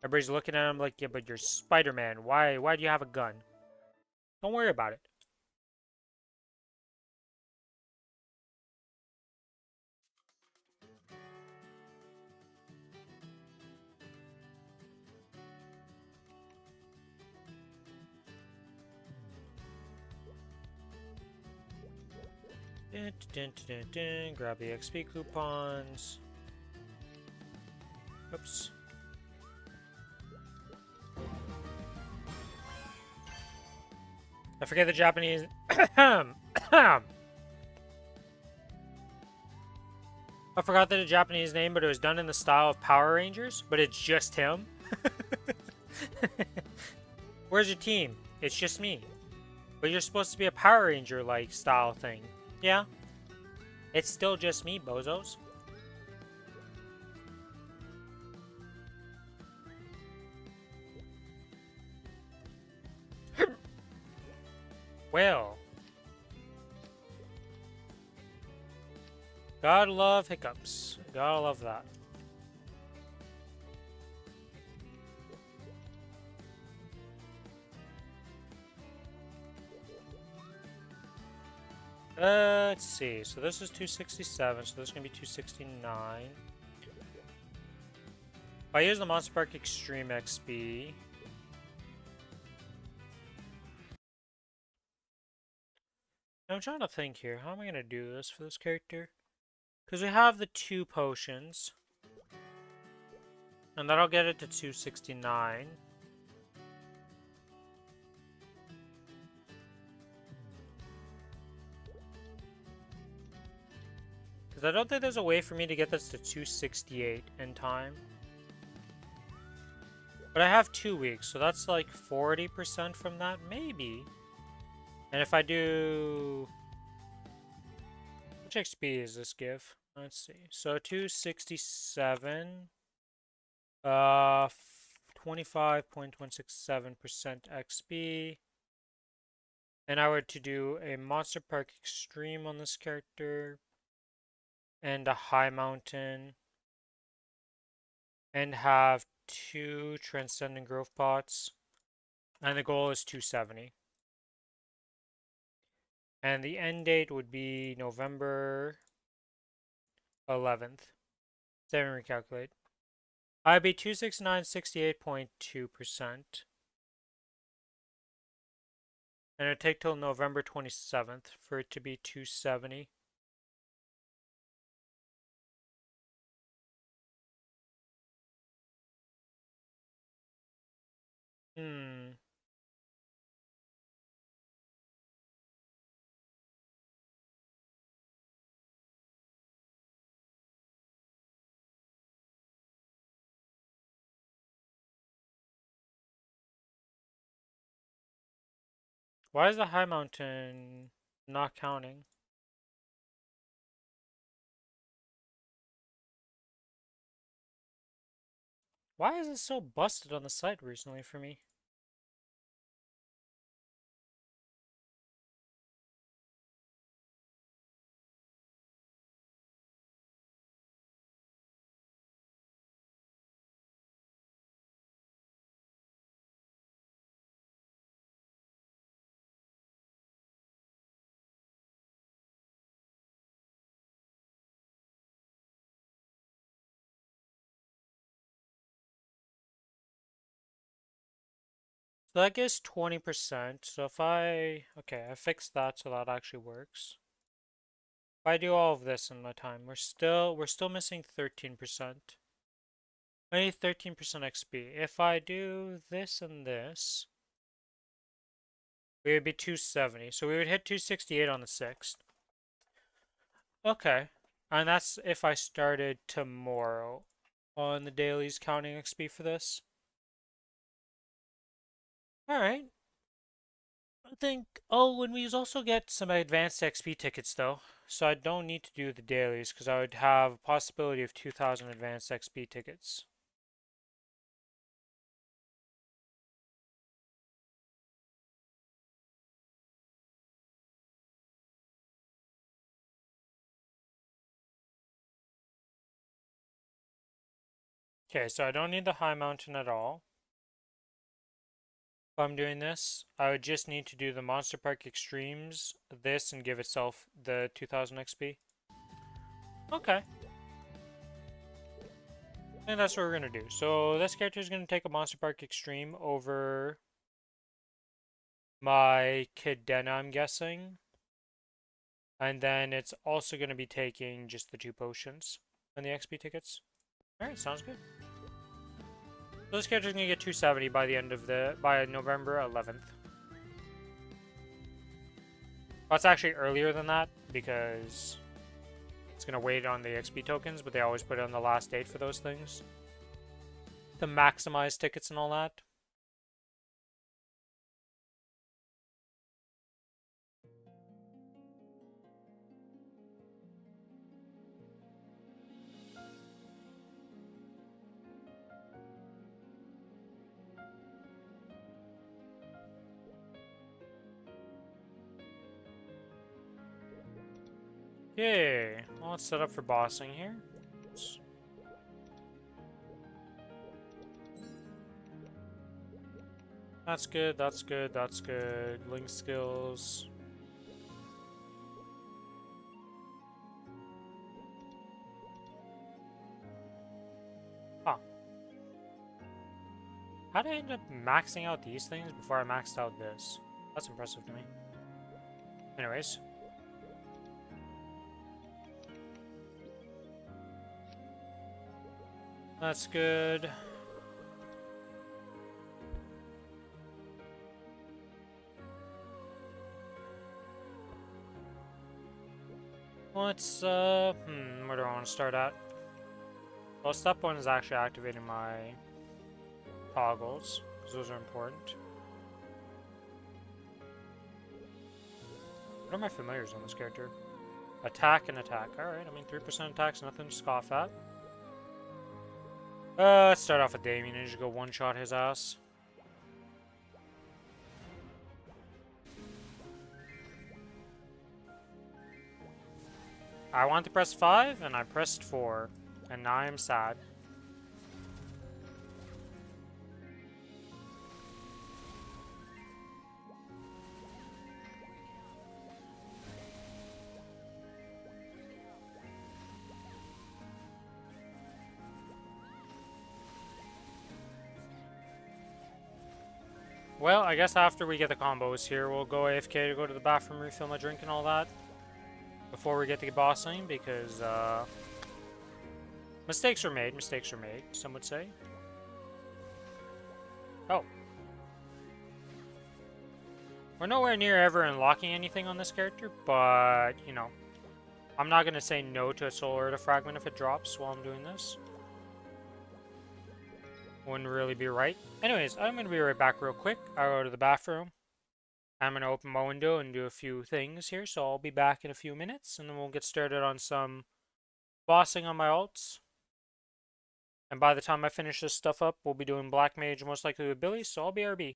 Everybody's looking at him like, yeah, but you're Spider-Man. Why do you have a gun? Don't worry about it. Dun, dun, dun, dun, dun. Grab the XP coupons. Oops. I forget the Japanese. I forgot the Japanese name, but it was done in the style of Power Rangers, but it's just him. Where's your team? It's just me. But you're supposed to be a Power Ranger-like style thing. Yeah? It's still just me, bozos. Well. Gotta love hiccups. Gotta love that. Let's see. So this is 267, so this is going to be 269. If I use the Monster Park Extreme XP... I'm trying to think here. How am I going to do this for this character? Because we have the 2 potions. And that'll get it to 269. Because I don't think there's a way for me to get this to 268 in time. But I have 2 weeks, so that's like 40% from that, maybe. And if I do... Which XP does this give? Let's see. So 267. 25.167% XP. And I were to do a Monster Park Extreme on this character. And a High Mountain. And have 2 Transcendent Growth Pots. And the goal is 270. And the end date would be November 11th. 7 recalculate. I'd be 269, 68.2%. And it'd take till November 27th for it to be 270. Why is the High Mountain not counting? Why is it so busted on the site recently for me? So that gives 20%. So if I... Okay, I fixed that so that actually works. If I do all of this in my time, we're still missing 13%. I need 13% XP. If I do this and this, we would be 270. So we would hit 268 on the 6th. Okay. And that's if I started tomorrow on the dailies counting XP for this. Alright. I think... Oh, and we also get some advanced XP tickets though. So I don't need to do the dailies because I would have a possibility of 2,000 advanced XP tickets. Okay, so I don't need the high mountain at all. If I'm doing this, I would just need to do the Monster Park Extremes, this, and give itself the 2000 XP. Okay. And that's what we're going to do. So this character is going to take a Monster Park Extreme over my Cadena, I'm guessing. And then it's also going to be taking just the 2 potions and the XP tickets. Alright, sounds good. So this character's going to get 270 by the end of by November 11th. Well, it's actually earlier than that because it's going to wait on the XP tokens, but they always put it on the last date for those things to maximize tickets and all that. Yay! Well, let's set up for bossing here. That's good, that's good, that's good. Link skills. Huh. How did I end up maxing out these things before I maxed out this? That's impressive to me. Anyways. That's good. Let's, where do I want to start at? Well, step 1 is actually activating my toggles, because those are important. What are my familiars on this character? Attack and attack. Alright, I mean 3% attack's nothing to scoff at. Let's start off with Damien and just go one-shot his ass. I want to press 5, and I pressed 4. And now I'm sad. Well, I guess after we get the combos here, we'll go AFK to go to the bathroom, refill my drink and all that. Before we get to bossing, because, mistakes were made, some would say. Oh. We're nowhere near ever unlocking anything on this character, but, you know, I'm not going to say no to a Soul Earth Fragment if it drops while I'm doing this. Wouldn't really be right. Anyways, I'm going to be right back real quick. I'll go to the bathroom. I'm going to open my window and do a few things here, so I'll be back in a few minutes, and then we'll get started on some bossing on my alts. And by the time I finish this stuff up, we'll be doing Black Mage most likely with Billy, so I'll be RB.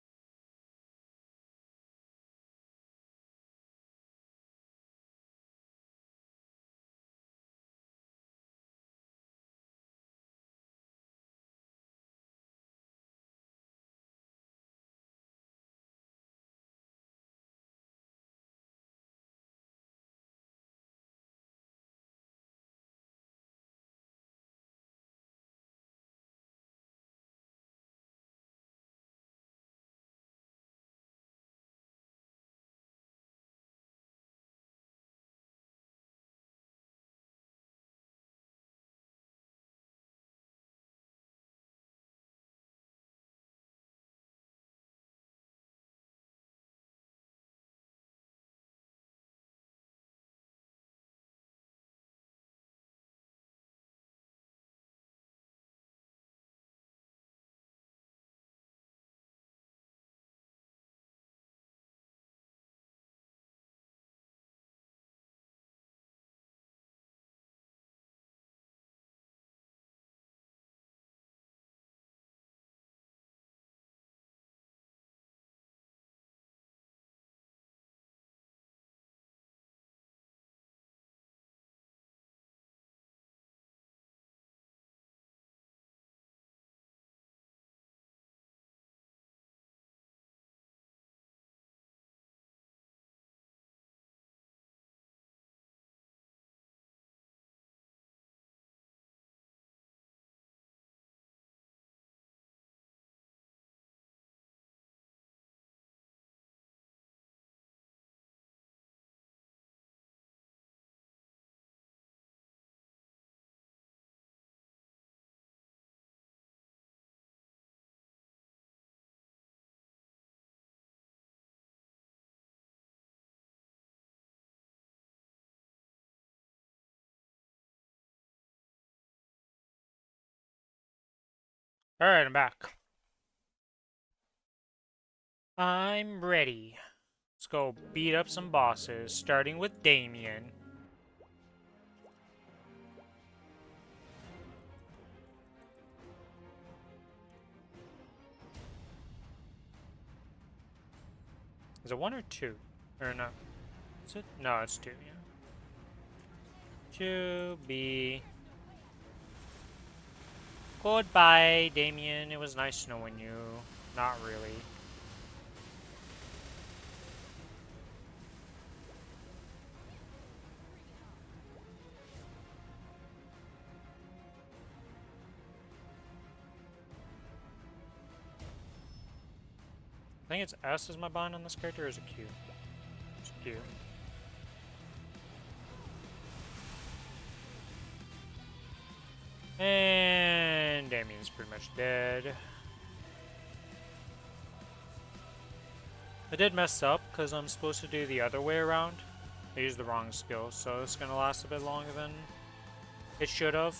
Alright, I'm back. I'm ready. Let's go beat up some bosses, starting with Damien. Is it 1 or 2? Or no? Is it? No, it's 2, yeah. 2B. Goodbye, Damien. It was nice knowing you. Not really. I think it's S is my bind on this character, or is it Q? It's Q. And Damien's pretty much dead. I did mess up because I'm supposed to do the other way around. I used the wrong skill, so it's gonna last a bit longer than it should have.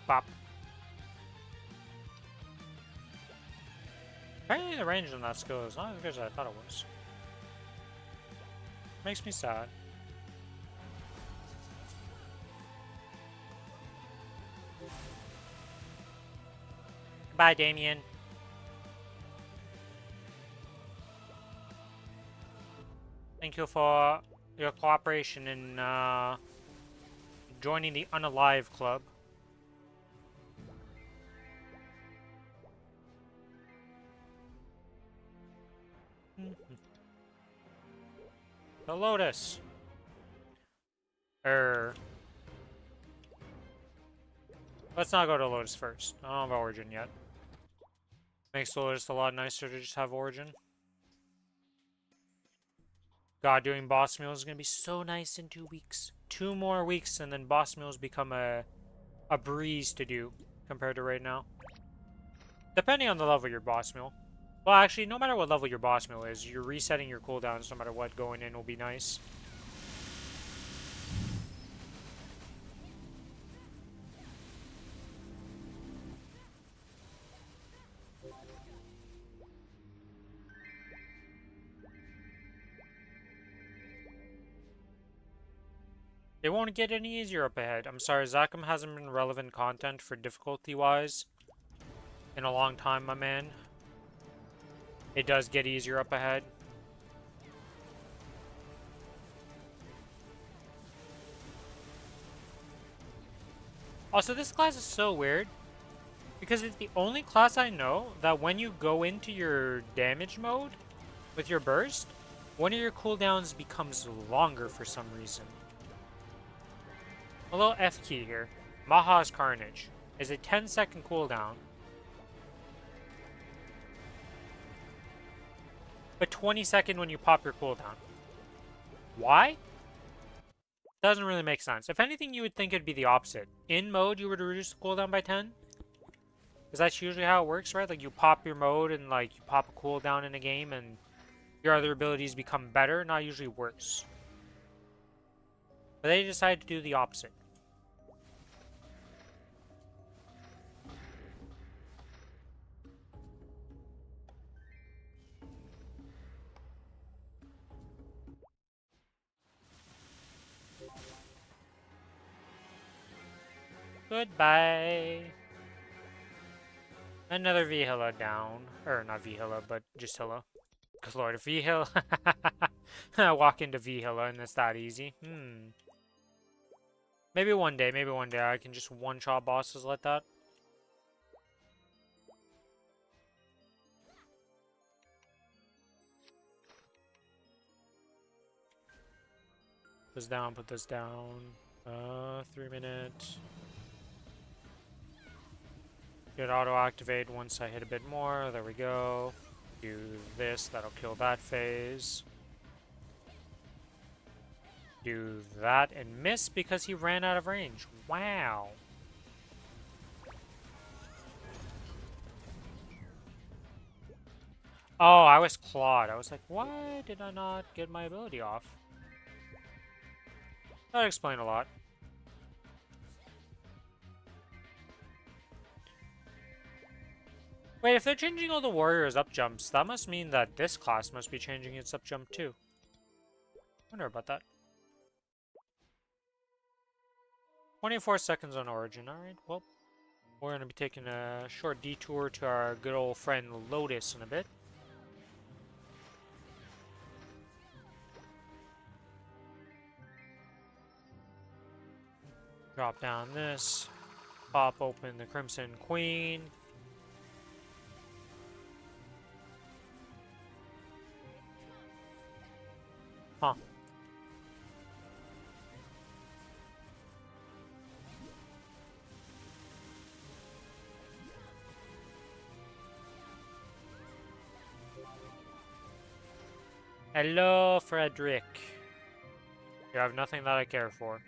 Bop. Apparently the range on that skill is not as good as I thought it was. Makes me sad. Goodbye, Damien. Thank you for your cooperation in joining the Unalive Club. The Lotus. Let's not go to Lotus first. I don't have Origin yet. Makes Lotus a lot nicer to just have Origin. God, doing boss meals is gonna be so nice in 2 weeks. 2 more weeks and then boss meals become a breeze to do compared to right now. Depending on the level of your boss meal. Well, actually, no matter what level your boss meal is, you're resetting your cooldowns no matter what going in will be nice. It won't get any easier up ahead. I'm sorry, Zakum hasn't been relevant content for difficulty-wise in a long time, my man. It does get easier up ahead. Also, this class is so weird because it's the only class I know that when you go into your damage mode with your burst, one of your cooldowns becomes longer for some reason. A little F key here. Maha's Carnage is a 10-second cooldown, but 20-second when you pop your cooldown. Why? Doesn't really make sense. If anything, you would think it'd be the opposite. In mode, you would reduce the cooldown by 10. Because that's usually how it works, right? Like, you pop your mode and, like, you pop a cooldown in a game and your other abilities become better, not usually worse. But they decided to do the opposite. Goodbye. Another Vihilla down. Or, not Vihilla, but just Hilla. Good lord, Vihilla. Walk into Vihilla and it's that easy. Maybe one day I can just one-shot bosses like that. Put this down, put this down. 3 minutes. Should auto-activate once I hit a bit more. There we go. Do this, that'll kill that phase. Do that and miss because he ran out of range. Wow. Oh, I was clawed. I was like, why did I not get my ability off? That'd explain a lot. Wait, if they're changing all the warriors' up jumps, that must mean that this class must be changing its up jump too. Wonder about that. 24 seconds on Origin. Alright, well, we're going to be taking a short detour to our good old friend Lotus in a bit. Drop down this. Pop open the Crimson Queen. Huh. Hello, Frederick. You have nothing that I care for.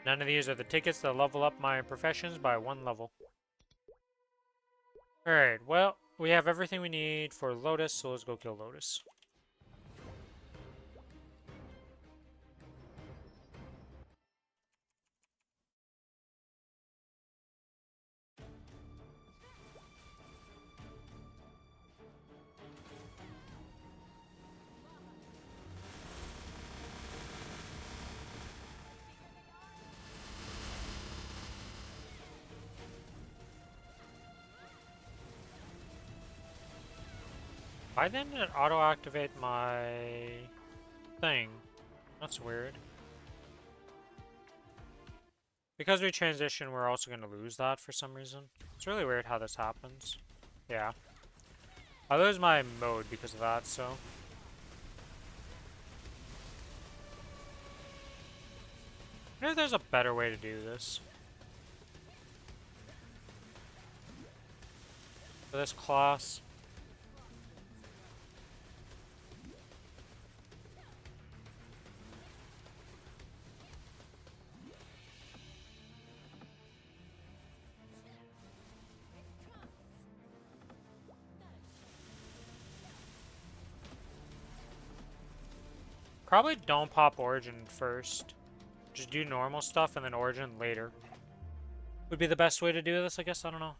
None of these are the tickets that level up my professions by 1 level. Alright, well, we have everything we need for Lotus, so let's go kill Lotus. Why didn't it auto-activate my thing? That's weird. Because we transition, we're also going to lose that for some reason. It's really weird how this happens. Yeah. I lose my mode because of that, so... I wonder if there's a better way to do this. For this class. Probably don't pop Origin first. Just do normal stuff and then Origin later. Would be the best way to do this, I guess. I don't know.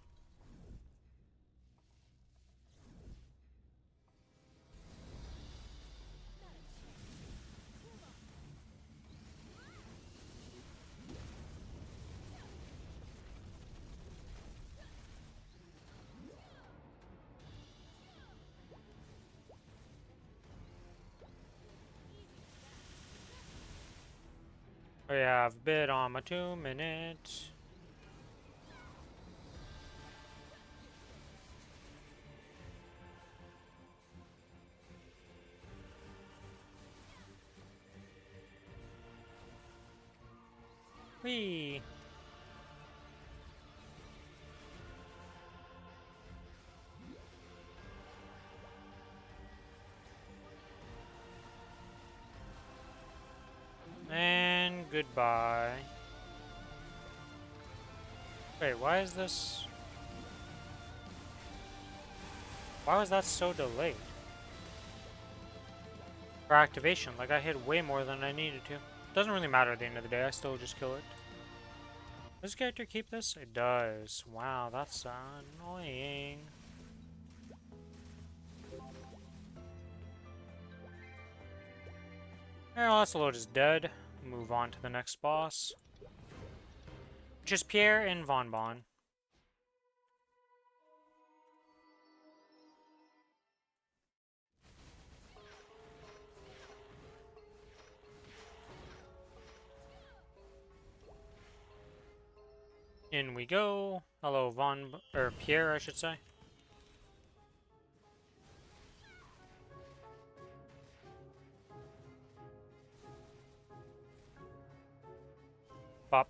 We have bid on my 2 minute. Whee! And goodbye. Wait, why is this... Why was that so delayed? For activation, like I hit way more than I needed to. Doesn't really matter at the end of the day, I still just kill it. Does this character keep this? It does. Wow, that's annoying. Alright, well, Ocelot is dead. Move on to the next boss. Which is Pierre and Von Bon. In we go. Hello, or Pierre, I should say. Pop.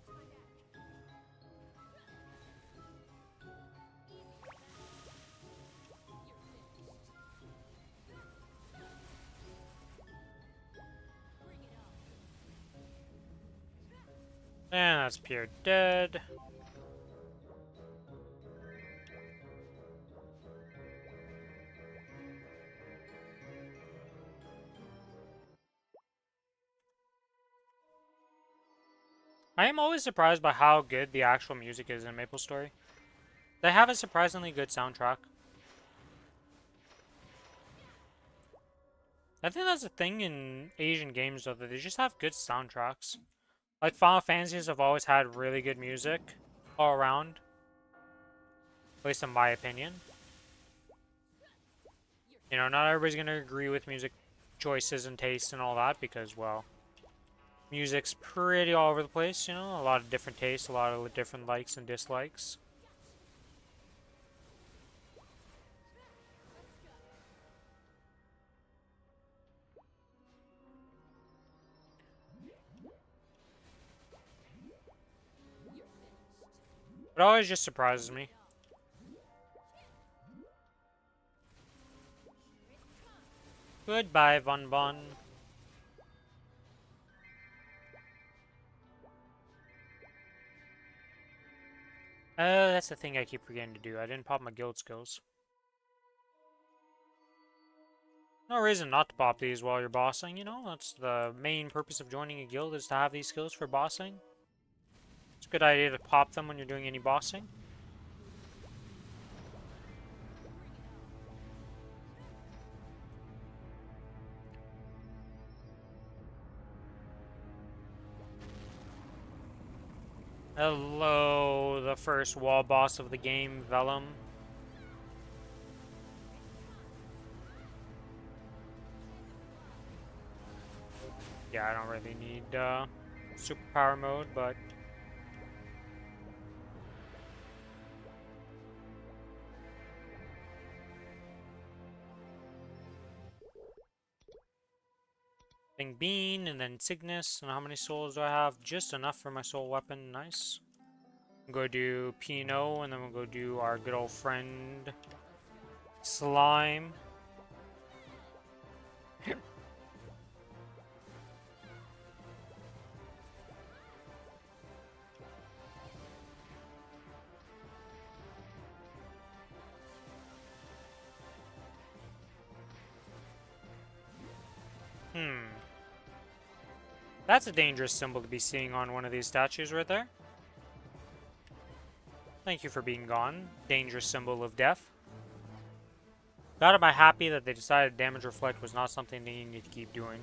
And that's pure dead. I am always surprised by how good the actual music is in Maplestory. They have a surprisingly good soundtrack. I think that's a thing in Asian games, though, that they just have good soundtracks. Like, Final Fantasies have always had really good music all around. At least in my opinion. You know, not everybody's gonna agree with music choices and tastes and all that because, well, music's pretty all over the place, you know? A lot of different tastes, a lot of different likes and dislikes. It always just surprises me. Goodbye, Von Bon. That's the thing I keep forgetting to do. I didn't pop my guild skills. No reason not to pop these while you're bossing, you know? That's the main purpose of joining a guild, is to have these skills for bossing. It's a good idea to pop them when you're doing any bossing. Hello, the first wall boss of the game, Vellum. Yeah, I don't really need superpower mode, but Thing Bean, and then Cygnus. And how many souls do I have? Just enough for my soul weapon. Nice. We'll go do P&O, and then we'll go do our good old friend Slime. That's a dangerous symbol to be seeing on one of these statues right there. Thank you for being gone. Dangerous symbol of death. God, am I happy that they decided damage reflect was not something they needed to keep doing.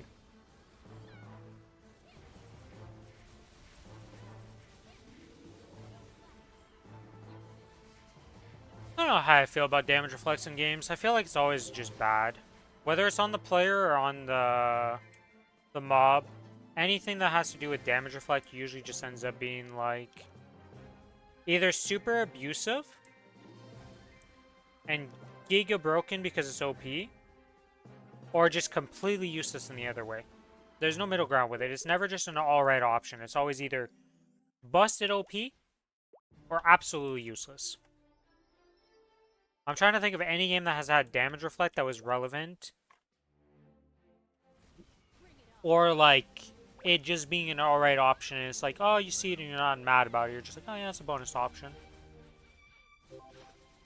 I don't know how I feel about damage reflects in games. I feel like it's always just bad. Whether it's on the player or on the mob, anything that has to do with damage reflect usually just ends up being like either super abusive and giga broken because it's OP, or just completely useless in the other way. There's no middle ground with it. It's never just an alright option. It's always either busted OP or absolutely useless. I'm trying to think of any game that has had damage reflect that was relevant. Or like it just being an alright option and it's like, oh, you see it and you're not mad about it. You're just like, oh yeah, it's a bonus option.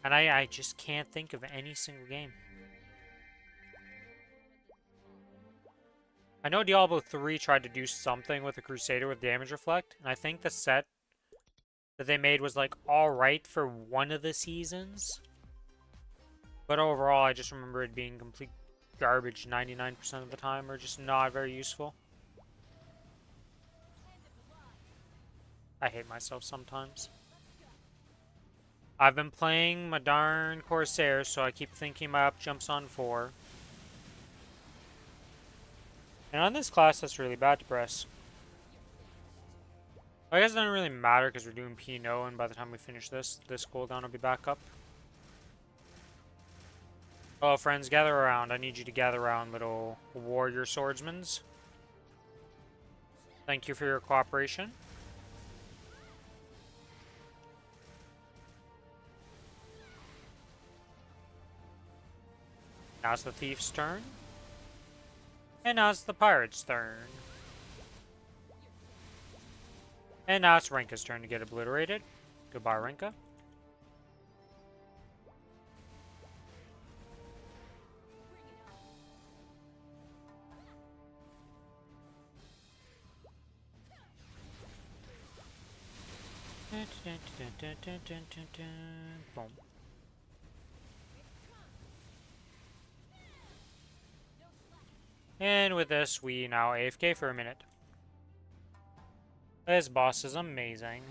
And I just can't think of any single game. I know Diablo 3 tried to do something with the Crusader with damage reflect, and I think the set that they made was like alright for one of the seasons. But overall, I just remember it being complete garbage 99% of the time, or just not very useful. I hate myself sometimes. I've been playing my darn Corsair, so I keep thinking my up jumps on 4. And on this class, that's really bad to press. I guess it doesn't really matter because we're doing P&O, and by the time we finish this cooldown will be back up. Oh, friends, gather around. I need you to gather around, little warrior swordsmans. Thank you for your cooperation. Now it's the thief's turn. And now it's the pirate's turn. And now it's Renka's turn to get obliterated. Goodbye, Renka. Boom. And with this, we now AFK for a minute. This boss is amazing.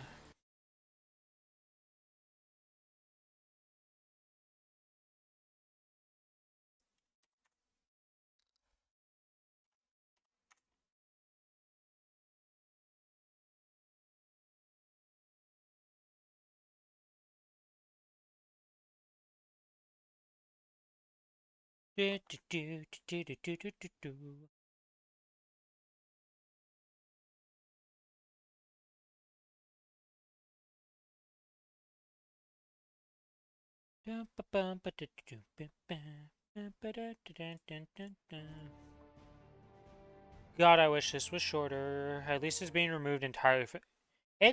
God, I wish this was shorter. At least it's being removed entirely.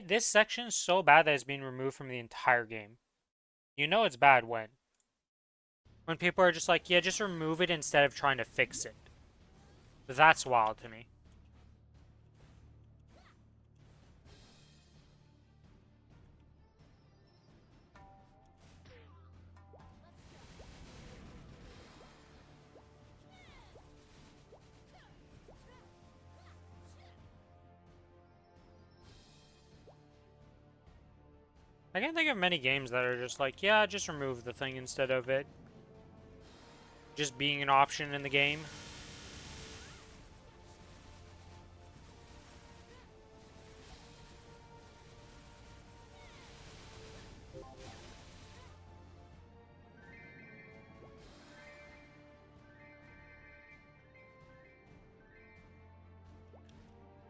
This section is so bad that it's being removed from the entire game. You know it's bad when? When people are just like, yeah, just remove it instead of trying to fix it. That's wild to me. I can't think of many games that are just like, yeah, just remove the thing instead of it just being an option in the game.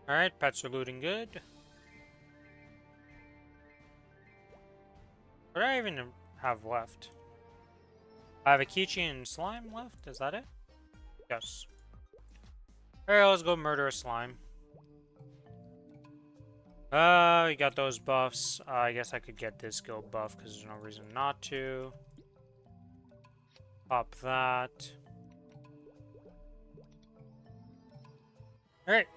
Alright, pets are looting good. What do I even have left? I have a keychain and slime left, is that it? Yes. Alright, let's go murder a slime. We got those buffs. I guess I could get this skill buff because there's no reason not to. Pop that. Alright.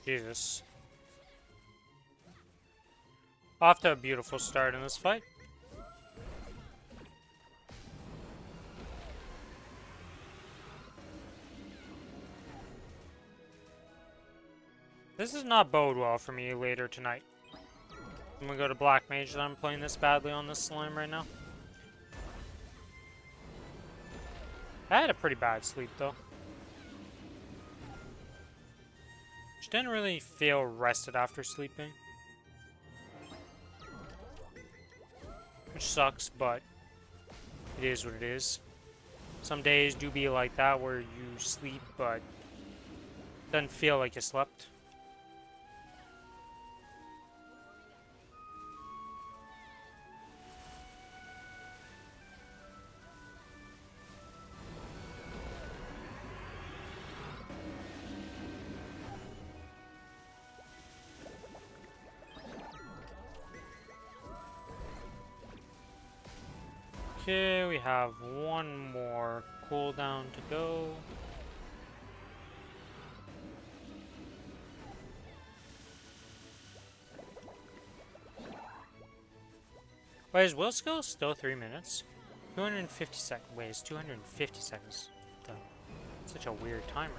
Jesus. Off to a beautiful start in this fight. This does not bode well for me later tonight. I'm gonna go to Black Mage that I'm playing this badly on this slime right now. I had a pretty bad sleep though. Just didn't really feel rested after sleeping. Which sucks, but it is what it is. Some days do be like that where you sleep but doesn't feel like you slept. Okay, we have one more cooldown to go. Wait, is will skill still 3 minutes? 250 seconds. Wait, it's 250 seconds. Such a weird timer.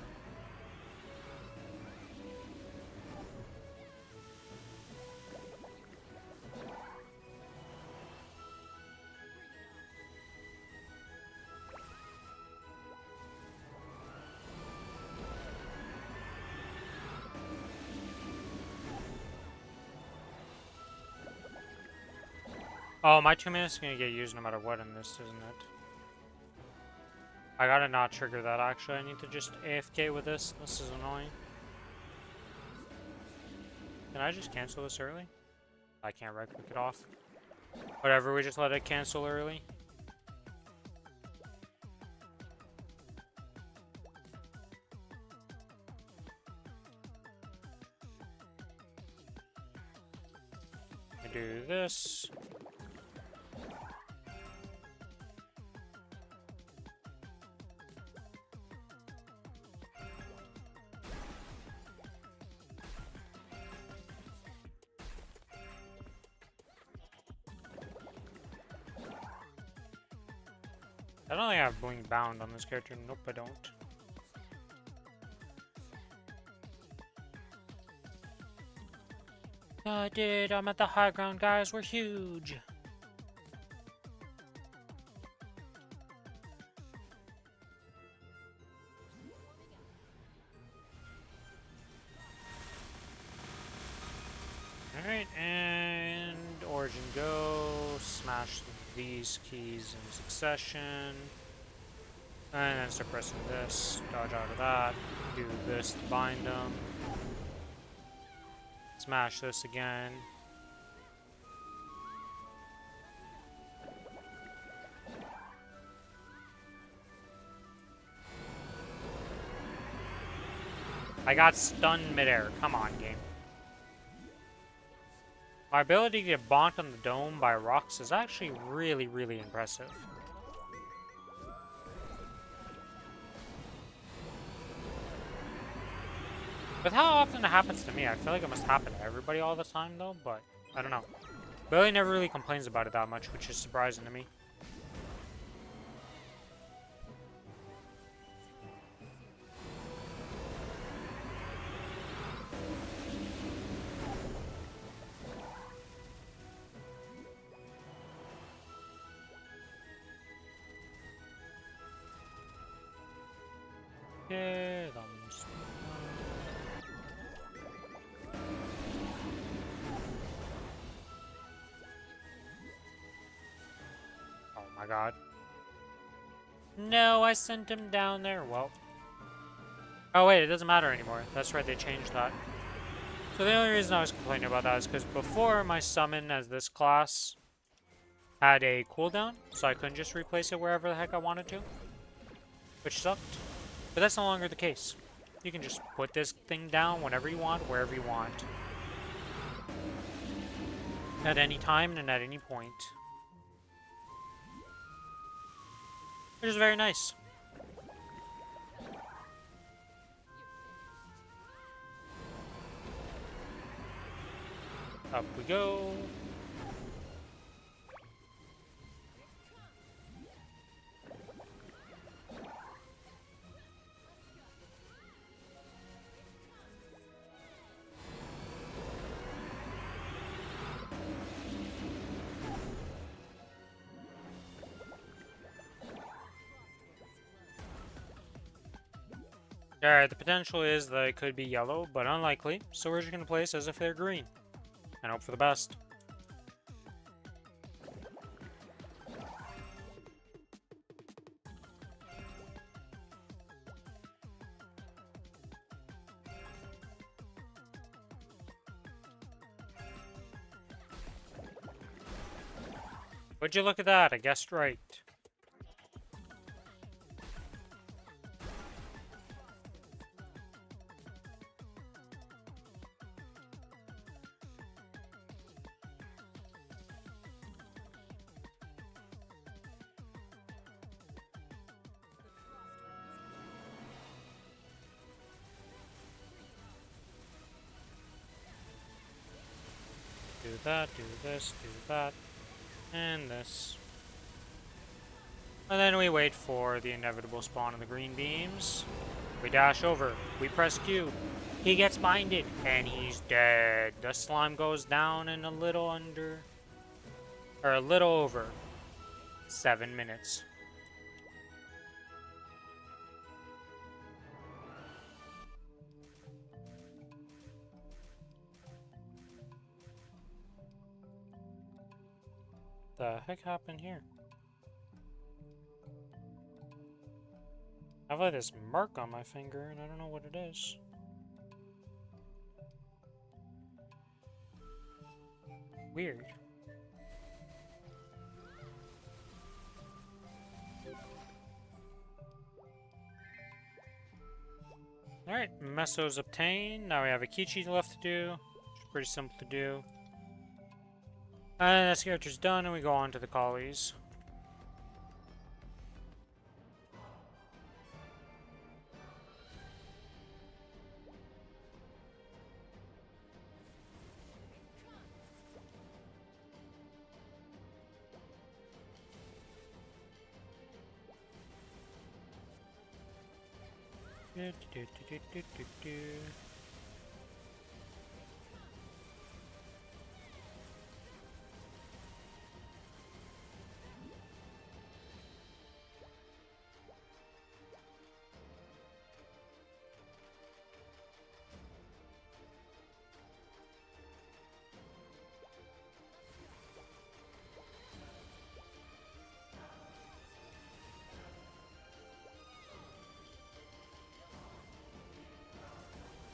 Oh, my 2 minutes is gonna get used no matter what in this, isn't it? I gotta not trigger that, actually. I need to just AFK with this. This is annoying. Can I just cancel this early? I can't right-click it off. Whatever, we just let it cancel early. I do this. I don't think I have Bling Bound on this character. Nope, I don't. I did. I'm at the high ground, guys. We're huge. Alright, and Origin Go. Smash these keys in succession. And then start pressing this. Dodge out of that. Do this to bind them. Smash this again. I got stunned midair. Come on, game. My ability to get bonked on the dome by rocks is actually really, really impressive. With how often it happens to me, I feel like it must happen to everybody all the time, though, but I don't know. Billy never really complains about it that much, which is surprising to me. Yeah, thumbs. Oh my god. No, I sent him down there. Well. Oh wait, it doesn't matter anymore. That's right, they changed that. So the only reason I was complaining about that is because before my summon as this class had a cooldown, so I couldn't just replace it wherever the heck I wanted to, which sucked. But that's no longer the case. You can just put this thing down whenever you want, wherever you want. At any time and at any point. Which is very nice. Up we go. Alright, the potential is that it could be yellow, but unlikely, so we're just going to place as if they're green. And hope for the best. Would you look at that? I guessed right. Do that, do this, do that, and this. And then we wait for the inevitable spawn of the green beams. We dash over, we press Q. He gets binded, and he's dead. The slime goes down in a little under, or a little over 7 minutes. The heck happened here? I have like this mark on my finger and I don't know what it is. Weird. Alright, Meso's obtained. Now we have a Kichi left to do. Which is pretty simple to do. And this character's done, and we go on to the collies.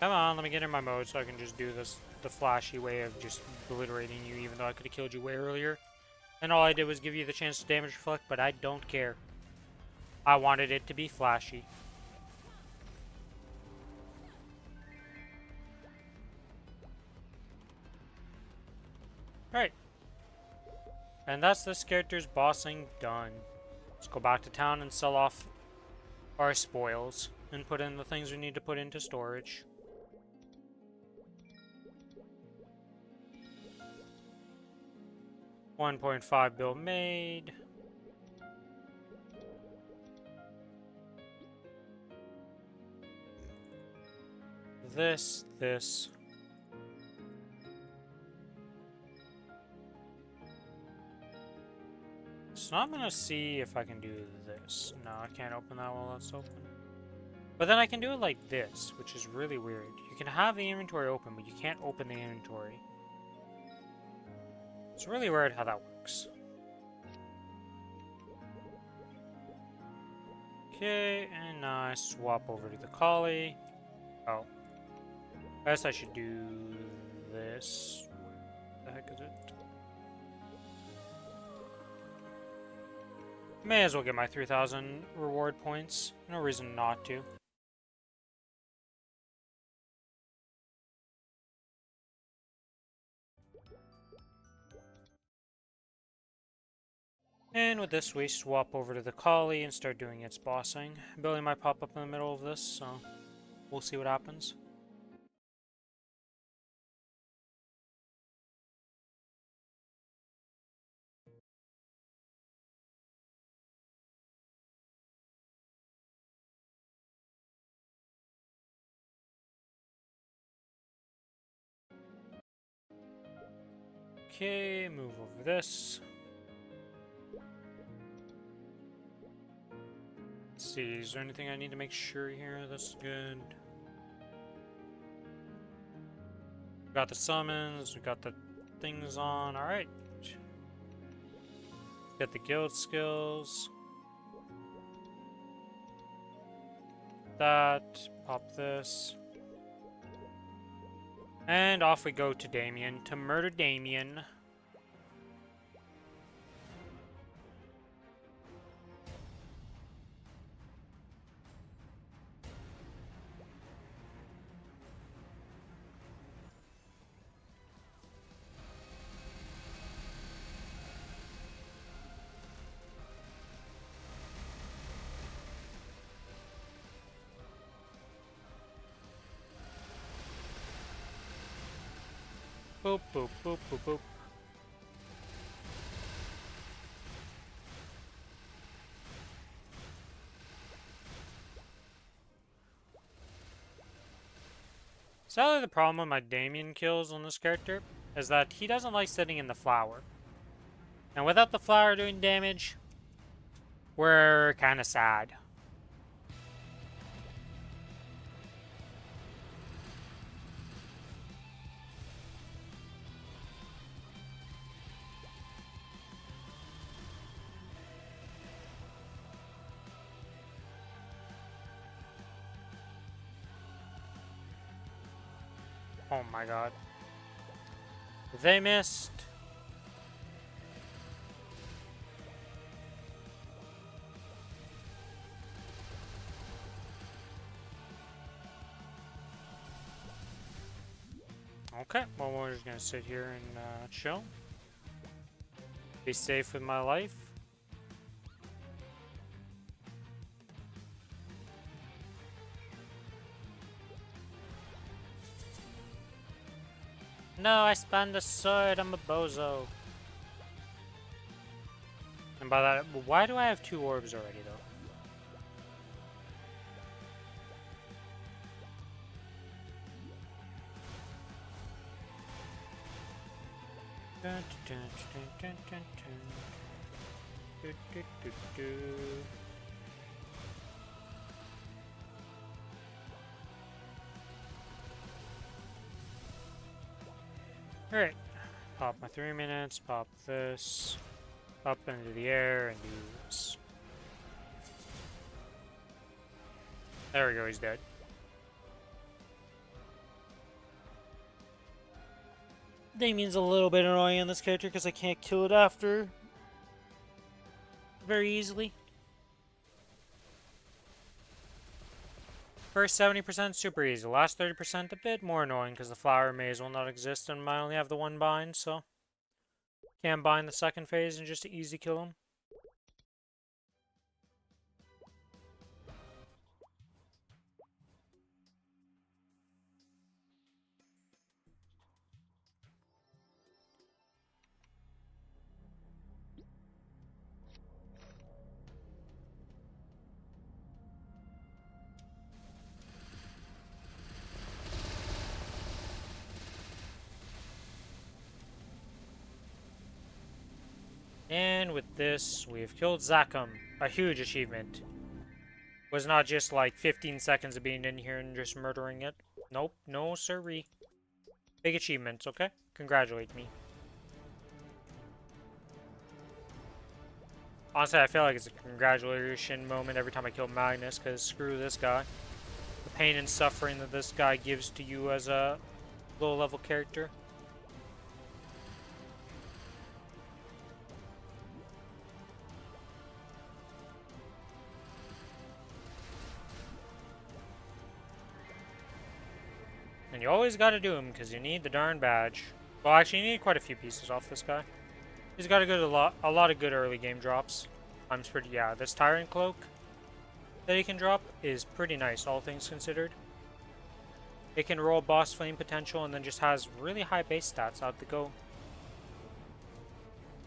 Come on, let me get in my mode so I can just do this the flashy way of just obliterating you, even though I could have killed you way earlier. And all I did was give you the chance to damage reflect, but I don't care. I wanted it to be flashy. Alright. And that's this character's bossing done. Let's go back to town and sell off our spoils and put in the things we need to put into storage. $1.5 bill made. This. So I'm gonna see if I can do this. No, I can't open that while that's open. But then I can do it like this, which is really weird. You can have the inventory open, but you can't open the inventory. It's really weird how that works. Okay, and now I swap over to the collie. Oh. I guess I should do this. What the heck is it? May as well get my 3,000 reward points. No reason not to. And with this, we swap over to the collie and start doing its bossing. Billy might pop up in the middle of this, so we'll see what happens. Okay, move over this. Let's see, is there anything I need to make sure here that's good? We got the summons, we got the things on, alright. Get the guild skills. That, pop this. And off we go to Damien to murder Damien. Boop, boop, boop, boop, boop. Sadly, the problem with my Damien kills on this character is that he doesn't like sitting in the flower. And without the flower doing damage, we're kind of sad. Oh my god. They missed. Okay, well, we're just gonna sit here and chill. Be safe with my life. No, I spun the sword. I'm a bozo. And by that, why do I have 2 orbs already, though? Dun, dun, dun, dun, dun, dun. Do, do, do, do. Alright. Pop my 3 minutes, pop this. Up into the air and do this. There we go, he's dead. Damien's a little bit annoying on this character because I can't kill it after very easily. First 70% super easy, last 30% a bit more annoying because the flower maze will not exist and I only have the 1 bind, so can't bind the second phase and just easy kill him. And with this, we've killed Zakum. A huge achievement. Was not just like 15 seconds of being in here and just murdering it. Nope, no siree. Big achievements, okay? Congratulate me. Honestly, I feel like it's a congratulation moment every time I kill Magnus, because screw this guy. The pain and suffering that this guy gives to you as a low-level character. And you always gotta do him, because you need the darn badge. Well, actually, you need quite a few pieces off this guy. He's got a lot of good early game drops. Yeah, this Tyrant Cloak that he can drop is pretty nice, all things considered. It can roll boss flame potential and then just has really high base stats out the go.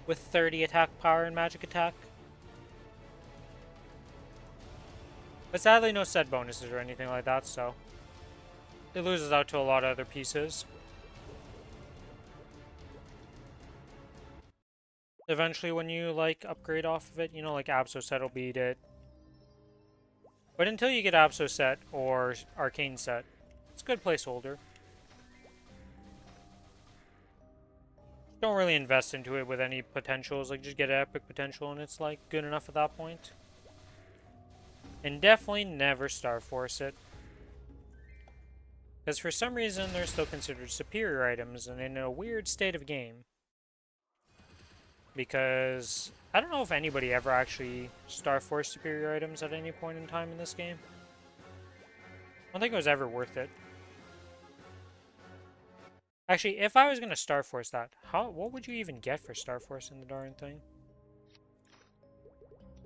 With 30 attack power and magic attack. But sadly no set bonuses or anything like that, so it loses out to a lot of other pieces. Eventually when you like upgrade off of it, you know, like Abso Set will beat it. But until you get Abso Set or Arcane Set, it's a good placeholder. Don't really invest into it with any potentials, like just get epic potential and it's like good enough at that point. And definitely never Star Force it. Because for some reason they're still considered superior items and in a weird state of game. Because I don't know if anybody ever actually Star Force superior items at any point in time in this game. I don't think it was ever worth it. Actually, if I was gonna Star Force that, what would you even get for Star Force in the darn thing?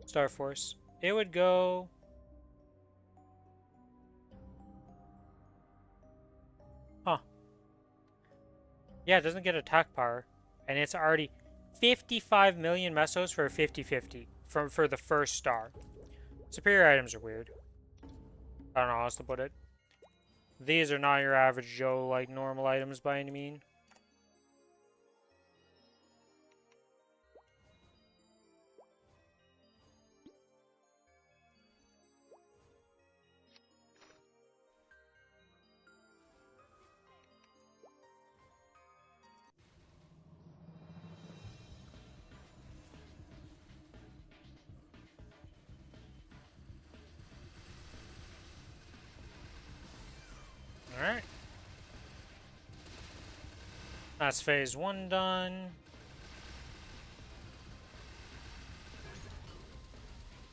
Star Force. It would go... Huh. Yeah, it doesn't get attack power. And it's already 55 million mesos for a 50-50 for the first star. Superior items are weird. I don't know how else to put it. These are not your average Joe, like, normal items by any means. Alright. That's phase 1 done.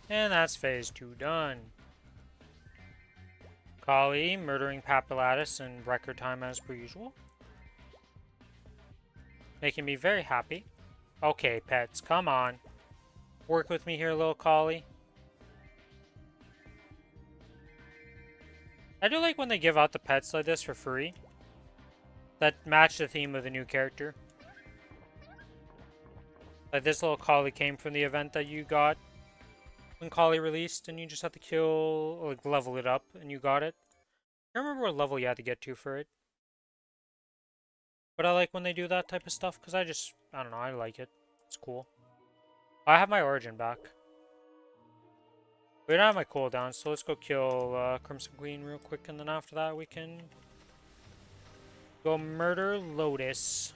And that's phase 2 done. Kali murdering Papulatus in record time as per usual. Making me very happy. Okay, pets, come on. Work with me here, little Kali. I do like when they give out the pets like this for free. That match the theme of the new character. Like this little Kali came from the event that you got when Kali released, and you just have to kill, like, level it up, and you got it. I don't remember what level you had to get to for it. But I like when they do that type of stuff, because I don't know, I like it. It's cool. I have my origin back. We don't have my cooldown, so let's go kill Crimson Queen real quick, and then after that we can go murder Lotus.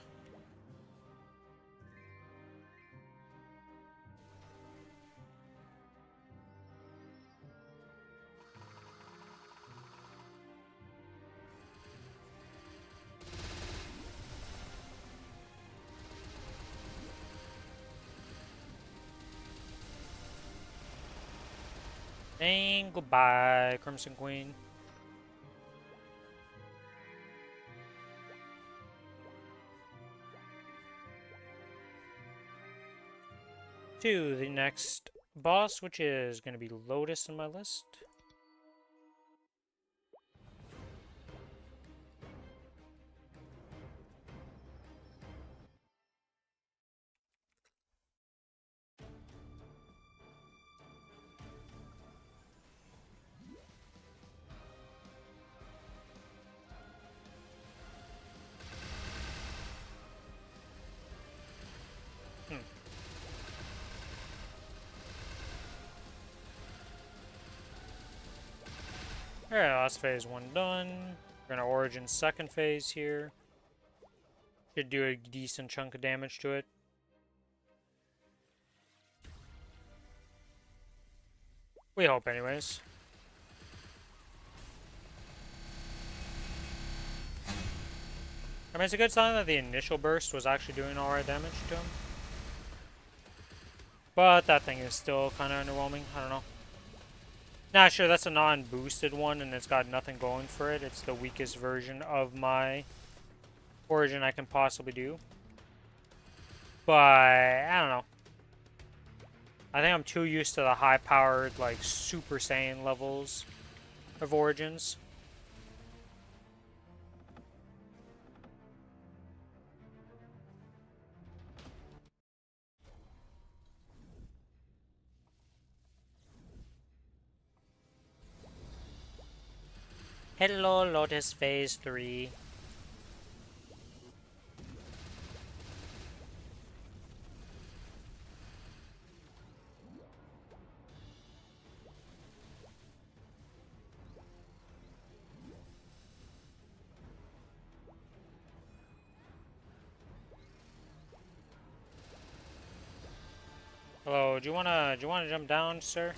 And goodbye, Crimson Queen. To the next boss, which is going to be Lotus in my list. Alright, last phase 1 done. We're gonna origin second phase here. Should do a decent chunk of damage to it. We hope anyways. I mean, it's a good sign that the initial burst was actually doing alright damage to him. But that thing is still kind of underwhelming. I don't know. Nah, sure, that's a non-boosted one, and it's got nothing going for it. It's the weakest version of my origin I can possibly do. But, I don't know. I think I'm too used to the high-powered, like, Super Saiyan levels of origins. Hello, Lotus Phase 3. Hello, do you wanna jump down, sir?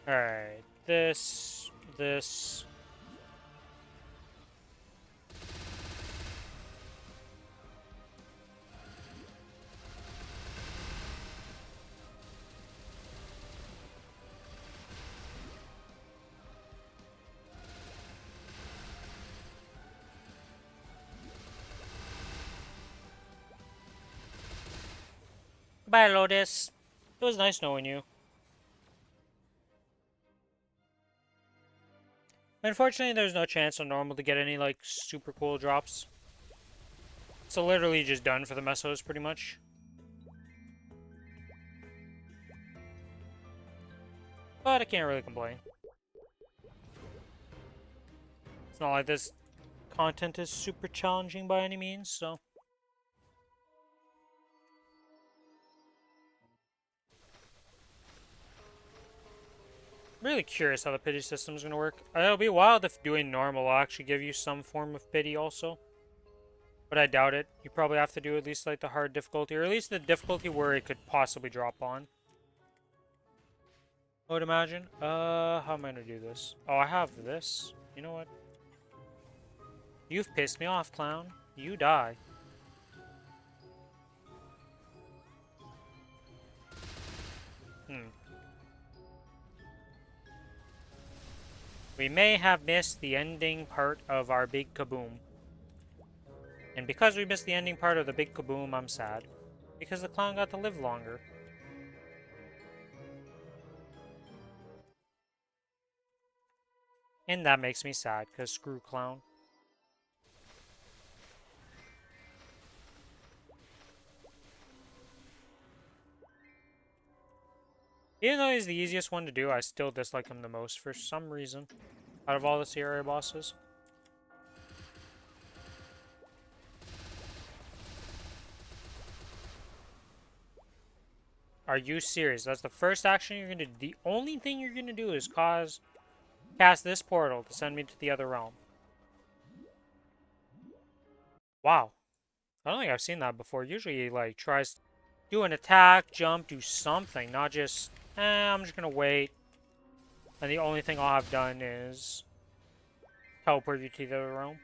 Alright, this. Bye, Lotus. It was nice knowing you. Unfortunately, there's no chance on normal to get any, like, super cool drops. So literally just done for the mesos, pretty much. But I can't really complain. It's not like this content is super challenging by any means, so... I'm really curious how the pity system is going to work. It'll be wild if doing normal will actually give you some form of pity also. But I doubt it. You probably have to do at least like the hard difficulty, or at least the difficulty where it could possibly drop on. I would imagine. How am I gonna do this? Oh, I have this. You know what? You've pissed me off, clown. You die. Hmm. We may have missed the ending part of our big kaboom. And because we missed the ending part of the big kaboom, I'm sad. Because the clown got to live longer. And that makes me sad, because screw clown. Even though he's the easiest one to do, I still dislike him the most for some reason. Out of all the Sierra bosses. Are you serious? That's the first action you're gonna do. The only thing you're gonna do is cast this portal to send me to the other realm. Wow. I don't think I've seen that before. Usually he like tries to do an attack, jump, do something, not just I'm just gonna wait. And the only thing I'll have done is teleport you to the other realm.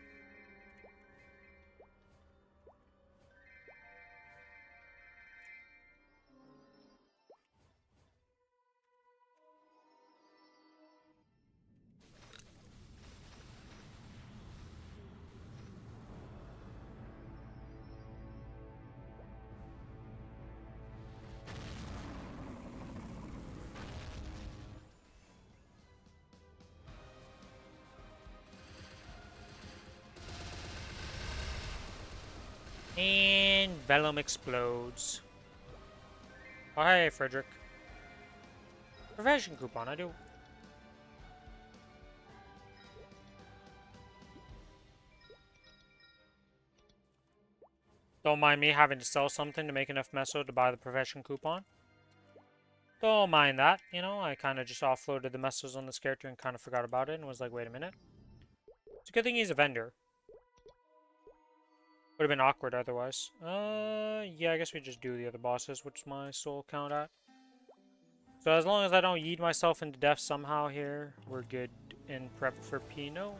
And Vellum explodes. Oh, hey, Frederick. Profession coupon, I do. Don't mind me having to sell something to make enough meso to buy the profession coupon. Don't mind that, you know, I kind of just offloaded the mesos on this character and kind of forgot about it and was like, wait a minute. It's a good thing he's a vendor. Would have been awkward otherwise. Yeah, I guess we just do the other bosses, which is my soul count at. So as long as I don't yeet myself into death somehow here, we're good in prep for Pinot.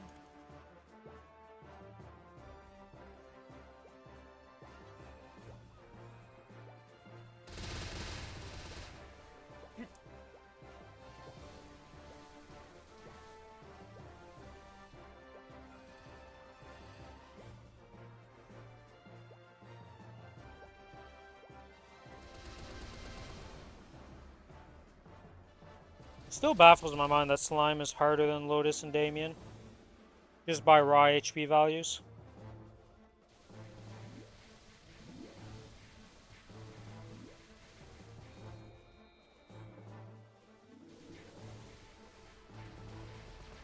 Still baffles my mind that Slime is harder than Lotus and Damien. Just by raw HP values.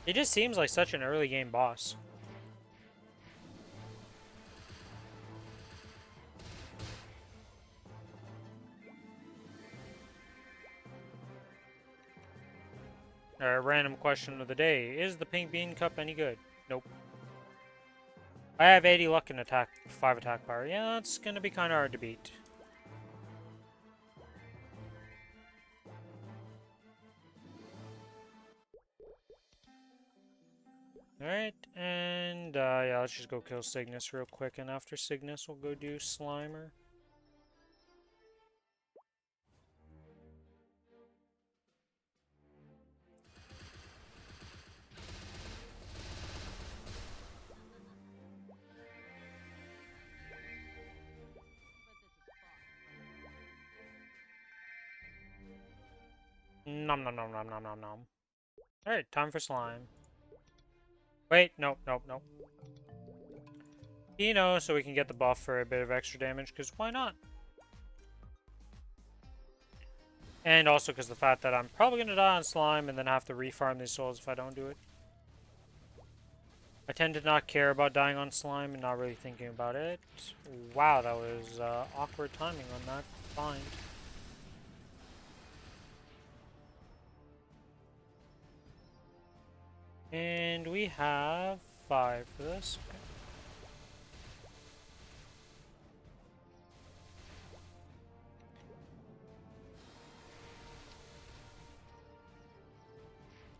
He just seems like such an early game boss. Random question of the day. Is the pink bean cup any good? Nope. I have 80 luck and 5 attack power. Yeah, that's gonna be kinda hard to beat. Alright, and yeah, let's just go kill Cygnus real quick, and after Cygnus, we'll go do Slimer. Nom nom nom nom nom nom nom. Alright, time for slime. Wait, nope, nope, nope. So we can get the buff for a bit of extra damage, because why not? And also because the fact that I'm probably going to die on slime and then have to refarm these souls if I don't do it. I tend to not care about dying on slime and not really thinking about it. Wow, that was awkward timing on that find. And we have 5 for this. Okay.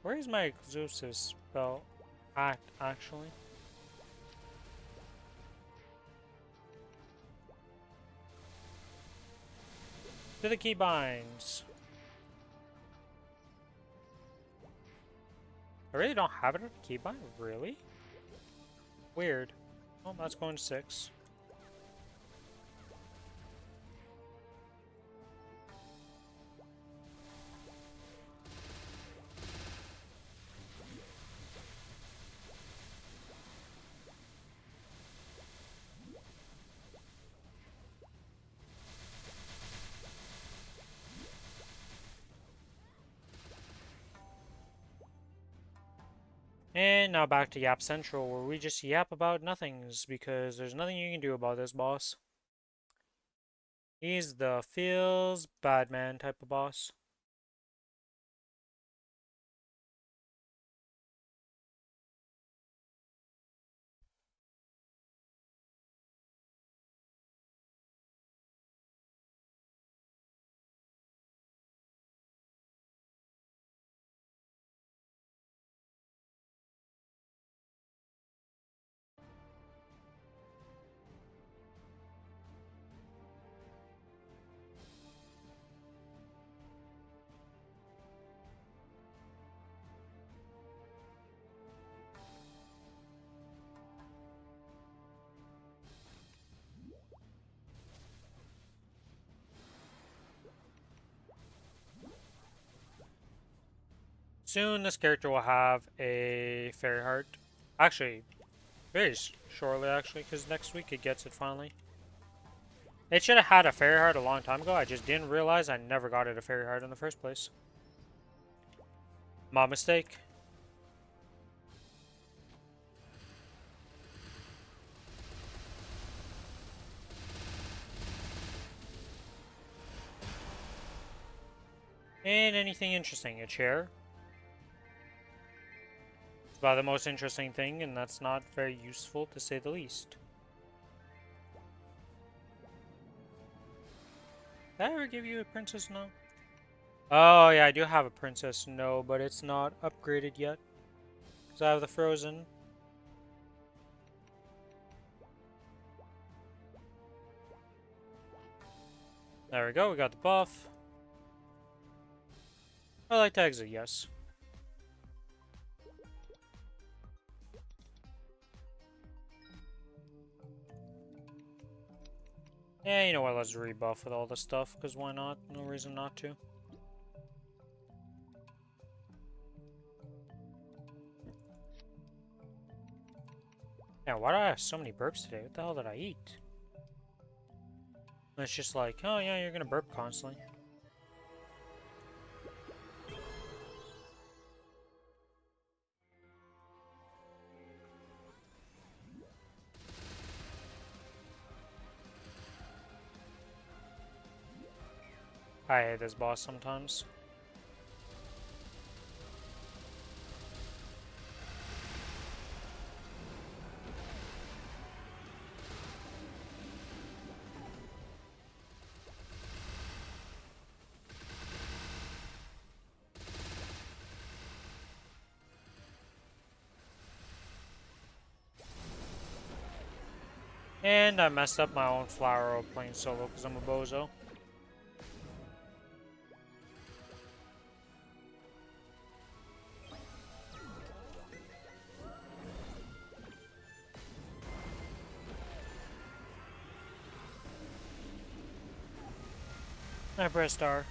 Where is my exclusive spell act, actually? To the keybinds. I really don't have it on keybind? Really? Weird. Oh, that's going to 6. And now back to Yap Central, where we just yap about nothings, because there's nothing you can do about this boss. He's the feels bad man type of boss. Soon this character will have a fairy heart. Actually, very shortly actually, because next week it gets it finally. It should have had a fairy heart a long time ago, I just didn't realize I never got it a fairy heart in the first place. My mistake. And anything interesting, a chair. It's about the most interesting thing, and that's not very useful to say the least. Did I ever give you a Princess No? Oh yeah, I do have a Princess No, but it's not upgraded yet. Because I have the Frozen. There we go, we got the buff. I like to exit, yes. Yeah, you know what, let's rebuff with all this stuff, because why not? No reason not to. Yeah, why do I have so many burps today? What the hell did I eat? It's just like, oh yeah, you're gonna burp constantly. I hate this boss sometimes. And I messed up my own flower of playing solo because I'm a bozo. I pressed R.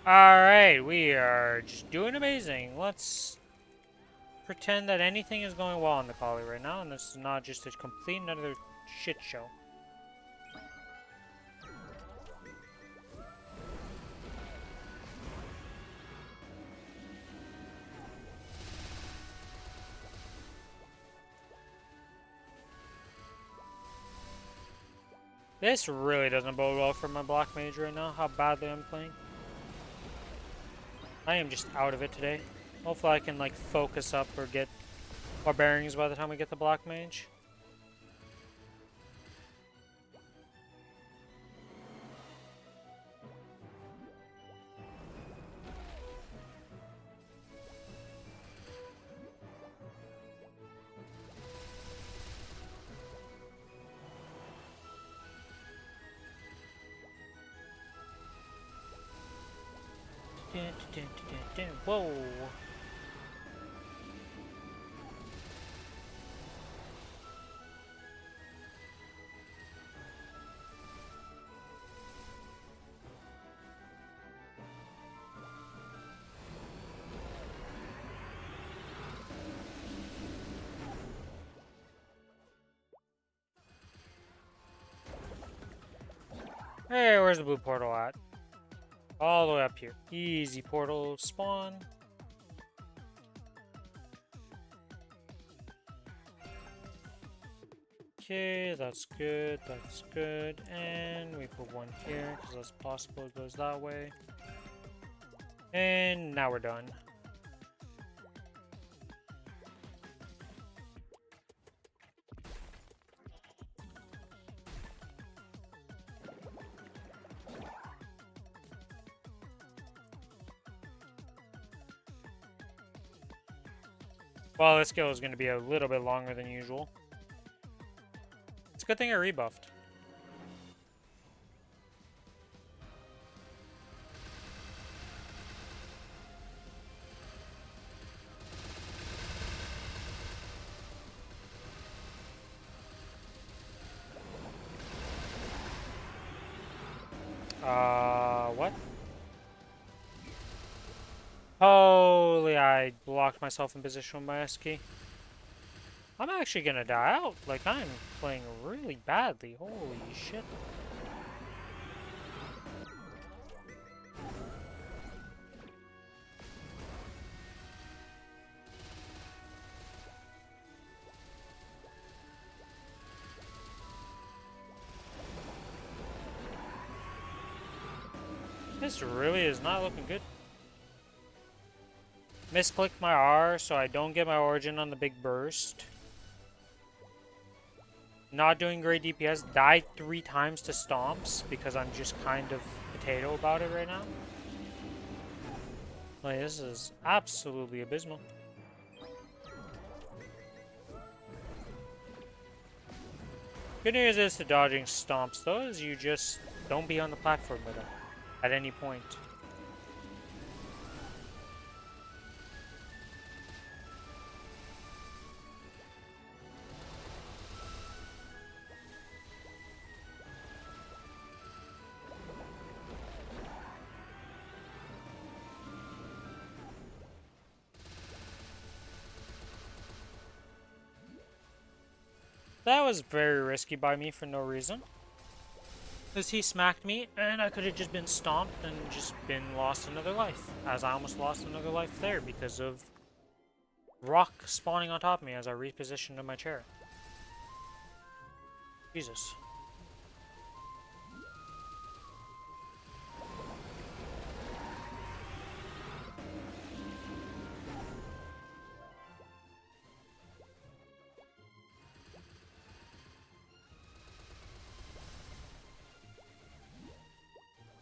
Alright, we are just doing amazing. Let's pretend that anything is going well on the collie right now, and this is not just a complete another shit show. This really doesn't bode well for my black mage right now, how badly I'm playing. I am just out of it today. Hopefully I can like focus up or get our bearings by the time we get the black mage. Whoa. Hey, where's the blue portal at? All the way up here. Easy portal spawn. Okay, that's good, that's good. And we put one here, because that's possible it goes that way. And now we're done. Well, this skill is going to be a little bit longer than usual. It's a good thing I rebuffed. What? Holy, I blocked myself in position with my S key. I'm actually gonna die out. Like, I'm playing really badly. Holy shit. This really is not looking good. Misclicked my R so I don't get my origin on the big burst. Not doing great DPS. Died 3 times to stomps because I'm just kind of potato about it right now. Like, this is absolutely abysmal. Good news is to dodging stomps though, is you just don't be on the platform with them at any point. That was very risky by me for no reason. Because he smacked me, and I could have just been stomped and just been lost another life. As I almost lost another life there because of rock spawning on top of me as I repositioned in my chair. Jesus.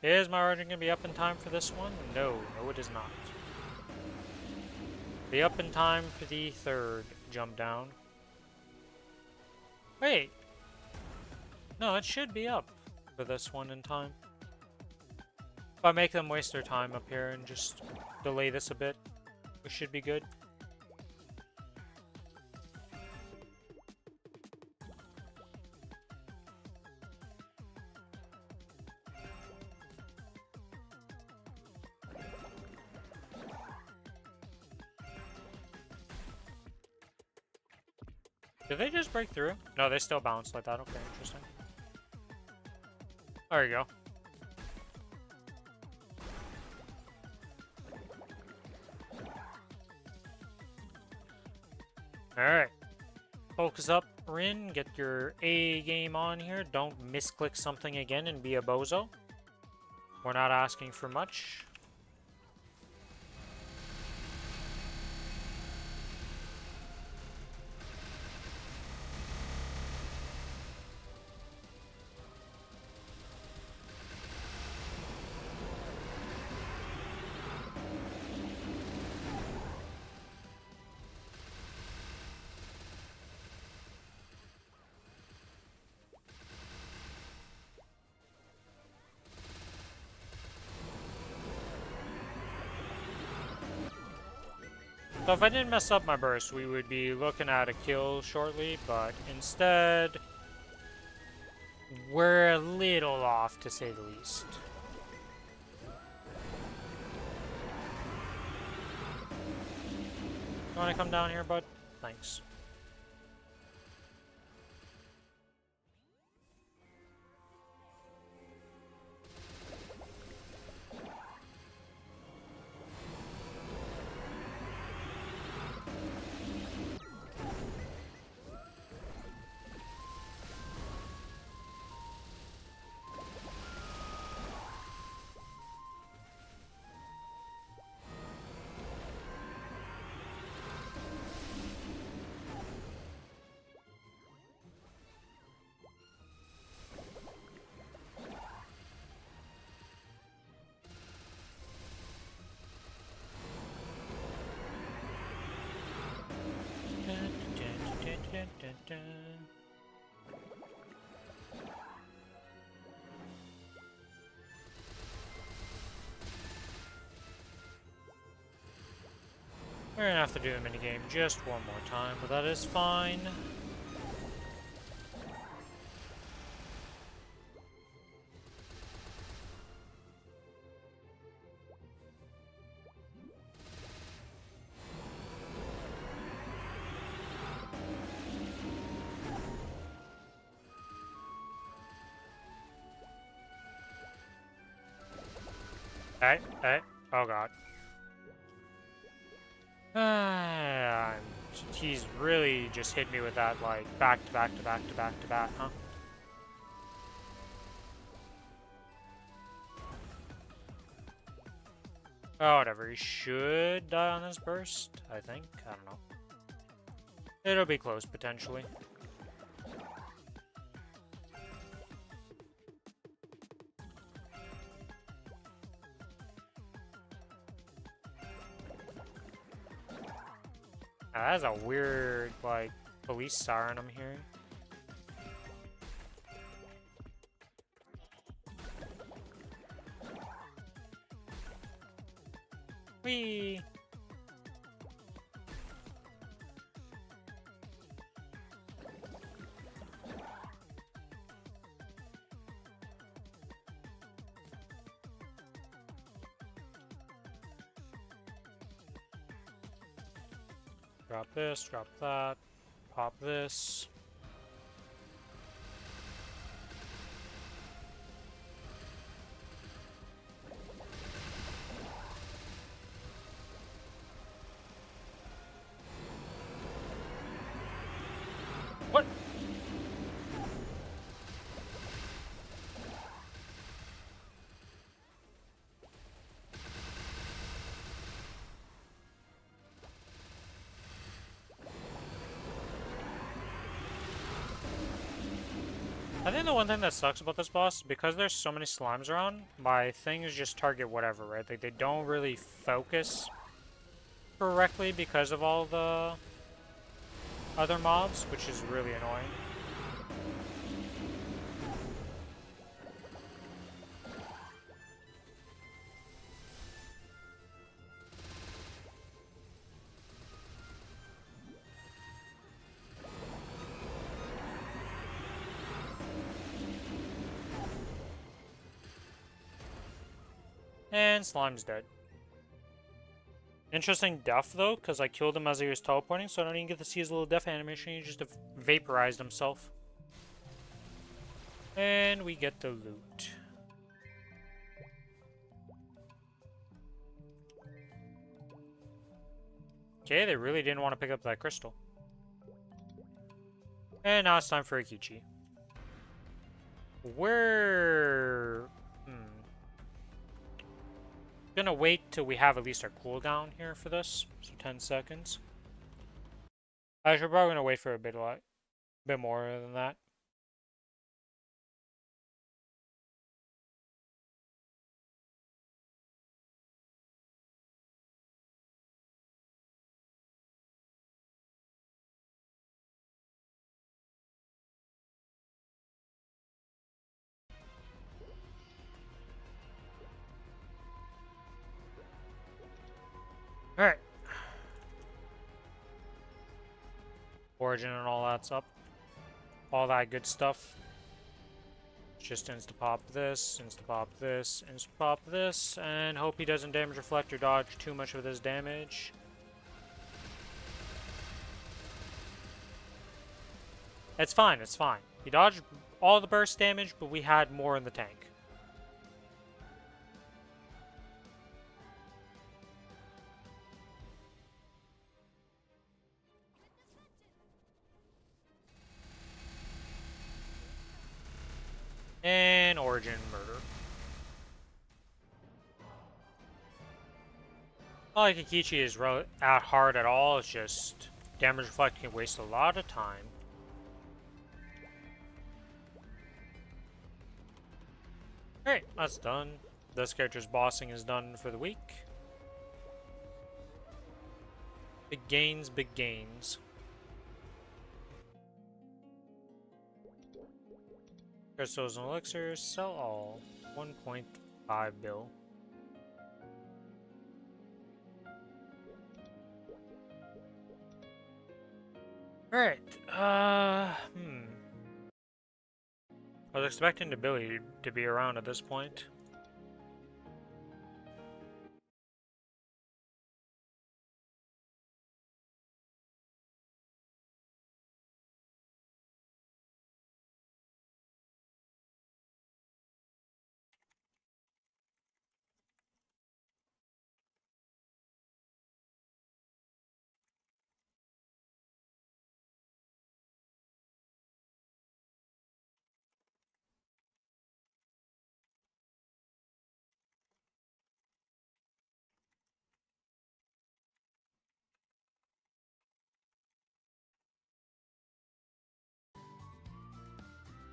Is my origin going to be up in time for this one? No, no it is not. Be up in time for the 3rd jump down. Wait. No, it should be up for this one in time. If I make them waste their time up here and just delay this a bit, we should be good. Did they just break through? No, they still bounce like that. Okay, interesting. There you go. Alright. Focus up, Rin. Get your A game on here. Don't misclick something again and be a bozo. We're not asking for much. So if I didn't mess up my burst, we would be looking at a kill shortly, but instead, we're a little off, to say the least. You wanna come down here, bud? Thanks. We're gonna have to do a minigame just one more time, but that is fine. Hey, oh god. He's really just hit me with that, like, back to back to back to back to back, huh? Oh, whatever. He should die on this burst, I think. I don't know. It'll be close, potentially. Now, that's a weird, like, police siren I'm hearing. Whee! Drop this, drop that, pop this. What? I think the one thing that sucks about this boss, because there's so many slimes around, my things just target whatever, right? Like, they don't really focus correctly because of all the other mobs, which is really annoying. And Slime's dead. Interesting death, though, because I killed him as he was teleporting, so I don't even get to see his little death animation. He just vaporized himself. And we get the loot. Okay, they really didn't want to pick up that crystal. And now it's time for Akichi. We're... gonna wait till we have at least our cooldown here for this. So 10 seconds. Actually, we're probably gonna wait for a bit more than that. Alright. Origin and all that's up. All that good stuff. Just insta-pop this, insta-pop this, insta-pop this, and hope he doesn't damage reflect or dodge too much of this damage. It's fine, it's fine. He dodged all the burst damage, but we had more in the tank. And Origin Murder. Not like Akichi is at hard at all, it's just damage reflect can waste a lot of time. Alright, that's done. This character's bossing is done for the week. Big gains, big gains. Crystals and elixirs, sell all. 1.5 bill. Alright, I was expecting the Billy to be around at this point.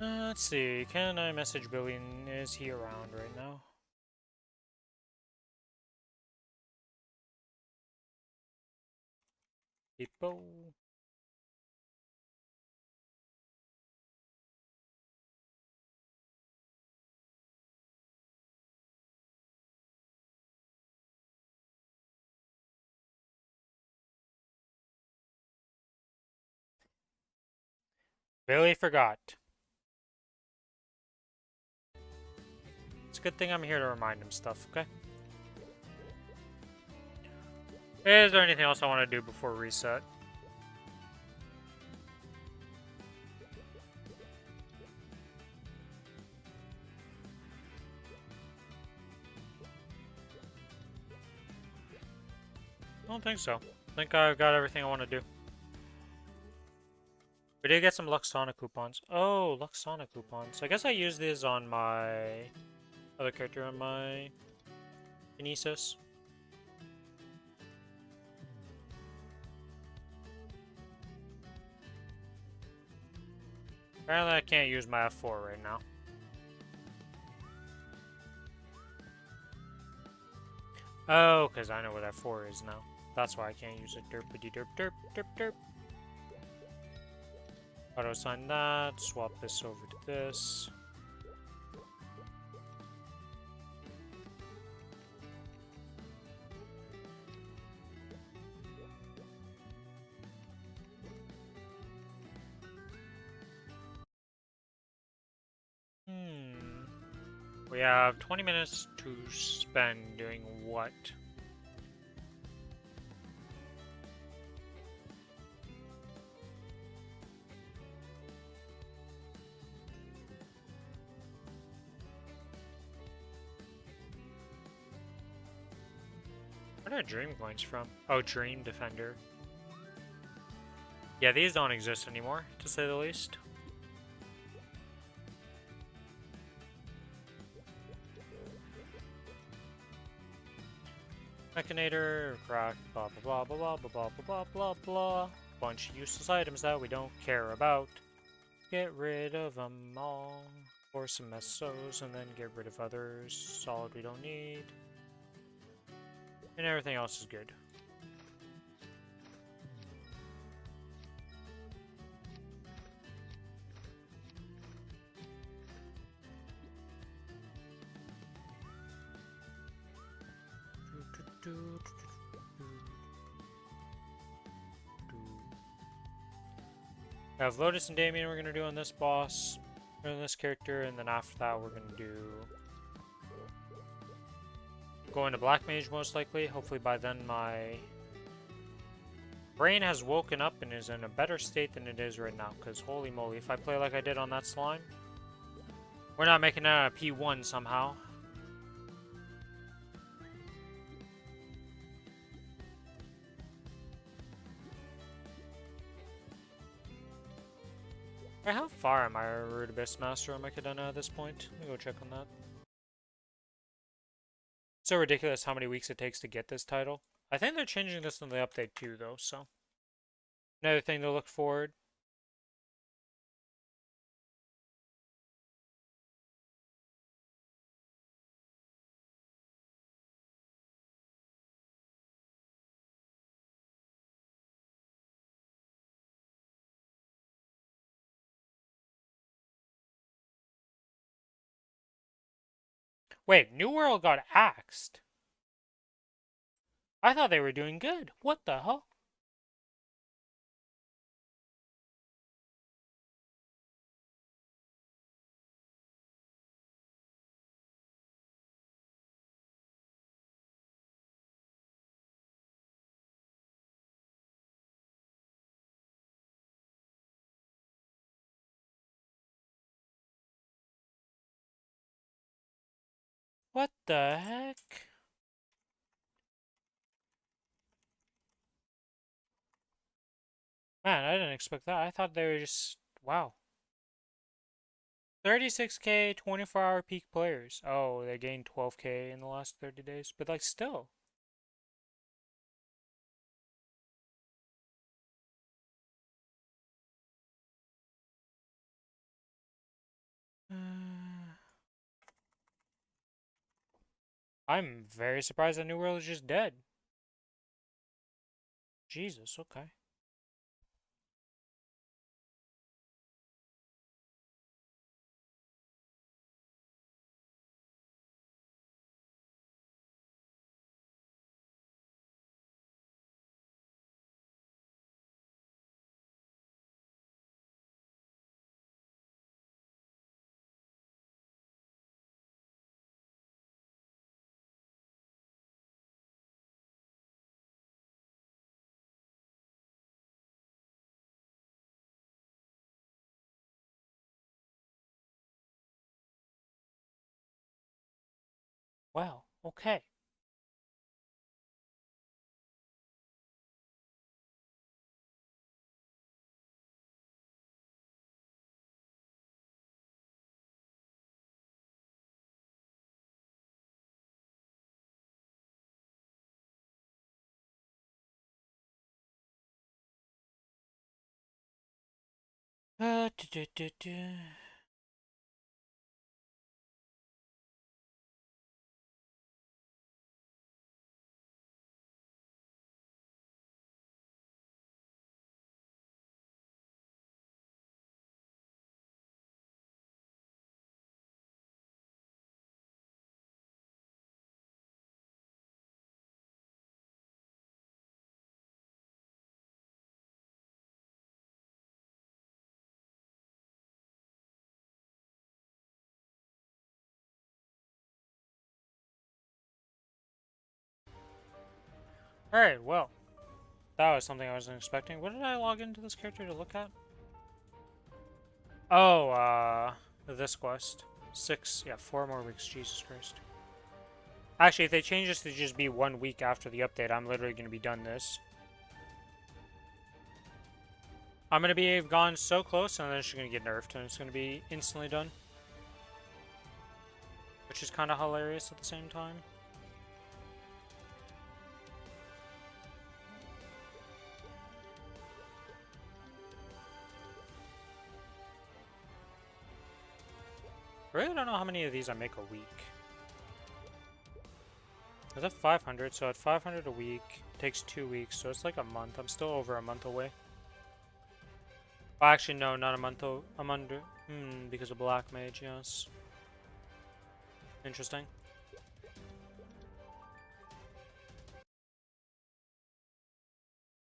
Let's see, can I message Billy and is he around right now? Depot. Billy forgot. It's a good thing I'm here to remind him stuff, okay? Is there anything else I want to do before reset? I don't think so. I think I've got everything I want to do. We did get some Luxana coupons. Oh, Luxana coupons. I guess I use these on my other character, on my Kinesis. Apparently I can't use my F4 right now. Oh, because I know what F4 is now. That's why I can't use it. Derpity derp derp derp derp. Auto sign that, swap this over to this. We have 20 minutes to spend doing what? Where are Dream Points from? Oh, Dream Defender. Yeah, these don't exist anymore, to say the least. Mechanator, crack, blah blah blah blah blah blah blah blah blah. Bunch of useless items that we don't care about. Get rid of them all. Or some mesos, and then get rid of others. Solid we don't need. And everything else is good. We have Lotus and Damien we're gonna do on this boss, or on this character, and then after that we're gonna do go into Black Mage most likely. Hopefully by then my brain has woken up and is in a better state than it is right now, because holy moly, if I play like I did on that slime, we're not making it out of P1 somehow. Wait, how far am I a Root Abyss Master on my Kadena at this point? Let me go check on that. It's so ridiculous how many weeks it takes to get this title. I think they're changing this in the update too, though, so. Another thing to look forward. Wait, New World got axed? I thought they were doing good. What the hell? What the heck? Man, I didn't expect that. I thought they were just... Wow. 36k 24-hour peak players. Oh, they gained 12k in the last 30 days. But, like, still. I'm very surprised that New World is just dead. Jesus, okay. Well, okay. Uh, duh, duh, duh, duh. Alright, well. That was something I wasn't expecting. What did I log into this character to look at? Oh, this quest. 4 more weeks, Jesus Christ. Actually, if they change this to just be 1 week after the update, I'm literally going to be done this. I'm going to be gone so close, and then it's going to get nerfed, and it's going to be instantly done. Which is kind of hilarious at the same time. I really don't know how many of these I make a week. I was at 500, so at 500 a week, it takes 2 weeks, so it's like a month. I'm still over a month away. Oh, actually, no, not a month. I'm under... because of Black Mage, yes. Interesting.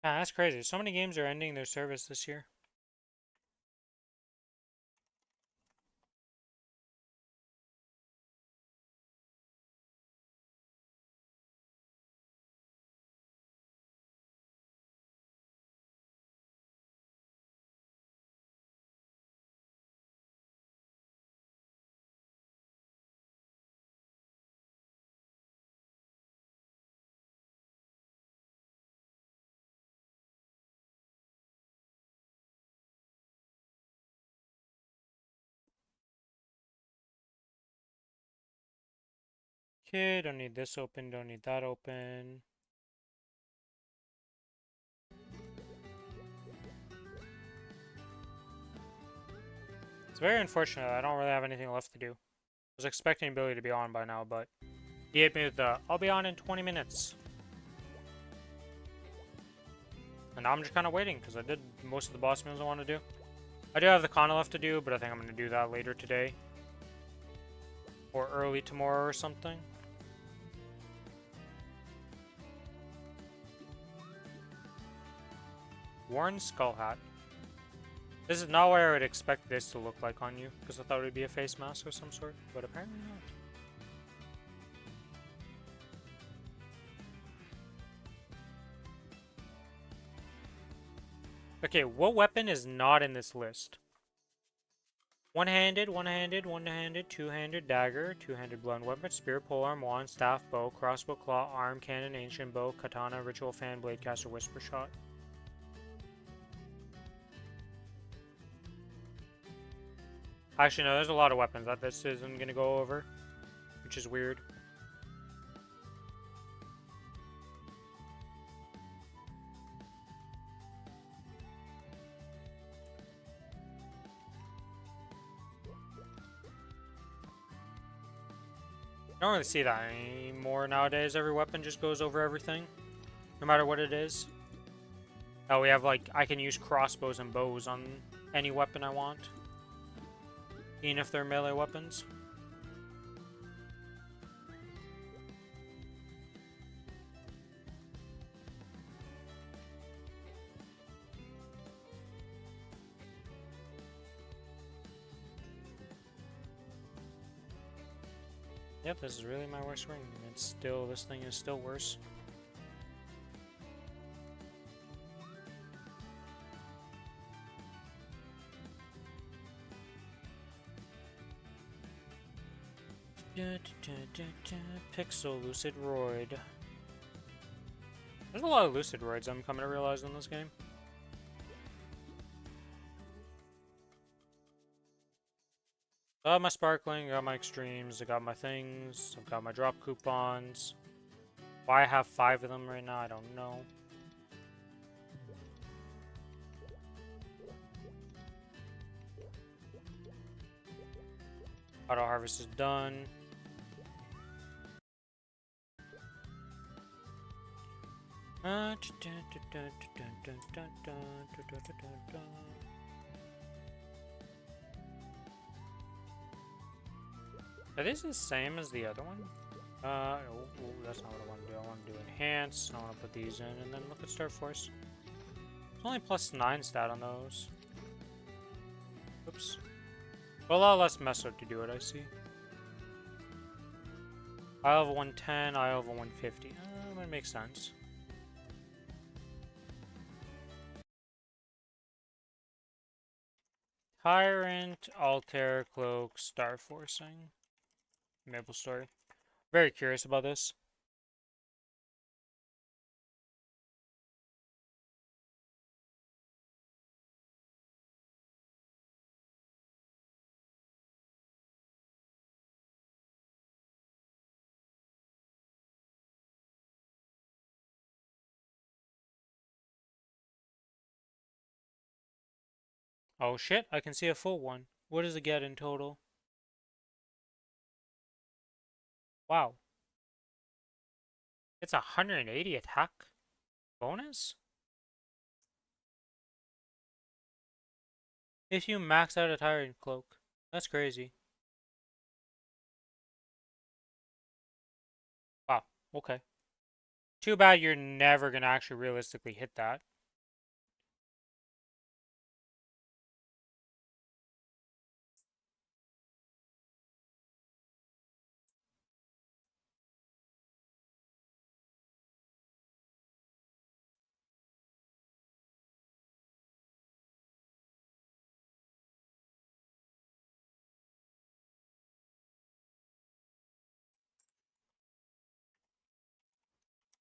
Ah, that's crazy. So many games are ending their service this year. Okay, don't need this open, don't need that open. It's very unfortunate. I don't really have anything left to do. I was expecting Billy to be on by now, but he hit me with the, I'll be on in 20 minutes. And now I'm just kind of waiting, because I did most of the boss moves I want to do. I do have the Kana left to do, but I think I'm going to do that later today. Or early tomorrow or something. Worn skull hat. This is not what I would expect this to look like on you, because I thought it would be a face mask of some sort, but apparently not. Okay, what weapon is not in this list? One-handed, one-handed, one-handed, two-handed dagger, two-handed blunt weapon, spear, polearm, wand, staff, bow, crossbow, claw, arm, cannon, ancient bow, katana, ritual fan, blade caster, whisper shot. Actually, no, there's a lot of weapons that this isn't gonna go over, which is weird. I don't really see that anymore nowadays. Every weapon just goes over everything, no matter what it is. Oh, we have like, I can use crossbows and bows on any weapon I want, even if they're melee weapons. Yep, this is really my worst ring, and it's still, this thing is still worse. Pixel Lucid Roid. There's a lot of Lucid Roids I'm coming to realize in this game. I got my sparkling, I got my extremes, I got my things, I've got my drop coupons. Why I have 5 of them right now, I don't know. Auto harvest is done. Are these the same as the other one? Oh, that's not what I want to do. I want to do enhance. I want to put these in, and then look at Star Force. It's only +9 stat on those. Oops. Well, a lot less meso to do it, I see. I have a 110, I have a 150. That makes sense. Tyrant, Altair, Cloak, Star Forcing. Maplestory. Very curious about this. Oh shit, I can see a full one. What does it get in total? Wow. It's 180 attack bonus? If you max out a Tyrant Cloak. That's crazy. Wow, okay. Too bad you're never gonna actually realistically hit that.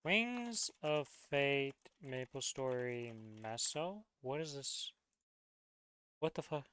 Wings of Fate, Maplestory, Meso? What is this? What the fuck?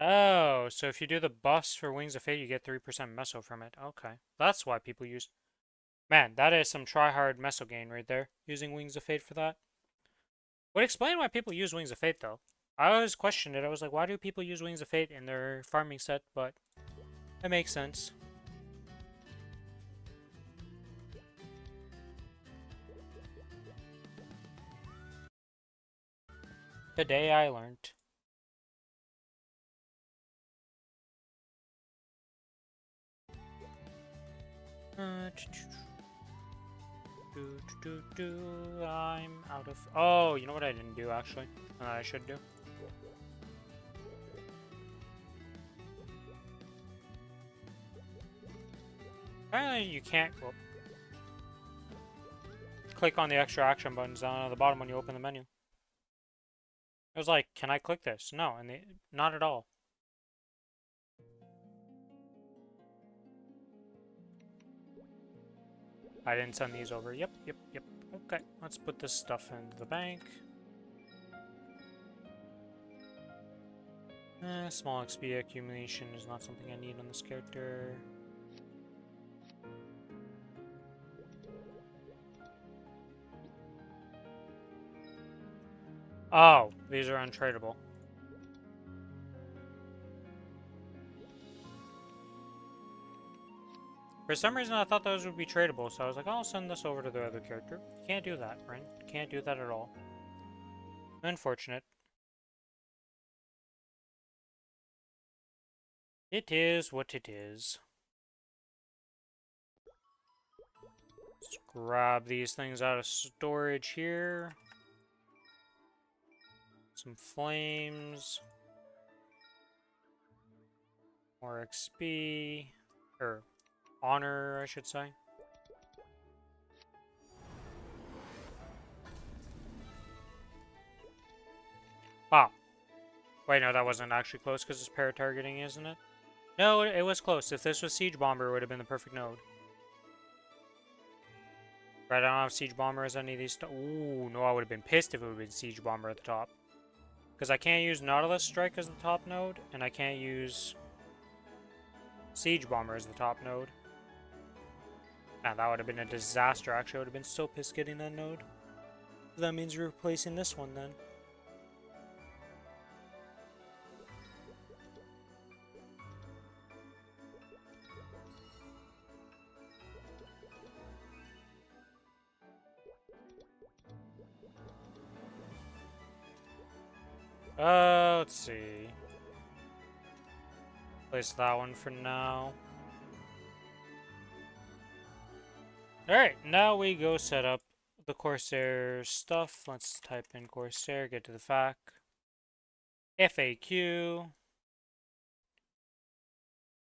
Oh, so if you do the buffs for Wings of Fate, you get 3% meso from it. Okay. That's why people use... Man, that is some try-hard meso gain right there, using Wings of Fate for that. Would explain why people use Wings of Fate, though. I always questioned it. I was like, why do people use Wings of Fate in their farming set? But it makes sense. Today I learned. I'm out of... Oh, you know what I didn't do, actually? I should do. Apparently you can't... Well, click on the extra action buttons down at the bottom when you open the menu. It was like, can I click this? No, and not at all. I didn't send these over. Yep. Okay, let's put this stuff into the bank. Small XP accumulation is not something I need on this character. Oh, these are untradeable. For some reason, I thought those would be tradable, so I was like, I'll send this over to the other character. You can't do that, Brent. You can't do that at all. Unfortunate. It is what it is. Let's grab these things out of storage here. Some flames. More XP. Or honor, I should say. Wow. Wait, no, that wasn't actually close because it's para-targeting, isn't it? No, it was close. If this was Siege Bomber, it would have been the perfect node. Right, I don't have Siege Bomber as any of these... Ooh, no, I would have been pissed if it would have been Siege Bomber at the top. Because I can't use Nautilus Strike as the top node, and I can't use Siege Bomber as the top node. Man, that would have been a disaster, actually. I would have been so pissed getting that node. That means you're replacing this one, then. Let's see. Place that one for now. Alright, now we go set up the Corsair stuff. Let's type in Corsair, get to the FAQ.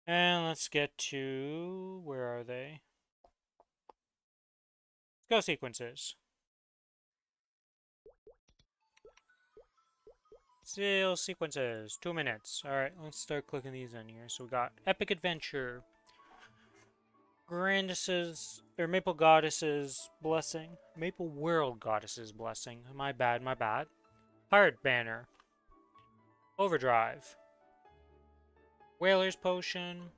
And let's get to... Where are they? Let's go sequences. Still sequences. 2 minutes. Alright, let's start clicking these in here. So we got Epic Adventure. Grandesses, or Maple Goddess's Blessing. Maple World Goddess's Blessing. My bad. Heart Banner. Overdrive. Whaler's Potion.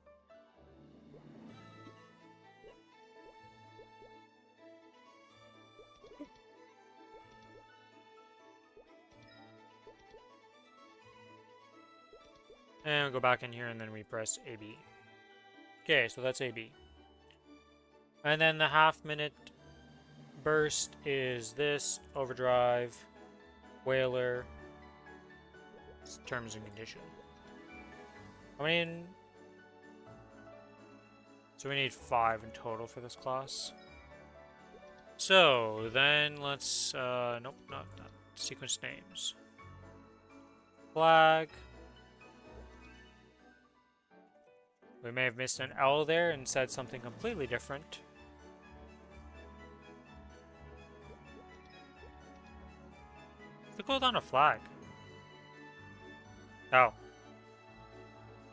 And we'll go back in here and then we press AB. Okay, so that's AB. And then the half-minute burst is this, Overdrive, Whaler, terms and condition. I mean... So we need 5 in total for this class. So, then let's, nope, not sequence names. Flag. We may have missed an L there and said something completely different. The cooldown of flag. Oh.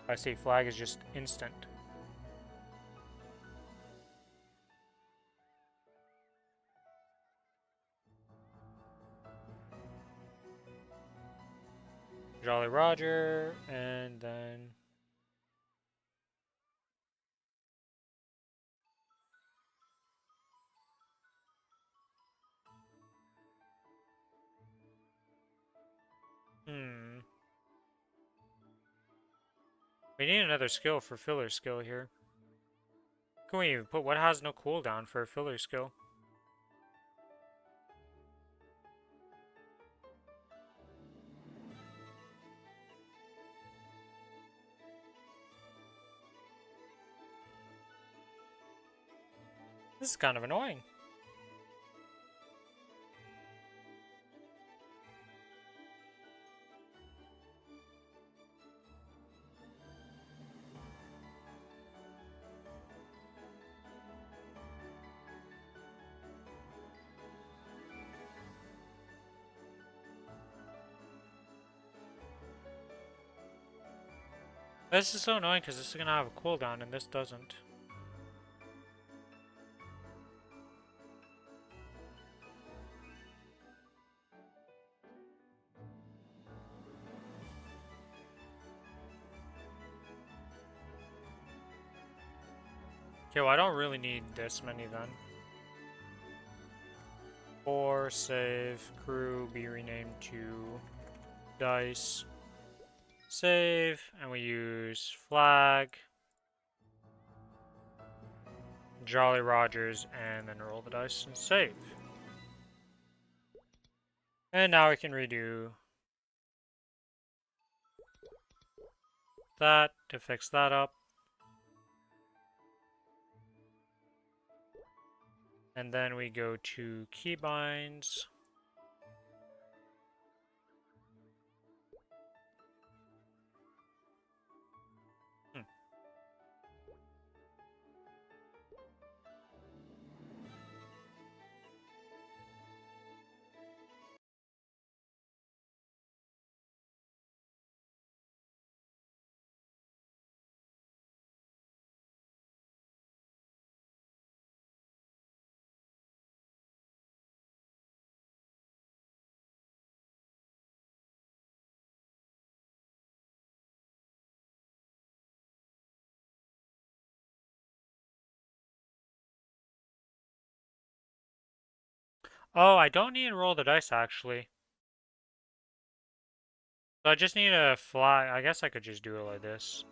I see, flag is just instant. Jolly Roger, and then... Hmm. We need another skill for filler skill here. Can we even put what has no cooldown for a filler skill? This is kind of annoying. This is so annoying because this is going to have a cooldown and this doesn't. Okay, well I don't really need this many then. 4, save, crew, be renamed to dice. Save, and we use flag, Jolly Rogers, and then roll the dice and save. And now we can redo that to fix that up. And then we go to keybinds. Hmm. Oh, I don't need to roll the dice actually. So I just need a flag. I guess I could just do it like this.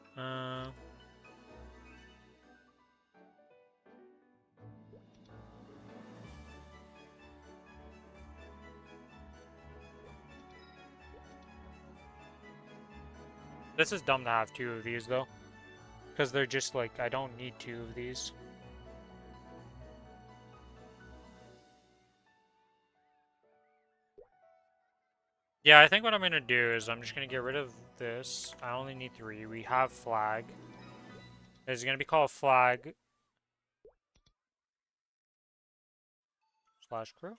This is dumb to have 2 of these though. Because they're just like, I don't need 2 of these. Yeah, I think what I'm going to do is I'm just going to get rid of this. I only need 3. We have flag. It's going to be called flag slash crew.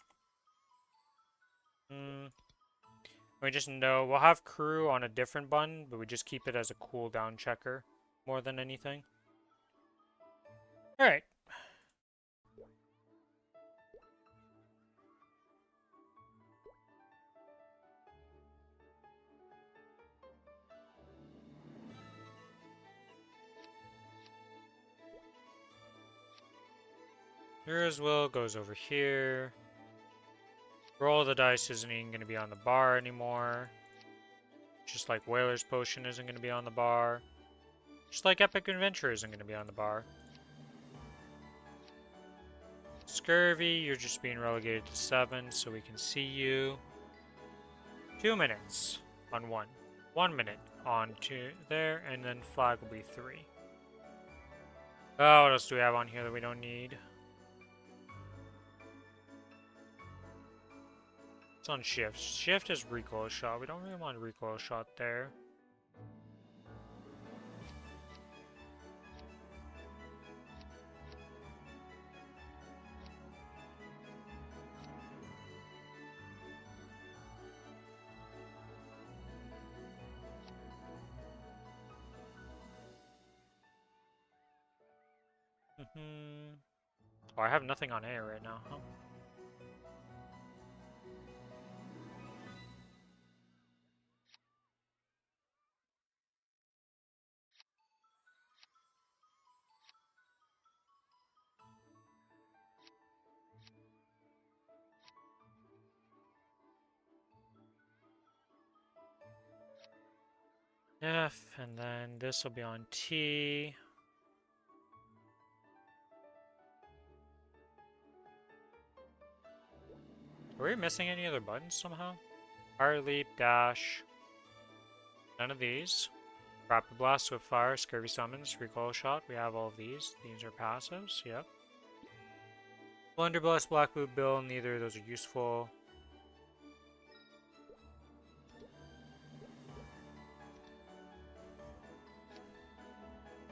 We just know we'll have crew on a different button, but we just keep it as a cooldown checker more than anything. Alright. Here's Will goes over here. Roll the dice isn't even going to be on the bar anymore. Just like Whaler's Potion isn't going to be on the bar. Just like Epic Adventure isn't going to be on the bar. Scurvy, you're just being relegated to 7 so we can see you. 2 minutes on 1. 1 minute on 2 there, and then flag will be 3. Oh, what else do we have on here that we don't need? It's on shift. Shift is recoil shot. We don't really want recoil shot there. Oh, I have nothing on A right now. Huh? F, and then this will be on T. Are we missing any other buttons somehow? Fire leap, dash. None of these. Rapid blast, swift fire, scurvy summons, recoil shot. We have all of these. These are passives. Yep. Blunderbuss, black boot bill. Neither of those are useful.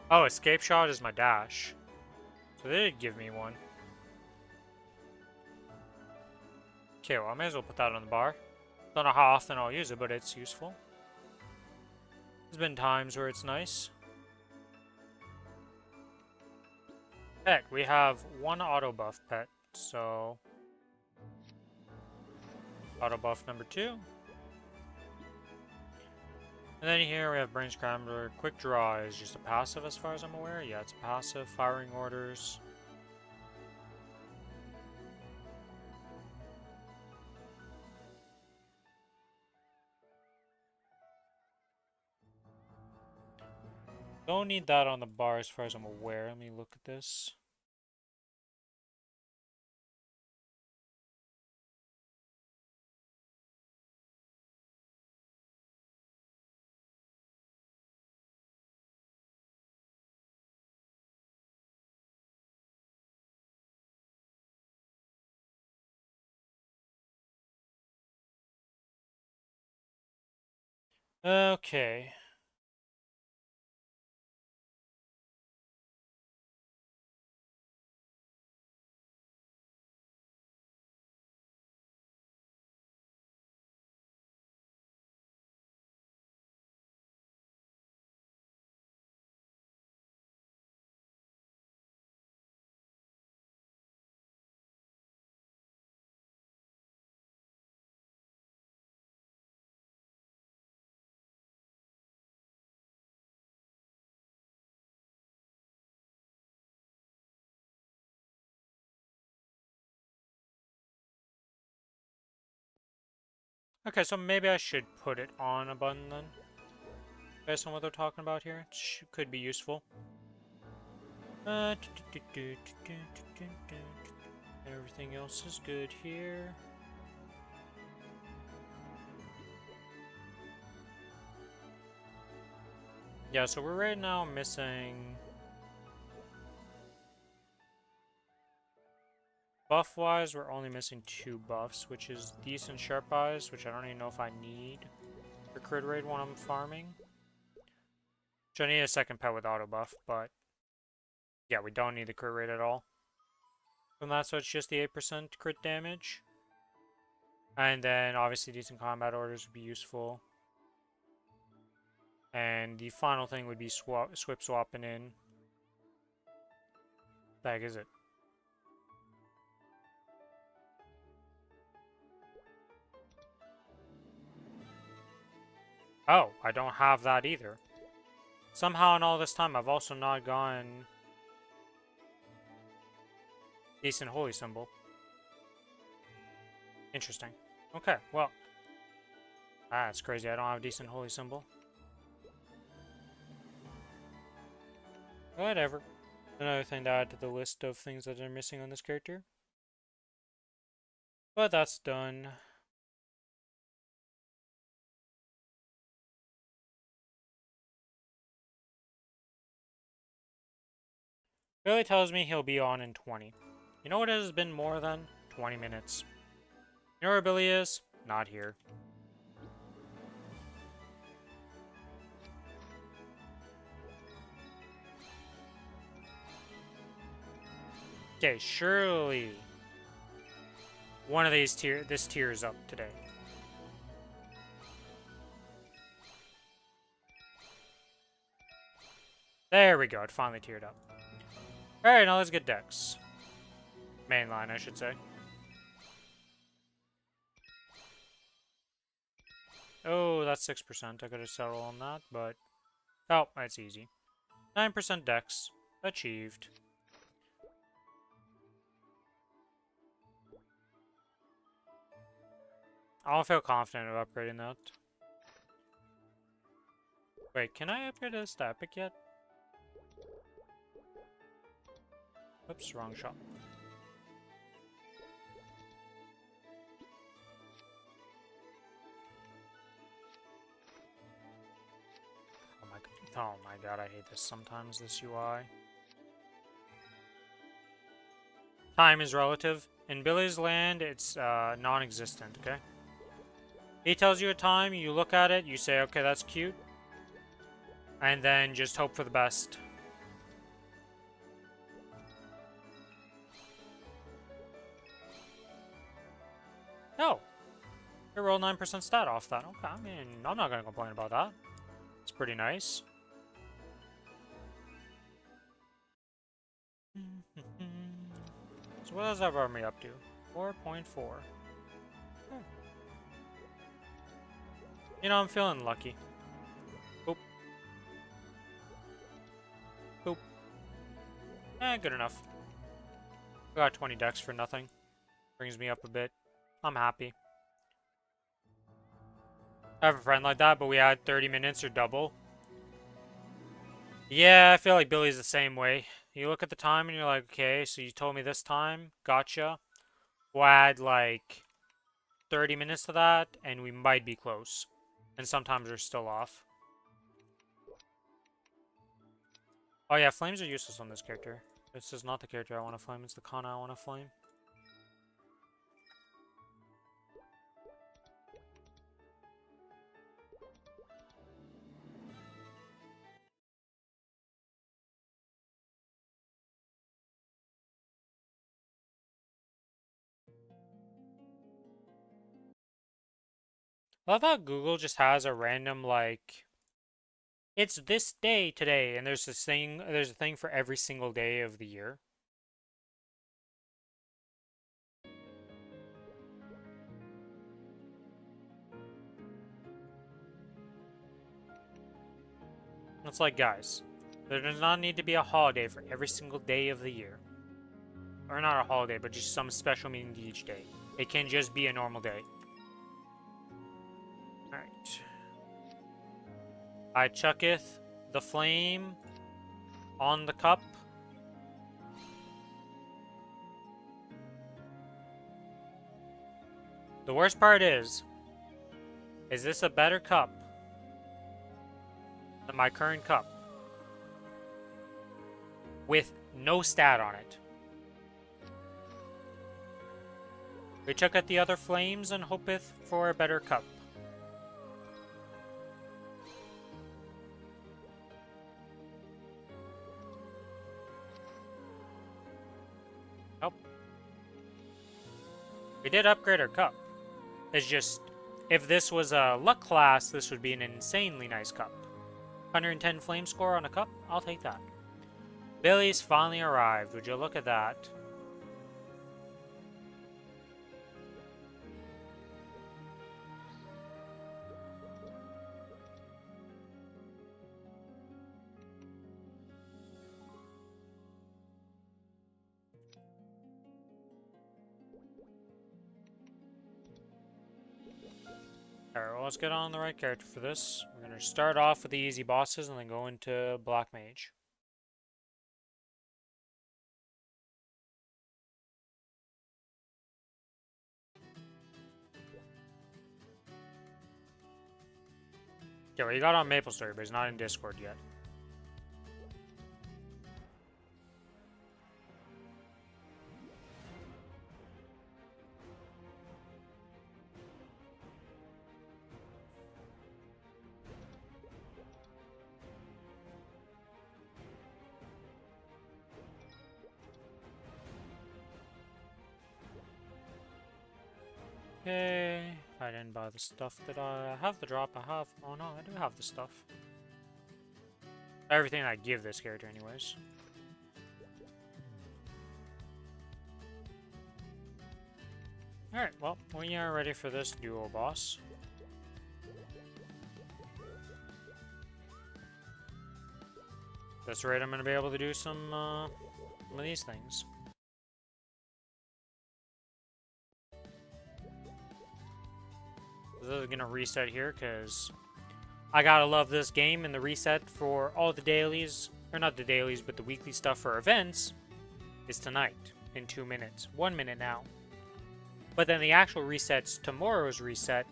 Oh, escape shot is my dash. So they did give me one. Okay, well I may as well put that on the bar. Don't know how often I'll use it, but it's useful. There's been times where it's nice. Heck, we have one auto buff pet, so auto buff number 2. And then here we have Brain Scrambler. Quick Draw is just a passive as far as I'm aware. Yeah, it's a passive. Firing Orders. Don't need that on the bar as far as I'm aware. Let me look at this. Okay. Okay, so maybe I should put it on a button then. Based on what they're talking about here. It could be useful. Everything else is good here. Yeah, so we're right now missing... Buff-wise, we're only missing 2 buffs, which is decent Sharp Eyes, which I don't even know if I need for crit rate when I'm farming. So I need a second pet with auto buff, but yeah, we don't need the crit rate at all. From that, so it's just the 8% crit damage. And then obviously decent combat orders would be useful. And the final thing would be swip swapping in. The heck is it? Oh, I don't have that either. Somehow in all this time I've also not gotten decent holy symbol. Interesting. Okay, well. That's crazy, I don't have a decent holy symbol. Whatever. Another thing to add to the list of things that are missing on this character. But that's done. Really tells me he'll be on in 20. You know what has been more than 20 minutes? You know where Billy is? Not here. Okay, surely one of these this tier is up today. There we go, it finally tiered up. Alright, now let's get Dex. Mainline, I should say. Oh, that's 6%. I could have settled on that, but... Oh, that's easy. 9% Dex. Achieved. I don't feel confident of upgrading that. Wait, can I upgrade this to epic yet? Oops, wrong shop. Oh my god, I hate this sometimes, this UI. Time is relative. In Billy's land, it's non-existent, okay? He tells you a time, you look at it, you say, okay, that's cute. And then just hope for the best. Oh! I rolled 9% stat off that. Okay, I mean, I'm not gonna complain about that. It's pretty nice. So what does that brought me up to? 4.4. You know, I'm feeling lucky. Boop. Boop. Good enough. I got 20 decks for nothing. Brings me up a bit. I'm happy. I have a friend like that, but we had 30 minutes or double. Yeah, I feel like Billy's the same way. You look at the time and you're like, okay, so you told me this time. Gotcha. We'll add like 30 minutes to that, and we might be close. And sometimes we're still off. Oh yeah, flames are useless on this character. This is not the character I want to flame, it's the Kana I want to flame. I love how Google just has a random, like, it's this day today, and there's a thing for every single day of the year. It's like, guys, there does not need to be a holiday for every single day of the year. Or not a holiday, but just some special meaning to each day. It can just be a normal day. Alright. I chucketh the flame on the cup. The worst part is this a better cup than my current cup? With no stat on it. We chuck at the other flames and hopeth for a better cup. Nope. We did upgrade our cup. It's just, if this was a luck class, this would be an insanely nice cup. 110 flame score on a cup? I'll take that. Billy's finally arrived. Would you look at that? Alright, well, let's get on the right character for this. We're going to start off with the easy bosses and then go into Black Mage. Yeah, well, he got on Maplestory, but he's not in Discord yet. Okay, I didn't buy the stuff that I have the drop. I have. Oh no, I do have the stuff. Everything I give this character, anyways. Alright, well, we are ready for this duo boss. That's right, I'm going to be able to do some of these things. This is going to reset here, because I gotta love this game, and the reset for all the dailies, or not the dailies, but the weekly stuff for events, is tonight, in 2 minutes. 1 minute now. But then the actual reset's tomorrow's reset.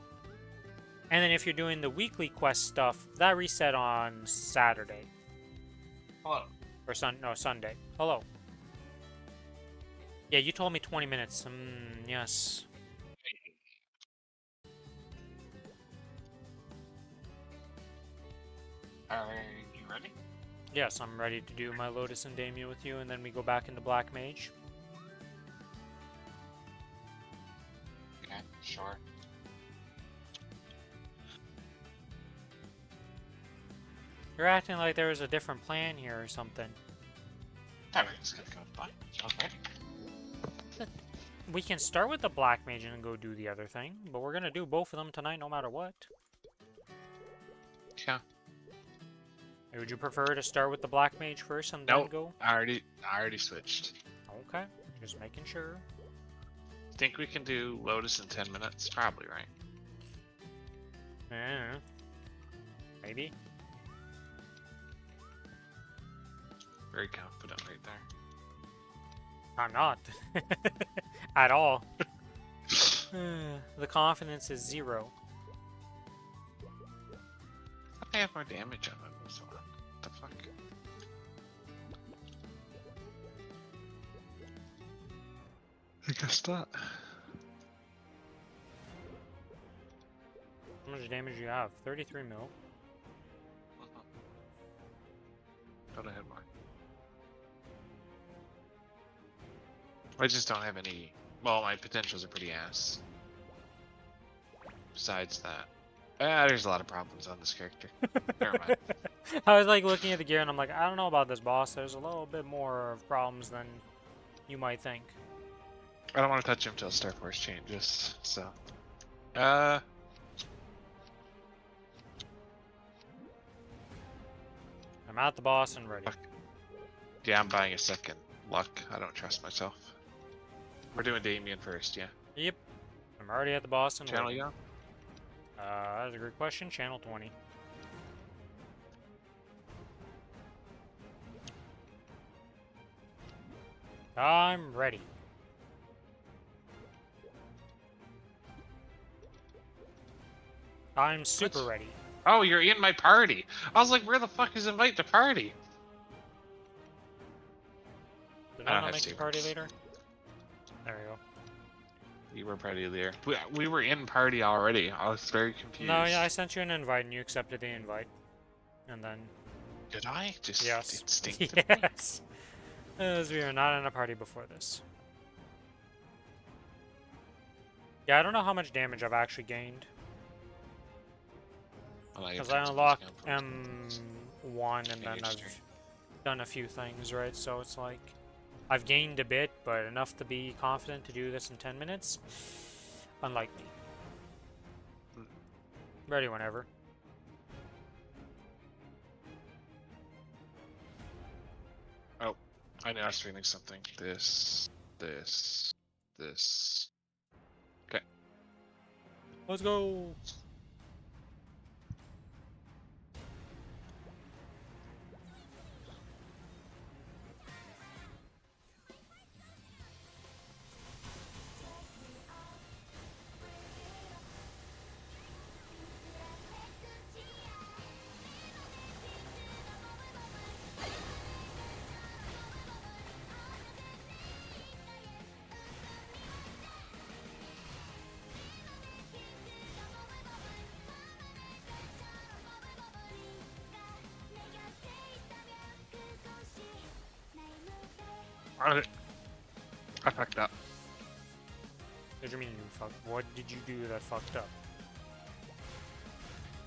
And then if you're doing the weekly quest stuff, that reset on Saturday. Hello. Or Sunday. Hello. Yeah, you told me 20 minutes. Yes. Are you ready? Yes, I'm ready to do my Lotus and Damia with you, and then we go back into Black Mage. Okay, sure. You're acting like there was a different plan here or something. Everything's gonna go fine. Okay. We can start with the Black Mage and go do the other thing, but we're gonna do both of them tonight no matter what. Yeah. Would you prefer to start with the Black Mage first and then Nope. go? I already switched. Okay, just making sure. Think we can do Lotus in 10 minutes? Probably, right? Yeah. Maybe. Very confident right there. I'm not. At all. The confidence is 0. I have more damage on them, so what the fuck? I guess not. How much damage do you have? 33 mil. Thought I had more. I just don't have any. Well, my potentials are pretty ass. Besides that, there's a lot of problems on this character. Never mind. I was like looking at the gear and I'm like, I don't know about this boss. There's a little bit more of problems than you might think. I don't want to touch him until Star Force changes. So, I'm at the boss and ready. Fuck. Yeah, I'm buying a second luck. I don't trust myself. We're doing Damien first, yeah. Yep. I'm already at the boss and Channel ready. you on? That's a great question. Channel 20. I'm ready. I'm super What? ready. Oh, you're in my party. I was like, where the fuck is invite to party? Did I I don't not have make the Steam. party later? There we go. You were party there. We were in party already. I was very confused. No, yeah, I sent you an invite and you accepted the invite. And then... Did I? Just Yes. instinctively? Yes. As we were not in a party before this. Yeah, I don't know how much damage I've actually gained. Well, I Because have I tons of unlocked discount M1 and then I've done a few things, right? So it's like... I've gained a bit, but enough to be confident to do this in 10 minutes? Unlikely. Ready whenever. Oh, I know I was feeling something. This. Okay. Let's go! I fucked up. What do you mean you fucked? What did you do that fucked up?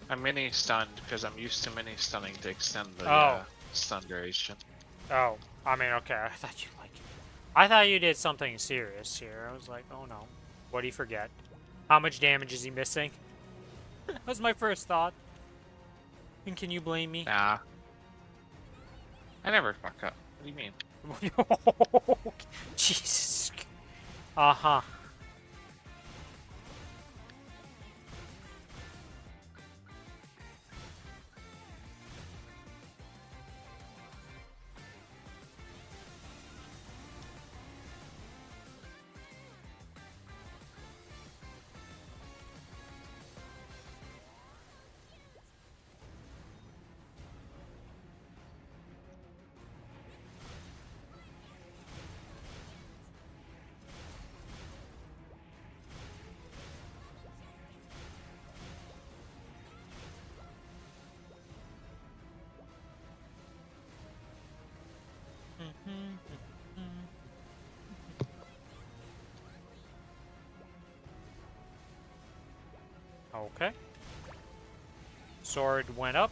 I'm mini stunned because I'm used to mini stunning to extend the stun duration. Oh, I mean, okay, I thought you did something serious here. I was like, oh no. What do you forget? How much damage is he missing? That was my first thought. And can you blame me? Nah. I never fuck up. What do you mean? Jesus. Uh-huh. Okay. Sword went up,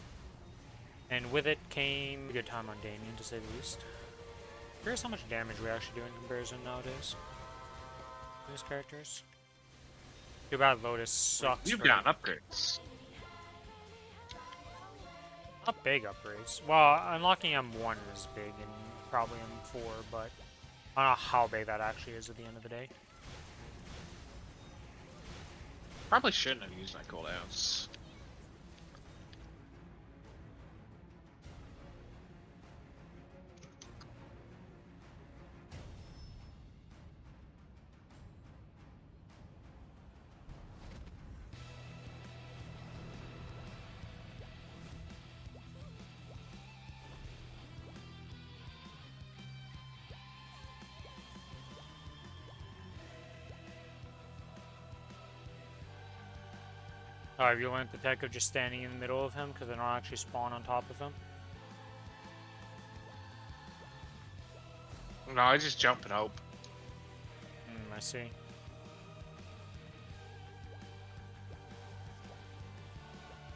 and with it came a good time on Damien, to say the least. Curious how much damage we actually do in comparison nowadays. These characters. Too bad Lotus sucks. You've for gotten upgrades. Not big upgrades. Well, unlocking M1 is big, and probably M4, but I don't know how big that actually is at the end of the day. Probably shouldn't have used my cooldowns. Oh, have you learned the tech of just standing in the middle of him because they don't actually spawn on top of him? No, I just jump and hope. I see.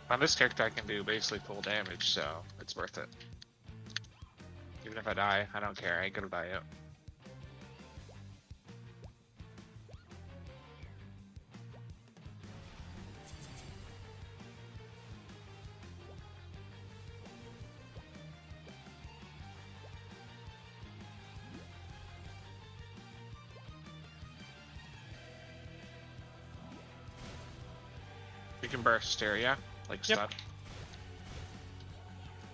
On this character, I can do basically full damage, so it's worth it. Even if I die, I don't care. I ain't gonna die out. You can burst here, yeah? Like Yep. stun.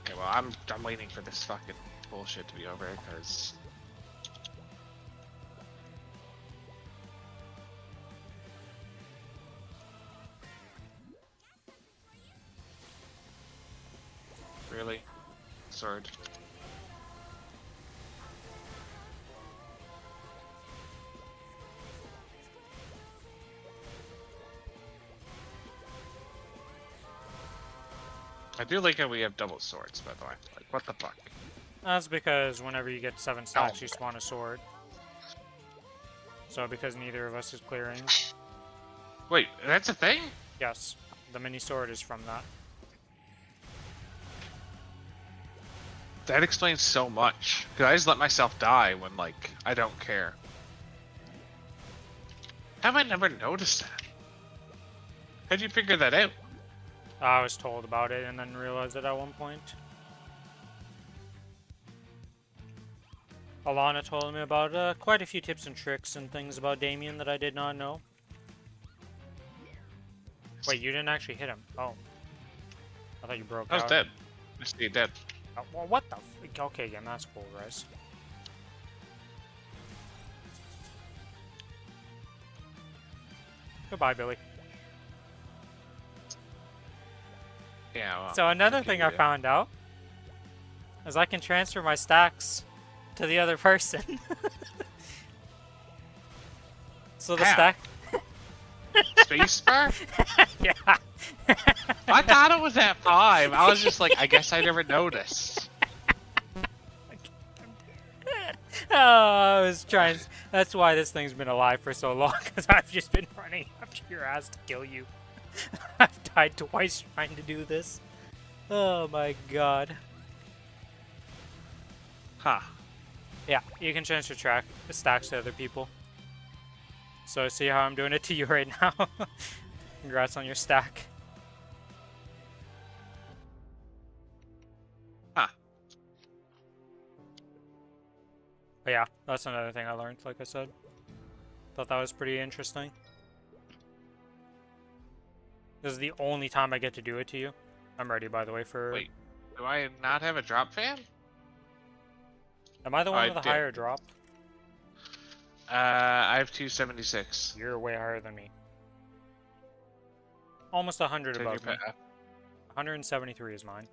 Okay, well I'm waiting for this fucking bullshit to be over because really? Sword. I do like how we have double swords, by the way. Like, what the fuck? That's because whenever you get 7 stacks, you spawn a sword. So because neither of us is clearing, Wait, that's a thing? yes, the mini sword is from that. That explains so much. Cause I just let myself die when, like, I don't care. How have I never noticed that? How'd you figure that out? I was told about it and then realized it at one point. Alana told me about quite a few tips and tricks and things about Damien that I did not know. Wait, you didn't actually hit him? Oh. I thought you broke I was out. dead. I stayed dead. Well, what the f- Okay, again, that's cool, Rice. Goodbye, Billy. Yeah, well, So another fuck thing you, I yeah. found out is I can transfer my stacks to the other person. So the How? stack... Spacebar? Yeah. I thought it was at 5. I was just like, I guess I never noticed. Oh, I was trying... That's why this thing's been alive for so long, because I've just been running after your ass to kill you. I've died twice trying to do this. Oh my god. Huh. Yeah, you can transfer track stacks to other people. So see how I'm doing it to you right now? Congrats on your stack. Huh. But yeah, that's another thing I learned, like I said. Thought that was pretty interesting. This is the only time I get to do it to you. I'm ready, by the way, for... Wait, do I not have a drop fan? Am I the one I with the did. higher drop? I have 276. You're way higher than me. Almost 100 Turn your above me. pet up. 173 is mine.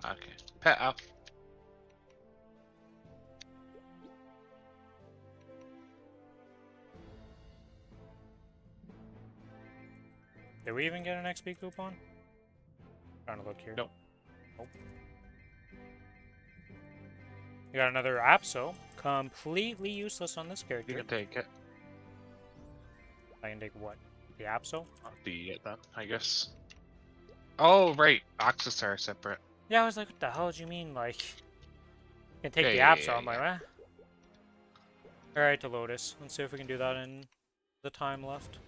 Okay. Pet up. Did we even get an XP coupon? Trying to look here. Nope. Nope. You got another Apso. Completely useless on this character. You can take it. I can take what? The Absol? Not D yet then, I guess. Oh, right. Oxus are separate. Yeah, I was like, what the hell do you mean, like... You can take Yeah, the yeah, Absol. yeah, I'm like, yeah. what? Alright, to Lotus. Let's see if we can do that in the time left.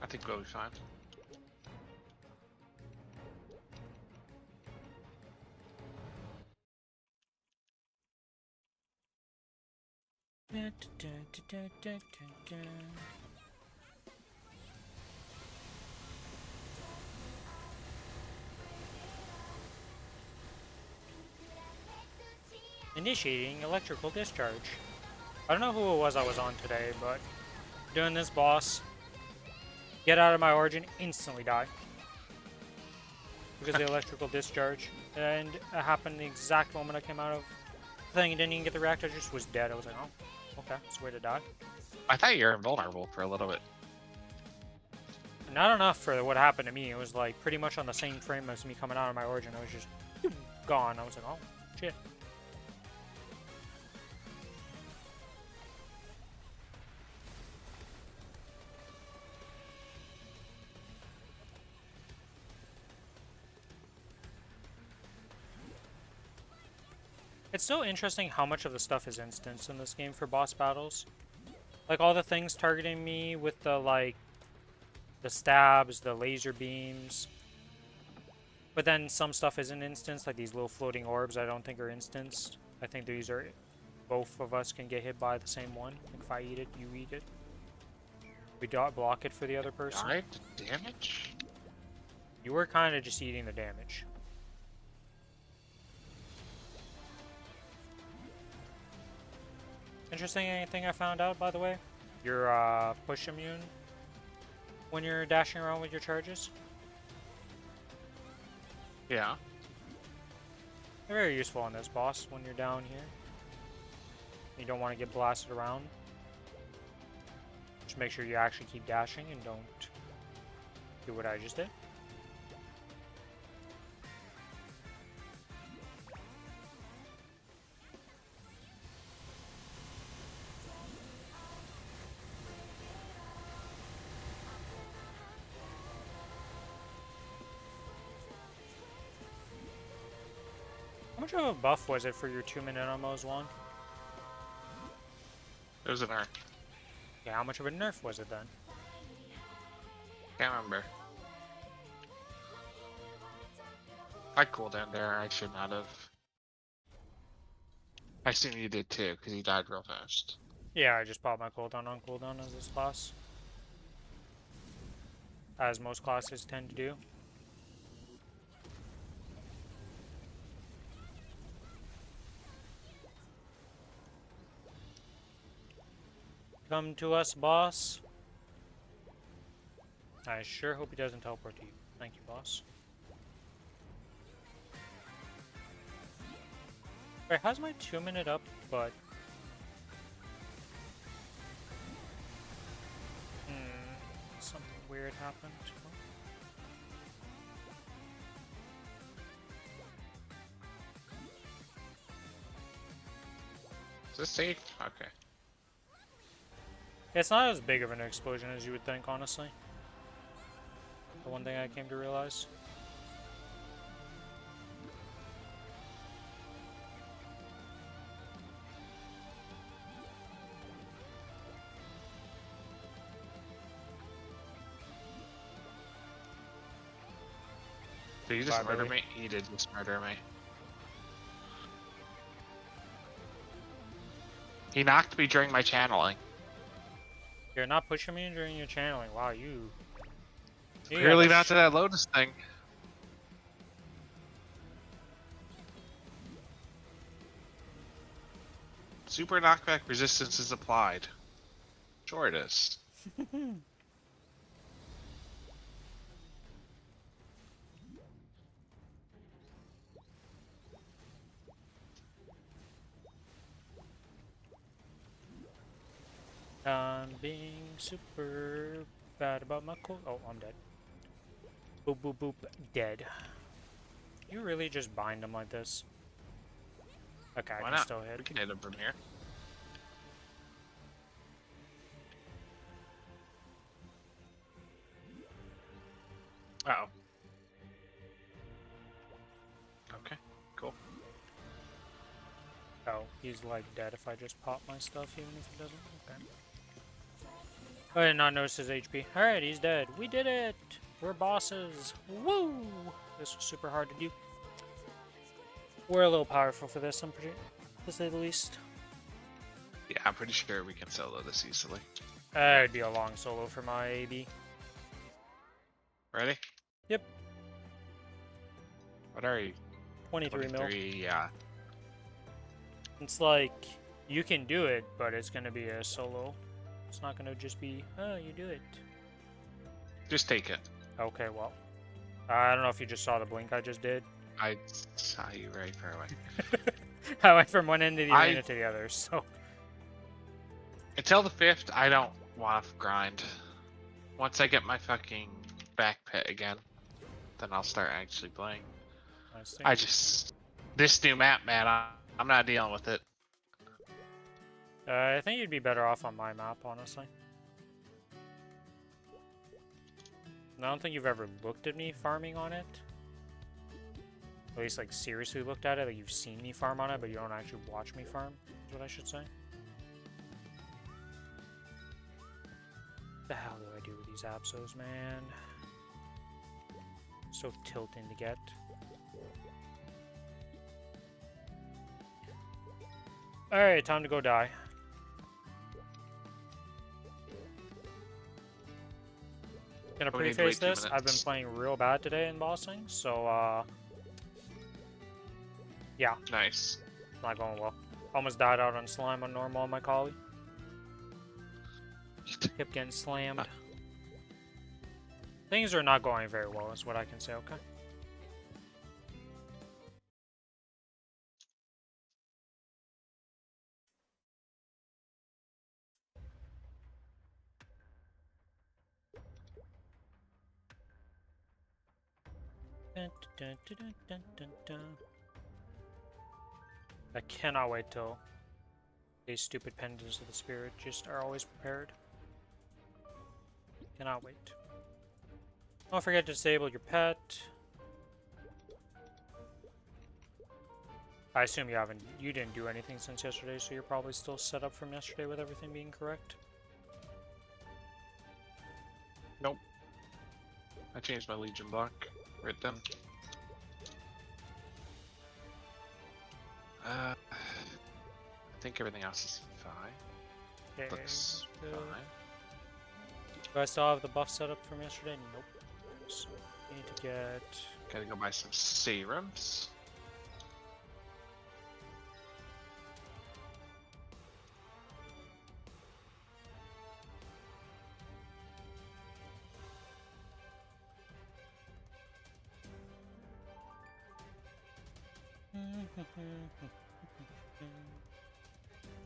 I think we'll be fine. Initiating electrical discharge. I don't know who it was I was on today, but doing this boss, get out of my origin, instantly die. Because of the electrical discharge. And it happened the exact moment I came out of the thing and didn't even get the reactor, I just was dead. I was like, oh, okay, it's a way to die. I thought you were invulnerable for a little bit. Not enough for what happened to me. It was like pretty much on the same frame as me coming out of my origin. I was just gone. I was like, oh, shit. It's so interesting how much of the stuff is instanced in this game for boss battles. Like all the things targeting me with the like the stabs, the laser beams. But then some stuff isn't instanced, like these little floating orbs I don't think are instanced. I think these are both of us can get hit by the same one. Like if I eat it, you eat it. We don't block it for the other person. Died to damage? You were kind of just eating the damage. Interesting thing I found out, by the way. You're push immune when you're dashing around with your charges. Yeah. They're very useful on this boss when you're down here. You don't want to get blasted around. Just make sure you actually keep dashing and don't do what I just did. How much of a buff was it for your 2-minute almost one? It was an arc. Yeah, how much of a nerf was it then? Can't remember. I cooled down there. I should not have. I assume you did too, because he died real fast. Yeah, I just popped my cooldown on cooldown as this class. As most classes tend to do. Come to us, boss. I sure hope he doesn't teleport to you. Thank you, boss. Wait, how's my 2-minute up, but... something weird happened. Is this safe? Okay. It's not as big of an explosion as you would think, honestly. The one thing I came to realize. Did he just Bye, murder Billy. me? He did just murder me. He knocked me during my channeling. You're not pushing me during your channeling. Wow, you Clearly got not to that Lotus thing. Super knockback resistance is applied. Sure it is. I'm being super bad about my cold. Oh, I'm dead. Boop, boop, boop. Dead. You really just bind him like this? Okay, I Why can not? still We hit. can hit him from here. Uh-oh. Okay, cool. Oh, he's like dead if I just pop my stuff, even if he doesn't. Okay. I did not notice his HP. Alright, he's dead. We did it! We're bosses. Woo! This was super hard to do. We're a little powerful for this, I'm pretty, to say the least. Yeah, I'm pretty sure we can solo this easily. It'd be a long solo for my AB. Ready? Yep. What are you? 23 mil. 23, yeah. It's like, you can do it, but it's gonna be a solo. It's not gonna just be, oh, you do it. Just take it. Okay, well. I don't know if you just saw the blink I just did. I saw you right far away. I went from one end of the arena to the other, so. Until the 5th, I don't want to grind. Once I get my fucking back pit again, then I'll start actually playing. I just... This new map, man, I'm not dealing with it. I think you'd be better off on my map, honestly. I don't think you've ever looked at me farming on it. At least, like, seriously looked at it. Like, you've seen me farm on it, but you don't actually watch me farm, is what I should say. What the hell do I do with these Absos, man? So tilting to get. Alright, time to go die. Gonna We need to preface wait 2 this, I've been minutes. playing real bad today in bossing, so yeah, Nice. not going well. Almost died out on slime on normal on my collie. Kept getting slammed. Things are not going very well, is what I can say, okay? Dun, dun, dun, dun, dun, dun, dun. I cannot wait till these stupid pendants of the spirit just are always prepared. Cannot wait. Don't forget to disable your pet. I assume you didn't do anything since yesterday, so you're probably still set up from yesterday with everything being correct. Nope. I changed my Legion block. Right then. I think everything else is fine. Okay. Looks good. fine. Do I still have the buff set up from yesterday? Nope. So, need to get... Gotta go buy some serums.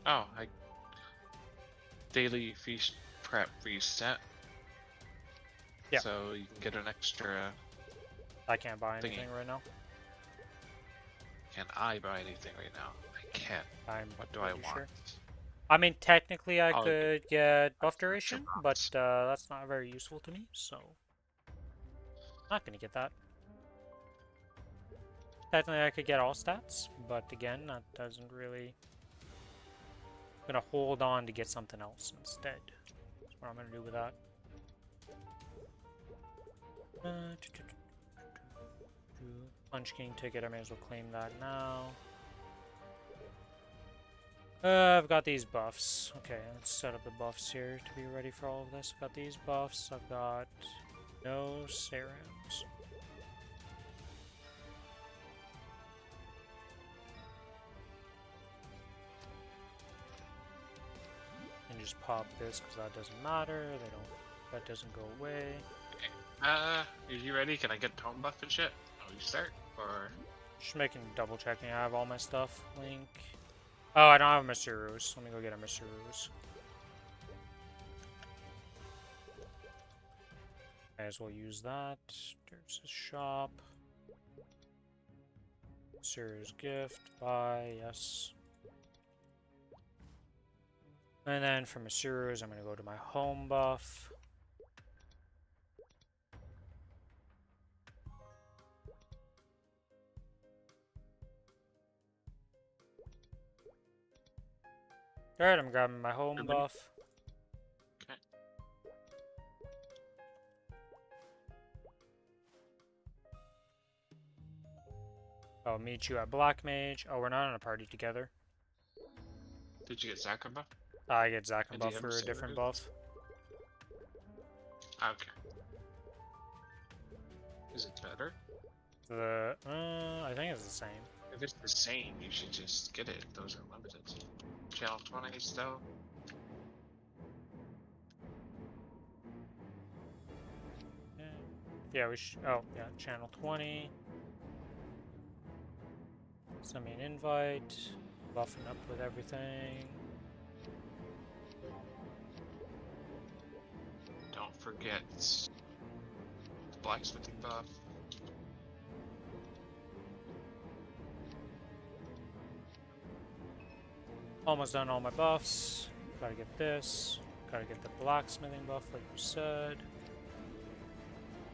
Oh, daily feast prep reset. Yeah. So you can get an extra. I can't buy Thingy. anything right now. Can I buy anything right now? I can't. I'm What do I pretty want? sure. I mean, technically I I'll could get buff extra duration, but bronze. that's not very useful to me, so... Not gonna get that. Technically I could get all stats, but again, that doesn't really... I'm gonna hold on to get something else instead. That's what I'm gonna do with that. Punch King ticket, I may as well claim that now. I've got these buffs. Okay, let's set up the buffs here to be ready for all of this. I've got these buffs. I've got no serums. And just pop this because that doesn't matter. That doesn't go away. Are you ready? Can I get tone buff and shit? Oh, you start? Or... Just making double checking. I have all my stuff. Link. Oh, I don't have a Masurus. Let me go get a Masurus. May as well use that. There's a shop. Masurus gift. Buy. Yes. And then for Masurus, I'm going to go to my home buff. Alright, I'm grabbing my home Everybody- buff. Okay. I'll meet you at Black Mage. Oh, we're not in a party together. Did you get Zakra buff? I get Zack and Did you buff ever for a say different what it buff. Okay. Is it better? I think it's the same. If it's the same, you should just get it. Those are limited. Channel 20 still. Yeah, we should. Oh, yeah, channel 20. Send me an invite. Buffing up with everything. Don't forget the blacksmithing buff. Almost done all my buffs. Gotta get this. Gotta get the blacksmithing buff, like you said.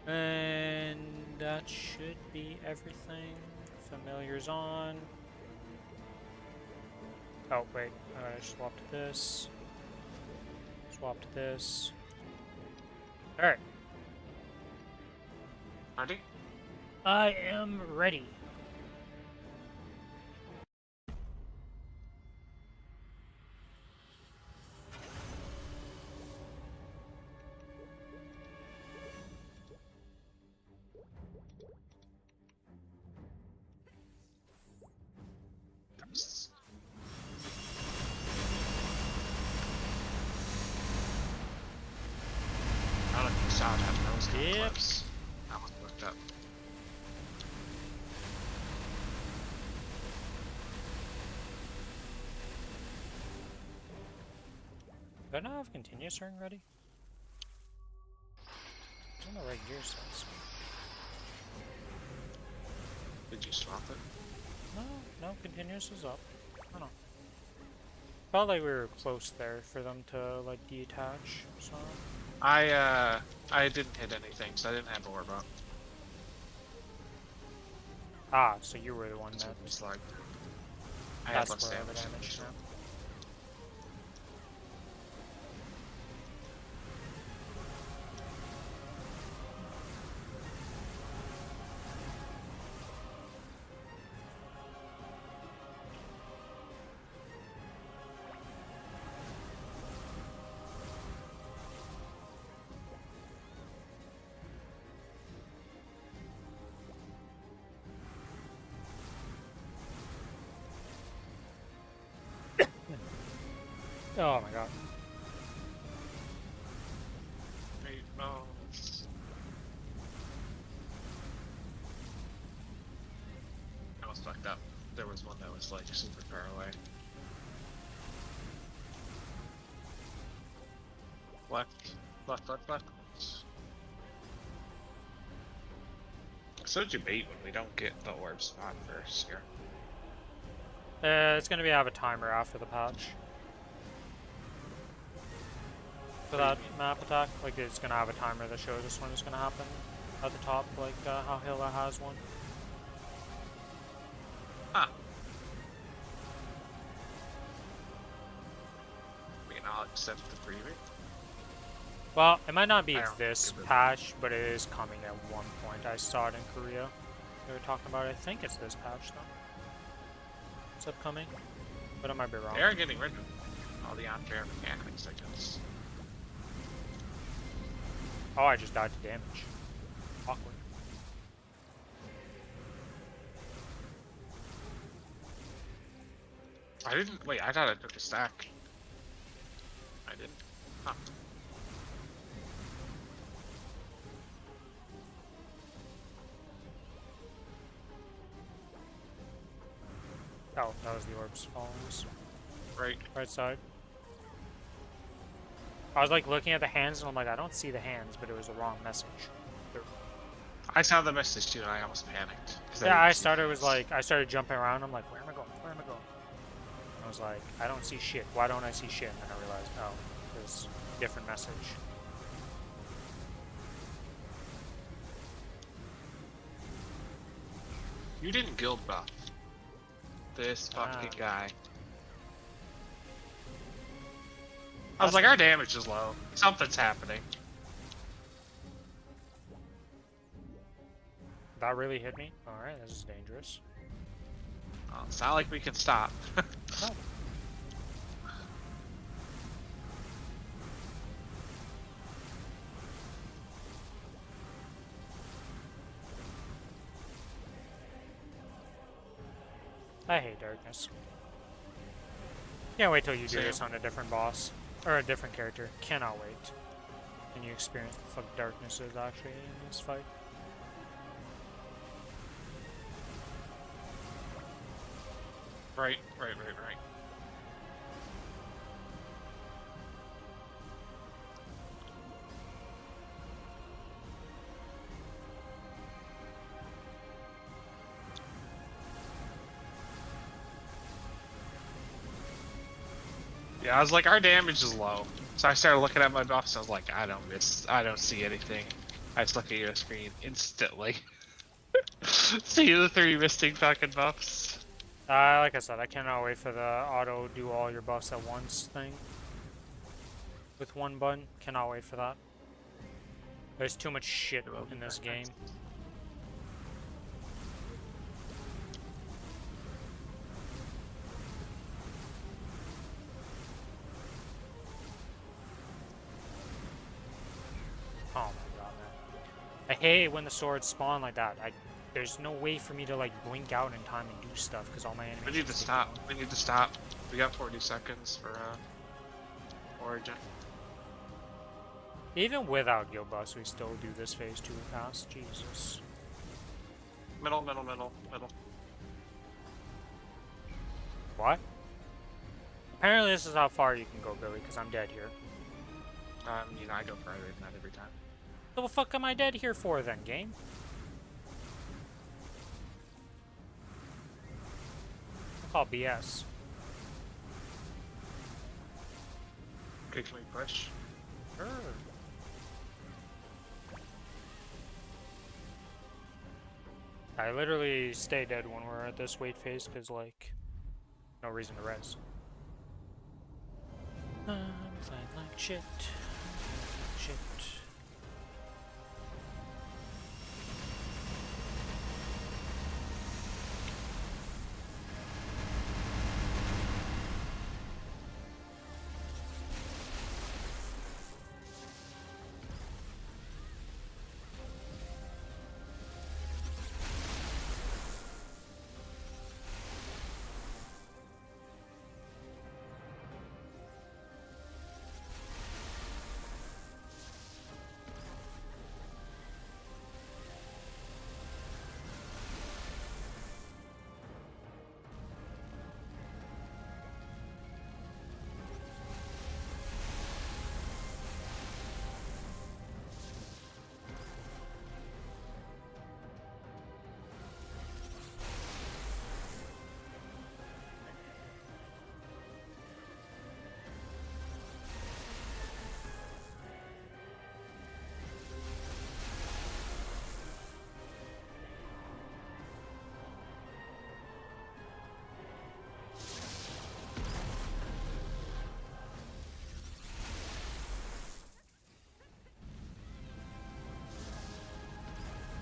And that should be everything. Familiar's on. Oh, wait. I gotta swap to this. Swap to this. Alright. Ready? I am ready. Nice. I don't know if you saw that. That was kind of Yep. close. I almost looked up. Do I not have continuous ring ready? It's on the right gear sets. Did you swap it? No, continuous is up. I don't know. Felt like we were close there for them to like detach, so. I didn't hit anything, so I didn't have orb up. Ah, so you were the one So that. it was like I had That's less where the damage. damage So. now. Oh my god. Wait, no. I was fucked up. There was one that was like super far away. Left. So did you bait when we don't get the orb spot first here? It's gonna have a timer after the patch. For that map attack, like it's gonna have a timer that shows us when it's gonna happen at the top, like how Hilla has one. Huh. I mean, I'll accept the preview. Well, it might not be I don't this give it- patch, but it is coming at one point. I saw it in Korea. They were talking about it. I think it's this patch though. It's upcoming, but I might be wrong. They are getting rid of all the unfair mechanics, I guess. Oh, I just died to damage. Awkward. I didn't. Wait, I thought I took a stack. I didn't. Huh. Oh, that was the orbs following us. Right. Right side. I was like looking at the hands and I'm like, I don't see the hands, but it was the wrong message. I saw the message too, and I almost panicked. 'Cause Yeah, I didn't see started the was message. like, I started jumping around. I'm like, where am I going? Where am I going? And I was like, I don't see shit. Why don't I see shit? And then I realized, oh, there's a different message. You didn't guild buff. This fucking guy. I was like, our damage is low. Something's happening. That really hit me? Alright, this is dangerous. Oh, it's not like we can stop. No. I hate darkness. Can't wait till you do Same. this on a different boss. Or a different character. Cannot wait. And you experience the fuck darkness is actually in this fight. Right. Yeah, I was like, our damage is low. So I started looking at my buffs, and I was like, I don't see anything. I just look at your screen instantly. See the 3 missing fucking buffs. Like I said, I cannot wait for the auto do all your buffs at once thing. With one button. Cannot wait for that. There's too much shit in this game. Oh my god, man. I hate when the swords spawn like that. There's no way for me to like blink out in time and do stuff because all my enemies. We need to stop. We need to stop. We got 40 seconds for Origin. Even without guild buffs, we still do this phase too fast. Jesus. Middle. What? Apparently this is how far you can go, Billy, because I'm dead here. You know, I go further than that every time. So what the fuck am I dead here for then, game? I call BS. Okay, can we push? Sure. I literally stay dead when we're at this wait phase because, like, no reason to res. I'm playing like shit. Shit.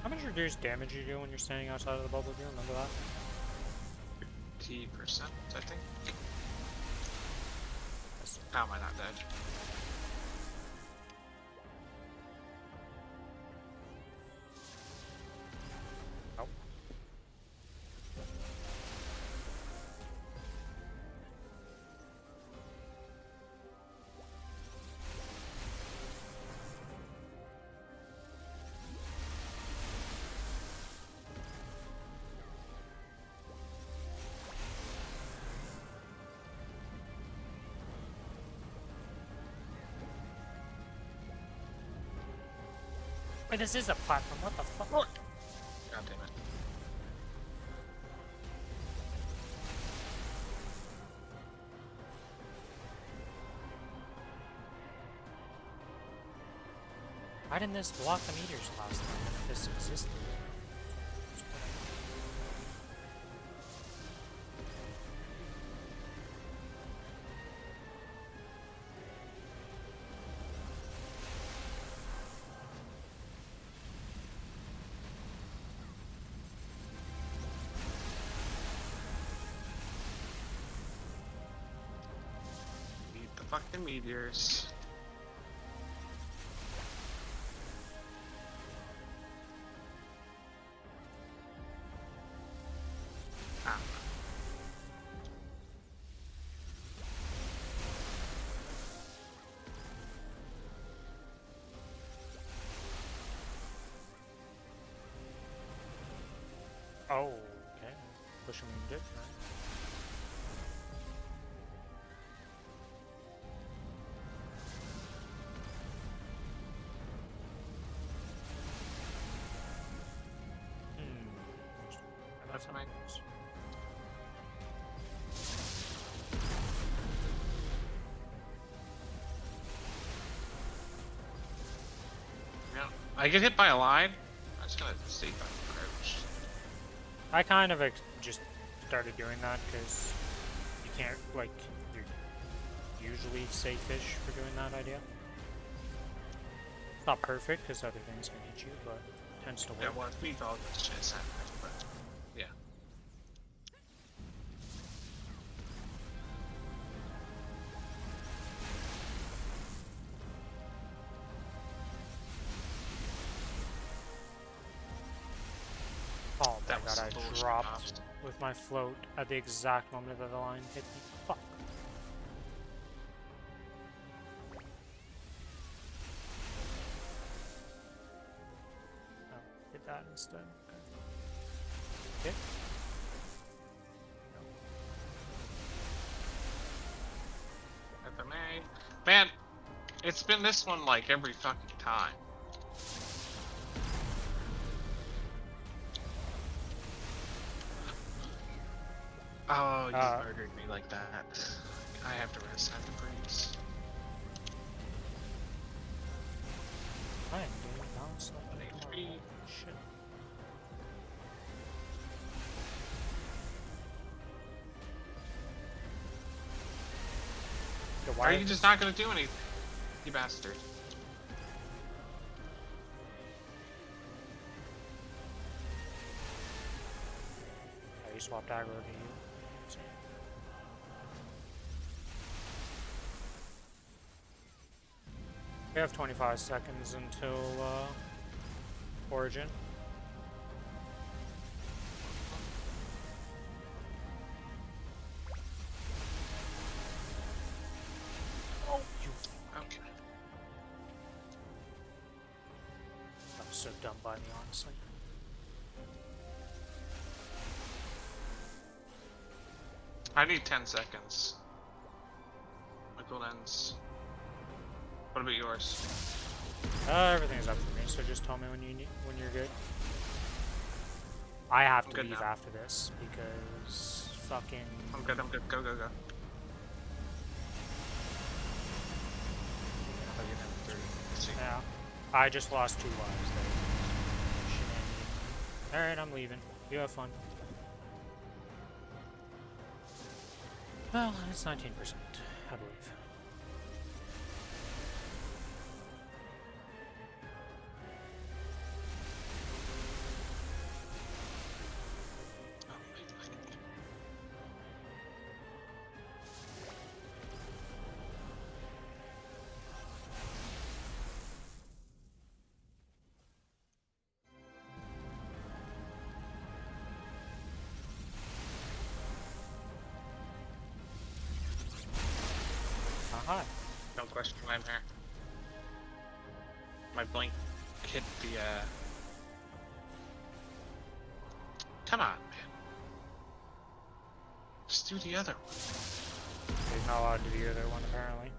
How much reduced damage you do when you're standing outside of the bubble? Do you remember that? 50%, I think. How am I not dead? Oh. Wait, this is a platform. What the fuck? God damn it. Why didn't this block the meters last time if this existed? fucking meteors. Ah. Oh, okay. Pushing me dip, right? That's That's fine. nice. Yeah. I get hit by a line. I'm just gonna see if I can approach. I kind of just started doing that because you can't, like, you're usually safe-ish for doing that idea. It's not perfect because other things can hit you, but it tends to work. Yeah, well, we all this shit is happening, but yeah. Oh my That was god, I bullshit dropped off. with my float at the exact moment that the line hit me. Fuck. Oh, hit that instead. Okay. Hit. At the May. Man, it's been this one like every fucking time. Oh, you murdered me like that. I have to rest, I have to freeze. I am doing bounce like HP. tomorrow. Shit. Yo, why Are you just not gonna do anything? You bastard. Oh, you swapped aggro to you. So- We have 25 seconds until Origin. Oh, you. Okay. That was so dumb by me, honestly. I need 10 seconds. My goal ends. What about yours? Everything's up for me, so just tell me when when you're good. I have I'm to good leave now. after this because fucking. I'm good, I'm good. Go, go, go. Oh, you have 30. Yeah, I just lost 2 lives there. Shenanigan. Alright, I'm leaving. You have fun. Well, it's 19%, I believe. Aha. Don't question why I'm here. My blink hit the, Come on, man. Just do the other one. He's not allowed to do the other one, apparently.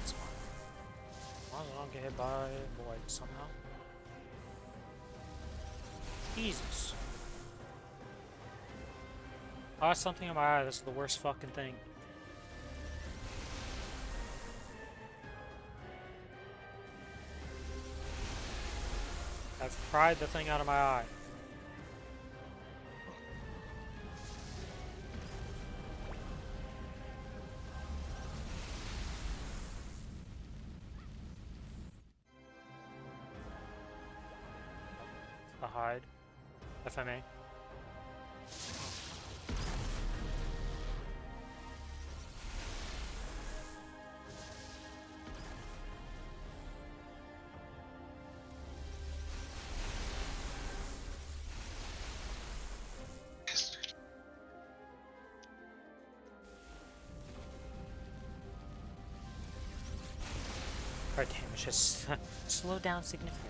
It's fine. As long as I don't get hit by Void somehow. Jesus. Oh, that's something in my eye. This is the worst fucking thing. I've pried the thing out of my eye. a hide, if I may. Our damage has slowed down significantly.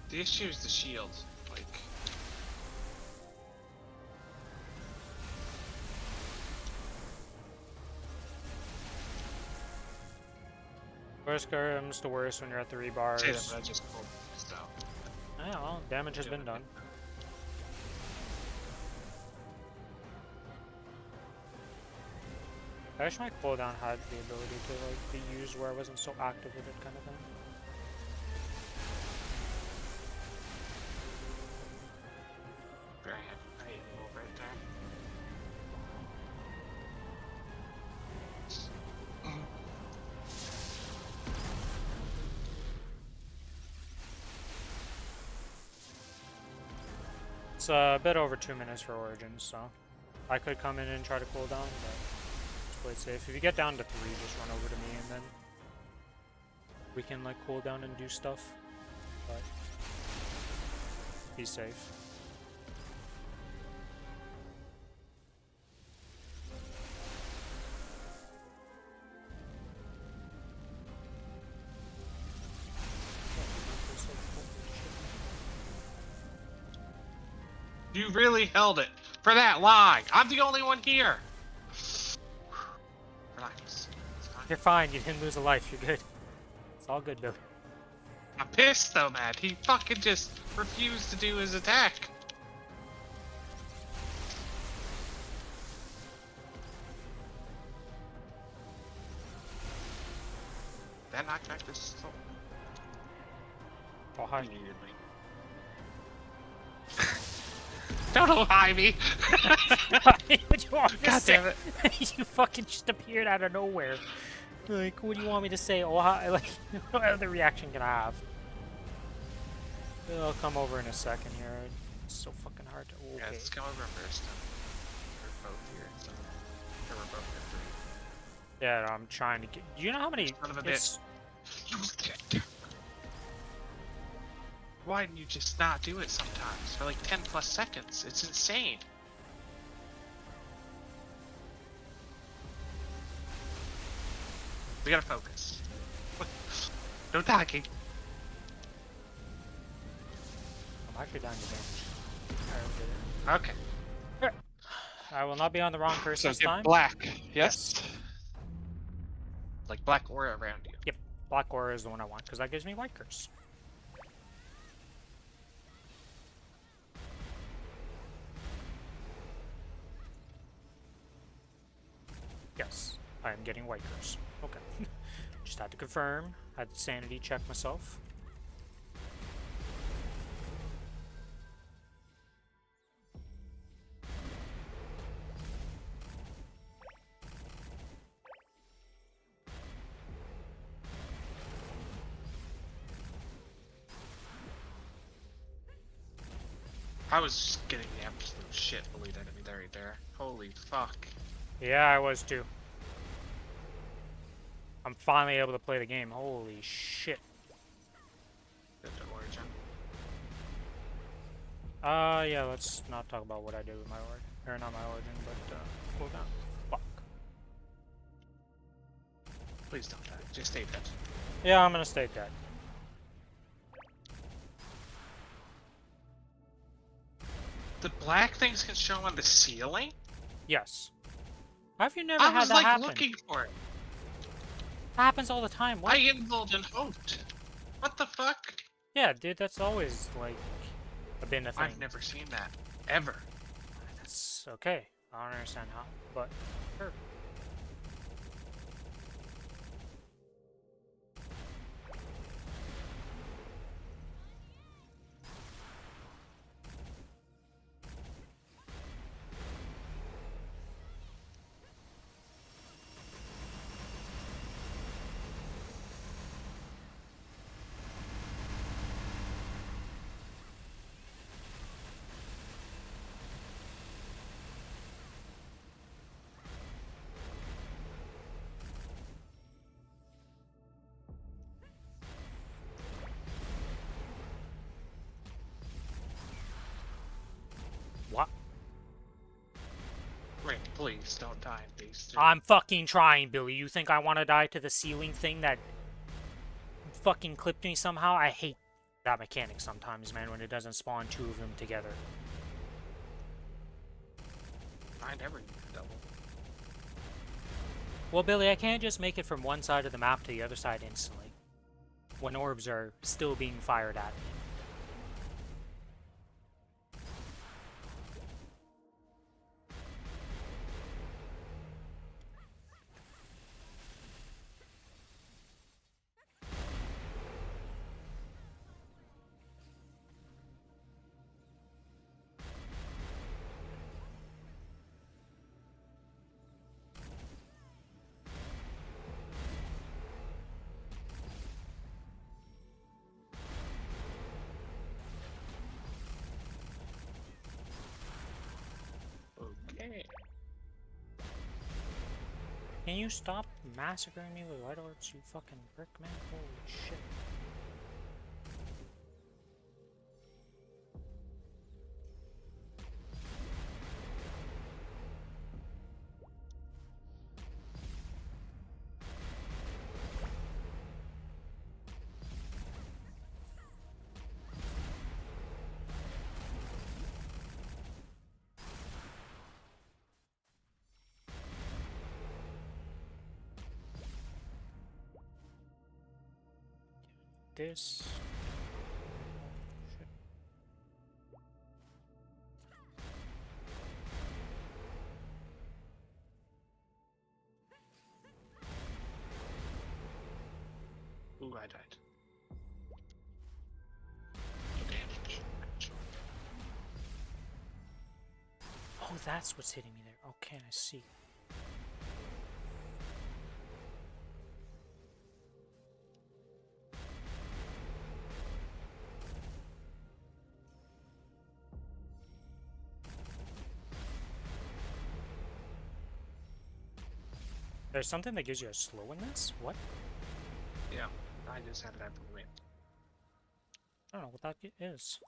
The issue is the shield. Like, Worst comes to worst when you're at the rebars. say that, but I just pulled this out. Yeah, well, damage has been done. I wish my cooldown had the ability to like be used where I wasn't so active with it, kind of thing. Very heavy move right there. It's a bit over 2 minutes for Origins, so I could come in and try to cool down, but just play it safe. If you get down to 3, just run over to me and then we can like cool down and do stuff, but be safe. You really held it for that lie. I'm the only one here. Relax. It's fine. You're fine, you didn't lose a life, you're good. It's all good, Billy. I'm pissed though, man. He fucking just refused to do his attack. That knockback is so Oh, hi. immediately. Don't lie me. What do you want me to God say? damn it. You fucking just appeared out of nowhere. Like, what do you want me to say? Oh, hi. Like, what other reaction can I have? I'll come over in a second here. It's so fucking hard to. Okay. Yeah, let's come over first. We're both here, so we're both at 3. Yeah, I'm trying to get. Do you know how many? Son of a it's- bitch. Why didn't you just not do it sometimes for like 10 plus seconds? It's insane. We gotta focus. No talking. I'm actually down to damage. Alright, we did it. Okay. I will not be on the wrong curse So this get time. black. Yes. Like black aura around you. Yep, black aura is the one I want because that gives me white curse. Yes, I am getting white curse. Okay. Just had to confirm. Had to sanity check myself. I was just getting the absolute shit bullied out of me right there. Holy fuck. Yeah, I was too. I'm finally able to play the game. Holy shit. Good to origin. Yeah, let's not talk about what I did with my origin. Or not my origin, but, cool down. Fuck. Please don't die. Just stay dead. Yeah, I'm gonna stay dead. The black things can show on the ceiling? Yes. How have you never I had was that like happen? looking for it. That happens all the time. What? I invuled and hoped. What the fuck? Yeah, dude, that's always, like, been a thing. I've never seen that. Ever. That's okay. I don't understand how, but sure. Please don't die in phase 3. I'm fucking trying, Billy. You think I want to die to the ceiling thing that fucking clipped me somehow? I hate that mechanic sometimes, man, when it doesn't spawn two of them together. I never use double. Well, Billy, I can't just make it from one side of the map to the other side instantly, when orbs are still being fired at me. Okay. Can you stop massacring me with White Orbs, you fucking brick man? Holy shit. This. Shit. Ooh, I died. Damage. Oh, that's what's hitting me there. Okay, I see. There's something that gives you a slow in this? What? Yeah, I just had that for me. I don't know what that is.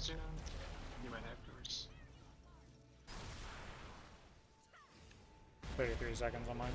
Soon, you might have yours. 33 seconds on mine.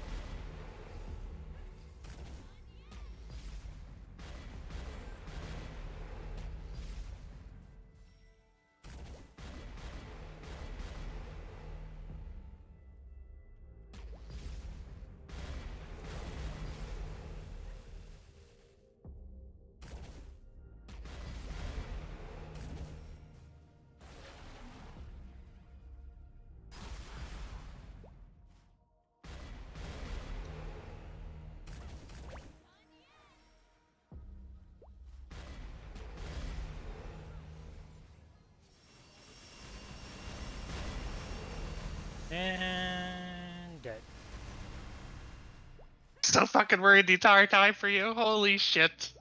And dead. Still fucking worried the entire time for you. Holy shit.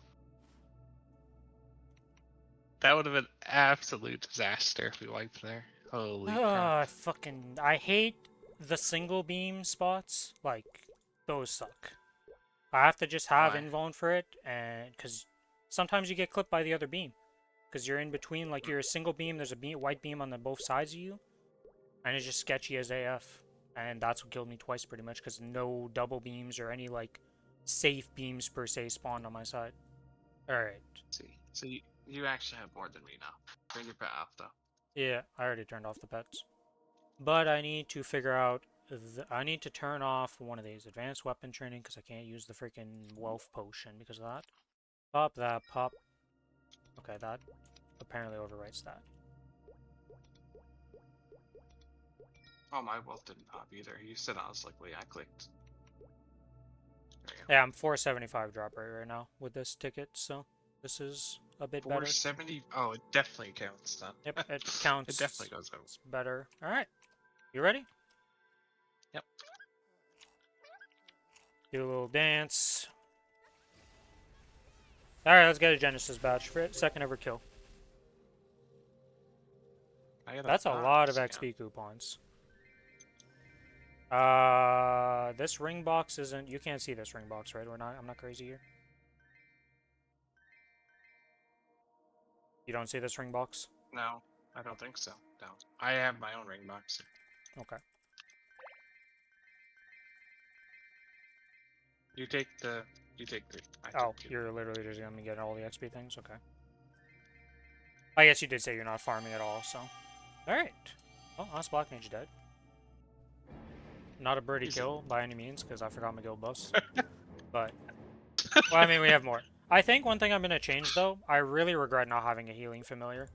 That would have been absolute disaster if we wiped there. Holy crap. I hate the single beam spots. Like, those suck. I have to just have Why? invuln for it, and because sometimes you get clipped by the other beam. Because you're in between, like, you're a single beam, there's a white beam on both sides of you, and it's just sketchy as AF. And that's what killed me twice, pretty much, because no double beams or any, like, safe beams, per se, spawned on my side. Alright. See, so you actually have more than me now. Turn your pet off, though. Yeah, I already turned off the pets. But I need to figure out... I need to turn off one of these. Advanced weapon training, because I can't use the freaking wealth potion because of that. Pop that, pop. Okay, that apparently overwrites that. Oh, my wealth didn't pop either. You said I was like, wait, I clicked. Yeah, I'm 475 drop rate right now with this ticket, so this is a bit better. 470? Oh, it definitely counts then. Yep, it counts. It definitely goes over. It's better. Alright. You ready? Yep. Do a little dance. Alright, let's get a Genesis badge for it. Second ever kill. That's a lot of XP coupons. This ring box isn't... You can't see this ring box, right? I'm not crazy here. You don't see this ring box? No, I don't think so. No. I have my own ring box. Okay. You take the... Oh, you're literally just gonna get all the XP things? Okay. I guess you did say you're not farming at all, so... Alright. Well, last Black Mage dead. Not a birdie kill by any means, because I forgot my guild buffs. But... Well, I mean, we have more. I think one thing I'm going to change, though, I really regret not having a healing familiar.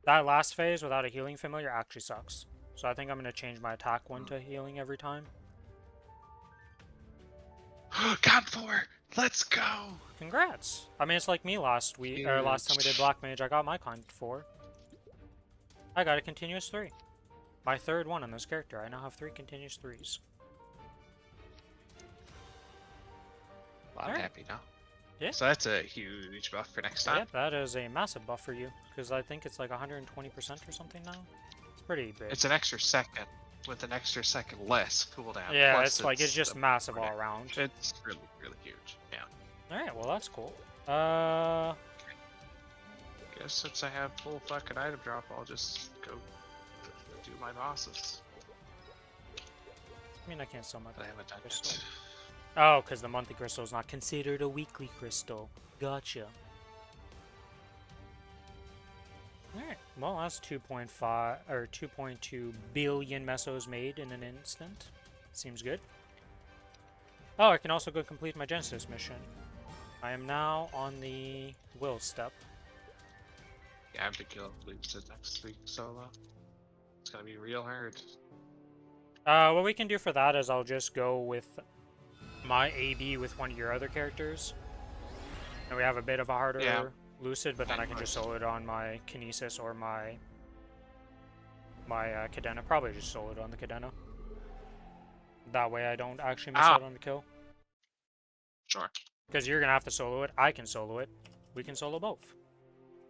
That last phase without a healing familiar actually sucks. So I think I'm going to change my attack one to healing every time. God 4! Let's go! Congrats! I mean, it's like me last time we did Black Mage, I got my con 4. I got a continuous 3. My third one on this character. I now have 3 continuous 3s. Well, I'm happy now. Yeah. So that's a huge buff for next time. Yep, that is a massive buff for you. Because I think it's like 120% or something now. It's pretty big. It's an extra second. With an extra second less cooldown. Yeah, Plus it's just massive all around. It's really, really huge. Yeah. Alright, well that's cool. Guess since I have full fucking item drop, I'll just go do my bosses. I mean, I can't sell my I haven't done crystal. it. Oh, because the monthly crystal is not considered a weekly crystal. Gotcha. Alright, well that's 2.5 or 2.2 billion mesos made in an instant. Seems good. Oh, I can also go complete my Genesis mission. I am now on the will step. Yeah, I have to kill Lucid next week solo. It's gonna be real hard. What we can do for that is I'll just go with my AB with one of your other characters. And we have a bit of a harder Lucid, but then I can just solo it on my Kinesis or my Cadena. Probably just solo it on the Cadena. That way I don't actually miss out on the kill. Sure. Because you're going to have to solo it, I can solo it, we can solo both.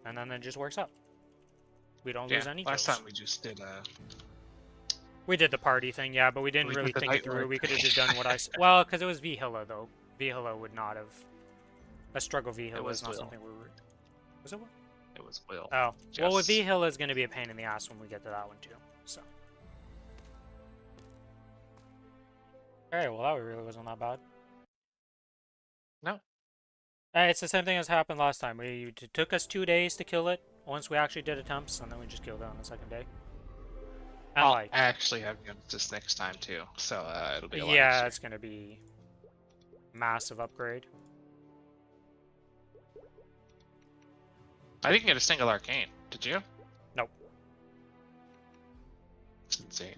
And then it just works out. We don't lose any kills. Last time we just did we did the party thing, yeah, but we didn't really think it through. We could have just done what I said. Well, because it was Vihilla, though. Vihilla would not have... A struggle Vihilla is not something we were... Was it what? It was Will. Oh. Well, with Vihilla is going to be a pain in the ass when we get to that one, too. So. Alright, well, that really wasn't that bad. No. It's the same thing as happened last time. It took us 2 days to kill it, once we actually did attempts, and then we just killed it on the second day. And I'll actually have this next time, too, so it'll be a lot yeah, easier. it's going to be massive upgrade. I didn't get a single arcane. Did you? Nope. It's insane.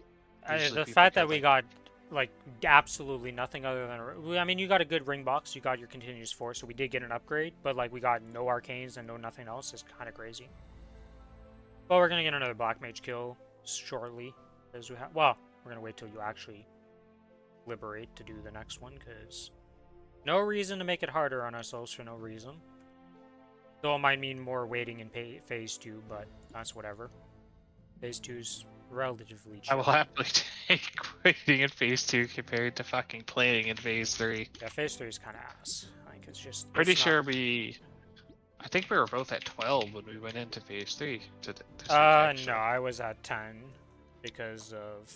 The fact that we got, like, absolutely nothing other than... I mean, you got a good ring box, you got your continuous force, so we did get an upgrade, but, like, we got no arcanes and no nothing else is kind of crazy. But we're going to get another Black Mage kill shortly. As we well, We're gonna wait till you actually liberate to do the next one, because no reason to make it harder on ourselves for no reason. Though it might mean more waiting in Phase 2, but that's whatever. Phase 2's relatively I will chill. happily take waiting in Phase 2 compared to fucking playing in Phase 3. Yeah, Phase 3 is kind of ass. Like, it's just... Pretty it's sure not... I think we were both at 12 when we went into Phase 3 this week, No, actually. I was at 10 because of...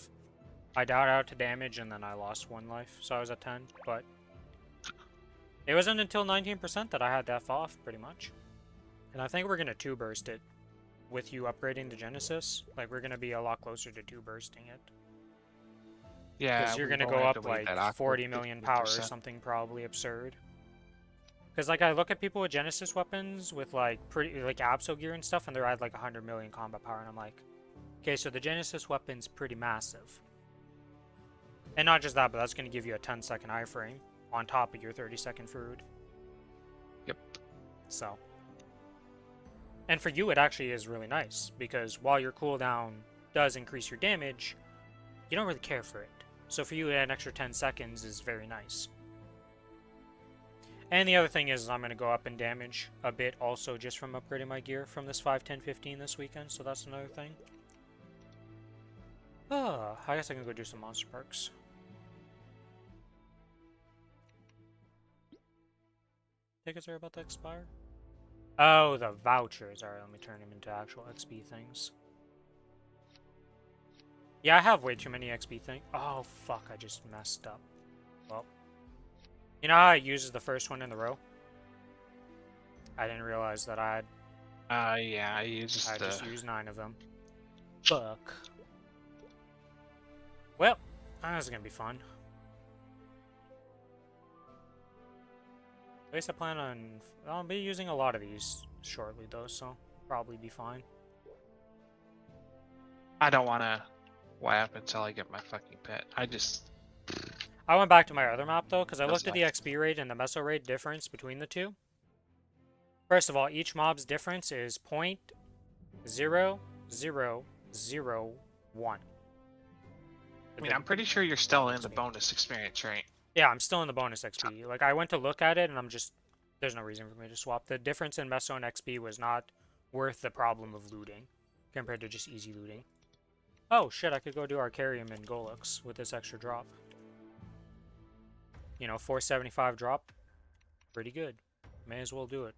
I died out to damage and then I lost 1 life, so I was at 10, but... It wasn't until 19% that I had that off, pretty much. And I think we're gonna 2-burst it with you upgrading to Genesis. Like, we're gonna be a lot closer to 2-bursting it. Yeah, because you're we've gonna only go had to up wait like that 40 awkward million power or 50%. something probably absurd. Because like I look at people with Genesis weapons with like pretty like Absol gear and stuff, and they're at like 100 million combat power, and I'm like, okay, so the Genesis weapon's pretty massive. And not just that, but that's gonna give you a 10-second iframe on top of your 30-second food. Yep. So. And for you, it actually is really nice, because while your cooldown does increase your damage, you don't really care for it. So for you, an extra 10 seconds is very nice. And the other thing is I'm going to go up in damage a bit also just from upgrading my gear from this 5, 10, 15 this weekend, so that's another thing. I guess I can go do some monster perks. Tickets are about to expire? Oh, the vouchers. Alright, let me turn them into actual XP things. Yeah, I have way too many XP things. Oh, fuck, I just messed up. Well. You know how it uses the first one in the row? I didn't realize that I had... yeah, I just used 9 of them. Fuck. Well, that's gonna be fun. At least I plan on... I'll be using a lot of these shortly, though, so probably be fine. I don't want to WAP until I get my fucking pet. I went back to my other map, though, because I looked at the That's XP rate and the meso rate difference between the two. First of all, each mob's difference is 0.0001. I mean, I'm pretty sure you're still in the bonus experience, right? Yeah, I'm still in the bonus XP. Like, I went to look at it, and I'm just... There's no reason for me to swap. The difference in meso and XP was not worth the problem of looting, compared to just easy looting. Oh, shit, I could go do Arcarium and Golux with this extra drop. You know, 475 drop. Pretty good. May as well do it.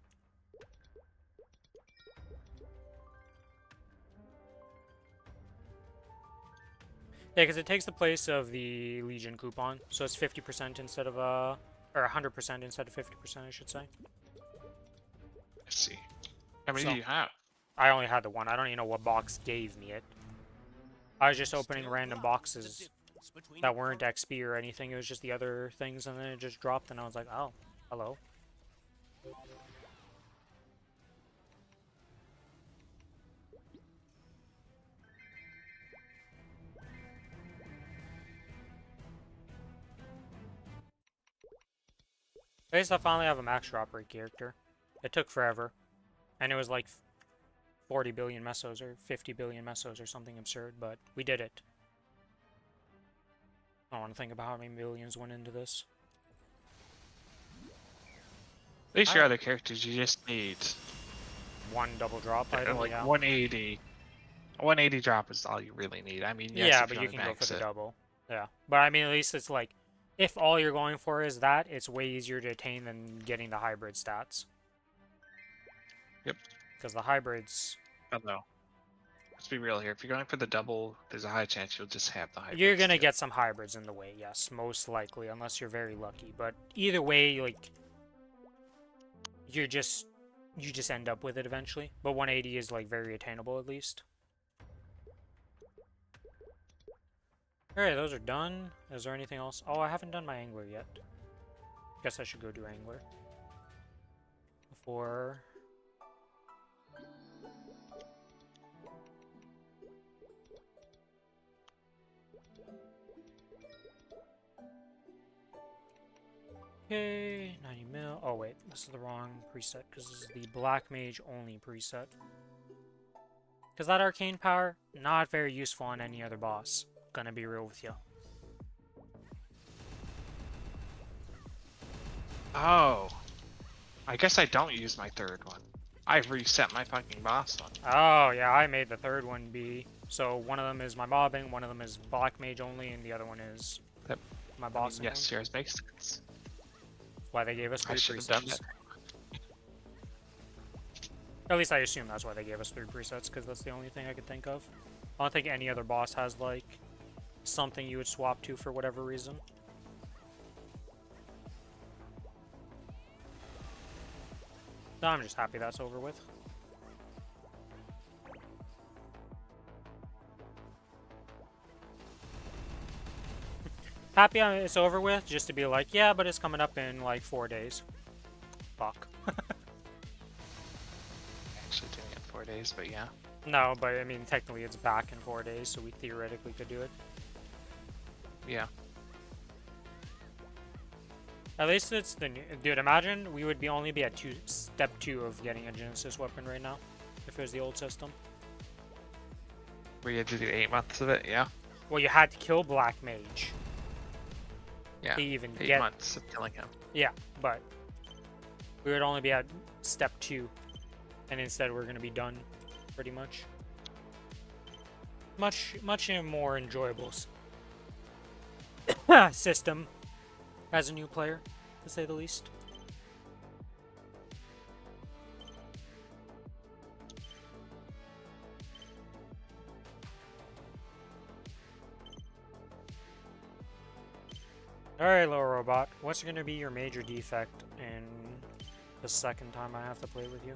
Yeah, because it takes the place of the Legion coupon, so it's 50% instead of, or 100% instead of 50%, I should say. Let's see. How many So, do you have? I only had the one. I don't even know what box gave me it. I was just opening random boxes that weren't XP or anything. It was just the other things, and then it just dropped, and I was like, oh, hello. At least I finally have a max drop rate character. It took forever. And it was like 40 billion mesos or 50 billion mesos or something absurd, but we did it. I don't want to think about how many millions went into this. At least your other characters, you just need... One double drop item, like yeah. 180. 180 drop is all you really need. I mean, yes, Yeah, if but you you can go for the it. double. Yeah. But I mean, at least it's like, if all you're going for is that, it's way easier to attain than getting the hybrid stats. Yep. Because the hybrids... Oh no. Let's be real here. If you're going for the double, there's a high chance you'll just have the hybrid. You're gonna get some hybrids in the way, yes, most likely, unless you're very lucky. But either way, like, you just end up with it eventually. But 180 is like very attainable at least. Alright, those are done. Is there anything else? Oh, I haven't done my angler yet. Guess I should go do angler. Before... Okay, 90 mil. Oh wait, this is the wrong preset because this is the black mage only preset. Because that arcane power, not very useful on any other boss. gonna be real with you. Oh. I guess I don't use my third one. I reset my fucking boss one. Oh, yeah, I made the third one be. So one of them is my mobbing, one of them is black mage only, and the other one is Yep. my bossing Yes, one. yours makes sense. That's why they gave us 3 I should have done presets. that. At least I assume that's why they gave us 3 presets, because that's the only thing I could think of. I don't think any other boss has, like, something you would swap to for whatever reason. So I'm just happy that's over with. Happy it's over with, just to be like, yeah, but it's coming up in like 4 days. Fuck. Actually doing it in 4 days, but yeah. No, but I mean, technically it's back in 4 days, so we theoretically could do it. Yeah. At least it's the new. Dude, imagine we would only be at step 2 of getting a Genesis weapon right now, if it was the old system. We had to do 8 months of it, yeah. Well, you had to kill Black Mage. Yeah. To even 8 get. months of killing him. Yeah, but we would only be at step 2, and instead we're gonna be done, pretty much. Much more enjoyable system as a new player, to say the least. Alright, little robot, what's going to be your major defect in the second time I have to play with you?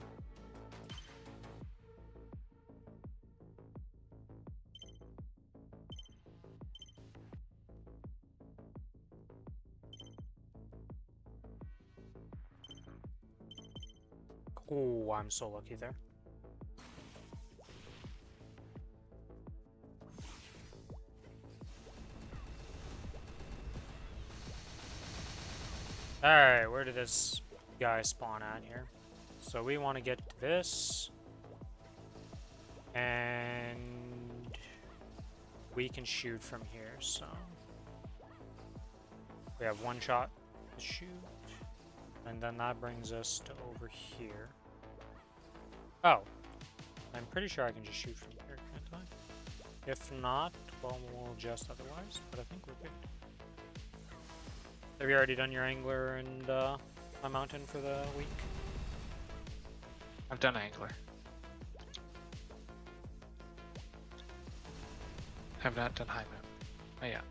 Oh, I'm so lucky there. Alright, where did this guy spawn at here? So we want to get to this. And we can shoot from here, so we have 1 shot to shoot. And then that brings us to over here. Oh, I'm pretty sure I can just shoot from here, can't I? If not, well, we'll adjust otherwise, but I think we're good. Have you already done your angler and my mountain for the week? I've done angler. Have not done high moon. Oh yeah.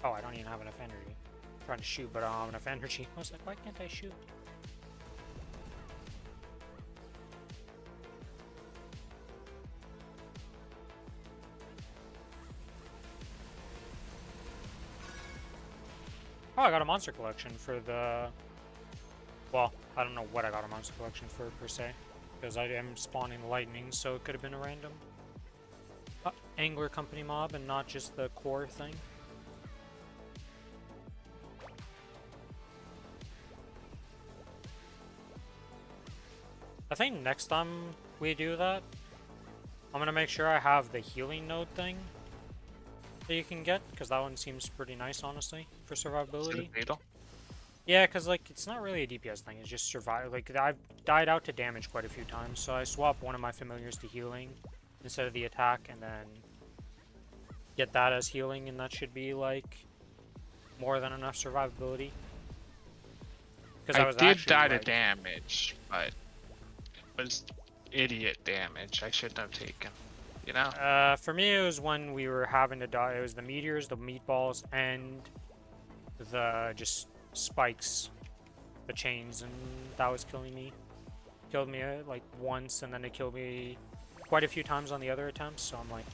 Oh, I don't even have enough energy. I'm trying to shoot, but I don't have enough energy. I was like, why can't I shoot? Oh, I got a monster collection for the... Well, I don't know what I got a monster collection for, per se. Because I am spawning lightning, so it could have been a random angler company mob and not just the core thing. I think next time we do that, I'm gonna make sure I have the healing node thing that you can get, because that one seems pretty nice, honestly, for survivability. Yeah, because like it's not really a DPS thing; it's just survive. Like I've died out to damage quite a few times, so I swap one of my familiars to healing instead of the attack, and then get that as healing, and that should be like more than enough survivability. I did die to damage, but it was idiot damage. I shouldn't have taken. You know? For me, it was when we were having to die. It was the meteors, the meatballs, and the just spikes, the chains, and that was killing me. Killed me like once, and then it killed me quite a few times on the other attempts. So I'm like,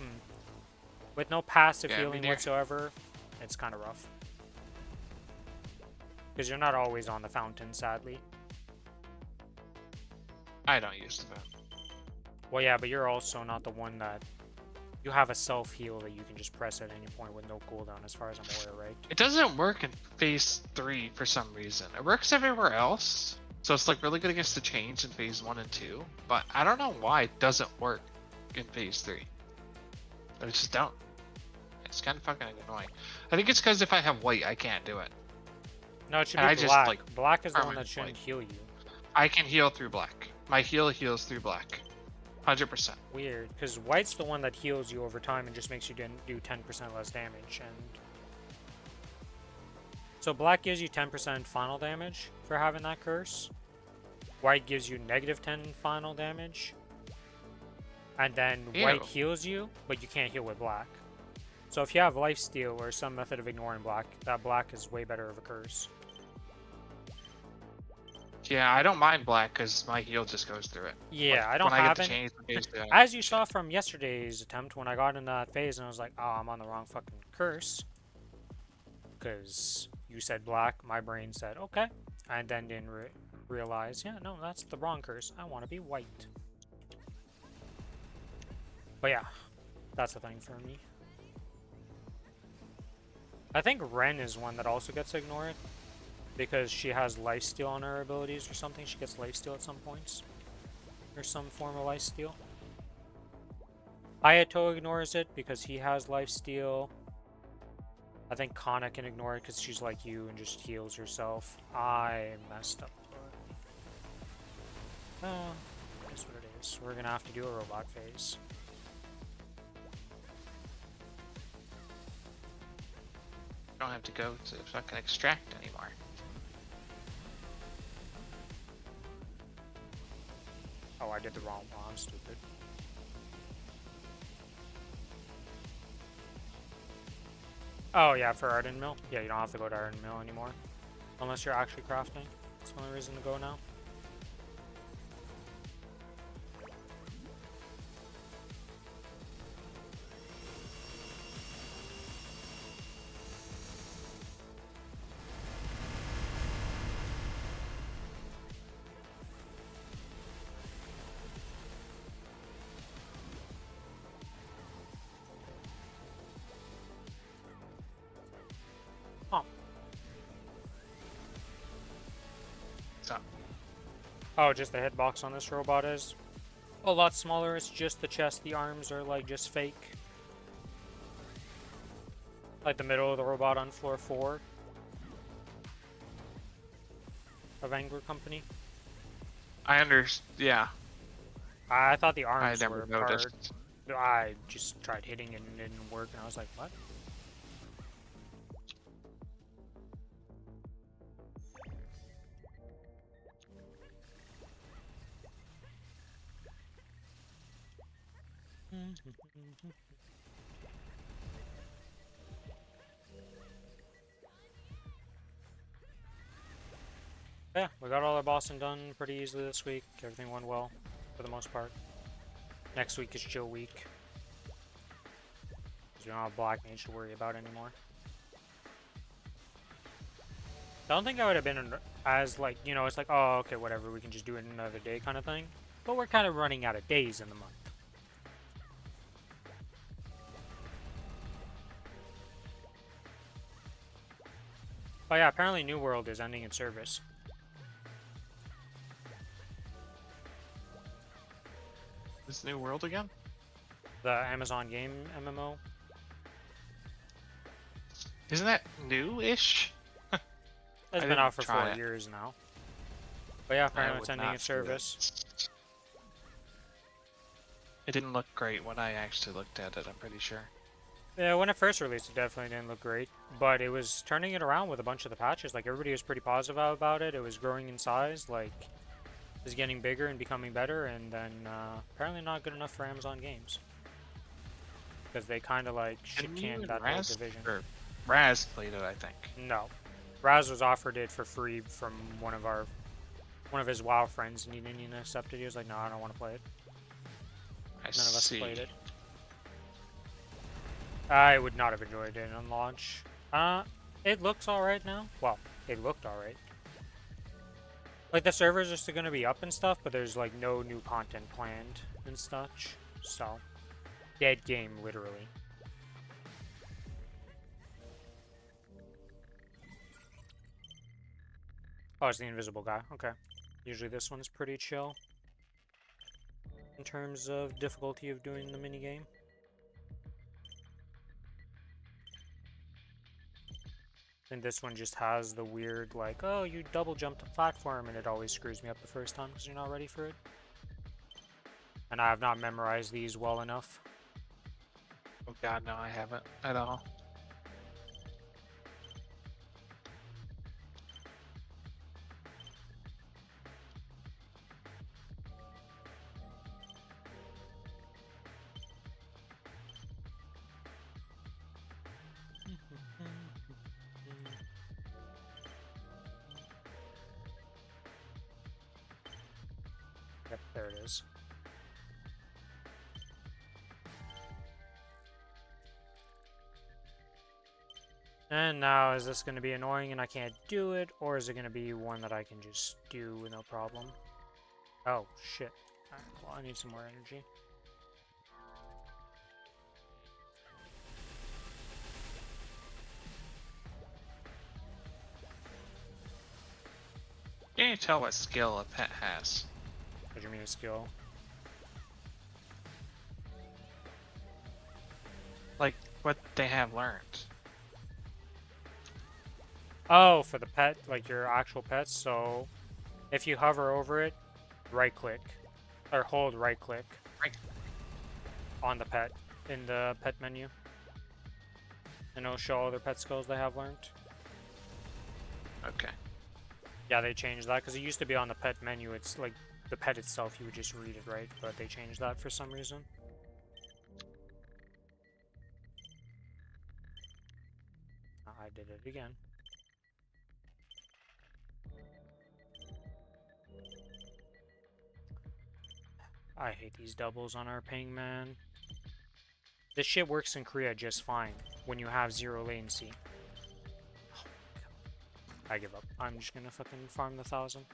with no passive healing whatsoever, it's kind of rough. Because you're not always on the fountain, sadly. I don't use the fountain. Well, yeah, but you're also not the one that... You have a self-heal that you can just press at any point with no cooldown, as far as I'm aware, right? It doesn't work in phase 3 for some reason. It works everywhere else. So it's like really good against the chains in phase 1 and 2. But I don't know why it doesn't work in phase 3. I just don't. It's kind of fucking annoying. I think it's because if I have white, I can't do it. No, it should And be I just, black. like, Black is the one permanent that shouldn't white. heal you. I can heal through black. My heal heals through black. 100%. Weird, because white's the one that heals you over time and just makes you do 10% less damage. And so black gives you 10% final damage for having that curse. White gives you -10 final damage. And then white Ew. heals you, but you can't heal with black. So if you have lifesteal or some method of ignoring black, that black is way better of a curse. Yeah, I don't mind black because my heal just goes through it. Yeah, Like, I don't when I have get it. to change the phase 2, As you saw from yesterday's attempt, when I got in that phase and I was like, oh, I'm on the wrong fucking curse. Because you said black, my brain said, okay. And then didn't realize, yeah, no, that's the wrong curse. I want to be white. But yeah, that's the thing for me. I think Ren is one that also gets ignored. Because she has lifesteal on her abilities or something. She gets lifesteal at some points. Or some form of lifesteal. Ayato ignores it because he has lifesteal. I think Kana can ignore it because she's like you and just heals herself. I messed up. That's what it is. We're gonna have to do a robot phase. don't have to go to fucking extract anymore. Oh, I did the wrong one. I'm stupid. Oh, yeah, for Arden Mill? Yeah, you don't have to go to Arden Mill anymore. Unless you're actually crafting. That's the only reason to go now. Oh, just the hitbox on this robot is a lot smaller. It's just the chest. The arms are like just fake. Like the middle of the robot on floor 4 of Angler Company. I understand. Yeah. I thought the arms I never were noticed. part. I just tried hitting it and it didn't work, and I was like, what? Yeah, we got all our bossing done pretty easily this week. Everything went well, for the most part. Next week is chill week. Because we don't have Black Mage to worry about anymore. I don't think I would have been as, like, you know, it's like, oh, okay, whatever, we can just do it another day kind of thing. But we're kind of running out of days in the month. Oh yeah, apparently New World is ending its service. This New World again? The Amazon game MMO. Isn't that new-ish? It's been out for 4 years now. But yeah, apparently it's ending its service. It didn't look great when I actually looked at it, I'm pretty sure. Yeah, when it first released, it definitely didn't look great. But it was turning it around with a bunch of the patches. Like, everybody was pretty positive about it. It was growing in size. Like, it was getting bigger and becoming better. And then, apparently not good enough for Amazon games. Because they kind of, like, shit-canned that whole division. Raz played it, I think. No. Raz was offered it for free from one of his WoW friends, and he didn't even accept it. He was like, no, I don't want to play it. None of us played it. I would not have enjoyed it on launch. It looks alright now. Well, it looked alright. Like, the servers are still gonna be up and stuff, but there's, like, no new content planned and such. So, dead game, literally. Oh, it's the invisible guy. Okay. Usually this one's pretty chill. in terms of difficulty of doing the minigame. And this one just has the weird, like, oh, you double jump the platform, and it always screws me up the first time because you're not ready for it. And I have not memorized these well enough. Oh god, no, I haven't at all. Yep, there it is. And now, is this going to be annoying and I can't do it, or is it going to be one that I can just do with no problem? Oh, shit. Alright, well, I need some more energy. Can you tell what skill a pet has? What do you mean a skill? Like, what they have learned. Oh, for the pet, like your actual pets. So, if you hover over it, right click, or hold right click Right. on the pet in the pet menu, and it'll show all their pet skills they have learned. Okay. Yeah, they changed that because it used to be on the pet menu. It's like the pet itself, you would just read it, right? But they changed that for some reason. I did it again. I hate these doubles on our ping, man. This shit works in Korea just fine when you have 0 latency. Oh my god. I give up. I'm just gonna fucking farm the 1,000.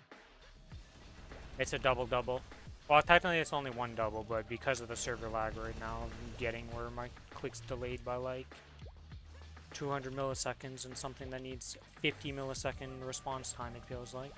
It's a double-double. Well, technically it's only one double, but because of the server lag right now, I'm getting where my click's delayed by like 200 milliseconds and something that needs 50 millisecond response time, it feels like.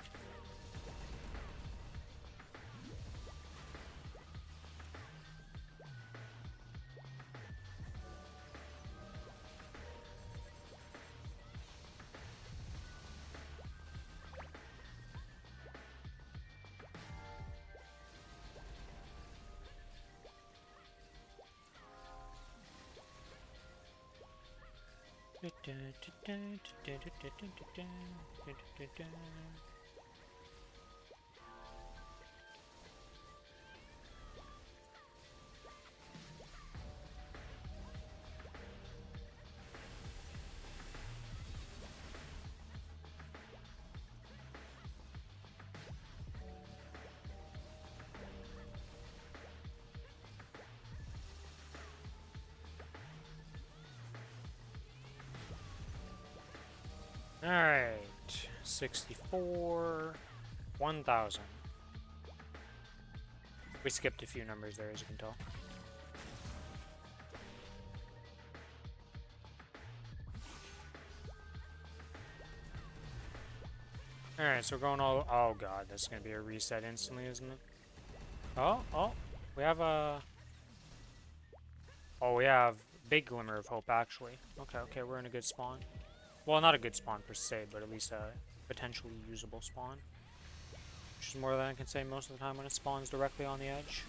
Alright, 64, 1,000. We skipped a few numbers there, as you can tell. Alright, so we're going all... Oh god, that's gonna be a reset instantly, isn't it? Oh, we have a... Oh, we have big glimmer of hope, actually. Okay, we're in a good spawn. Well, not a good spawn per se, but at least a potentially usable spawn. Which is more than I can say most of the time when it spawns directly on the edge.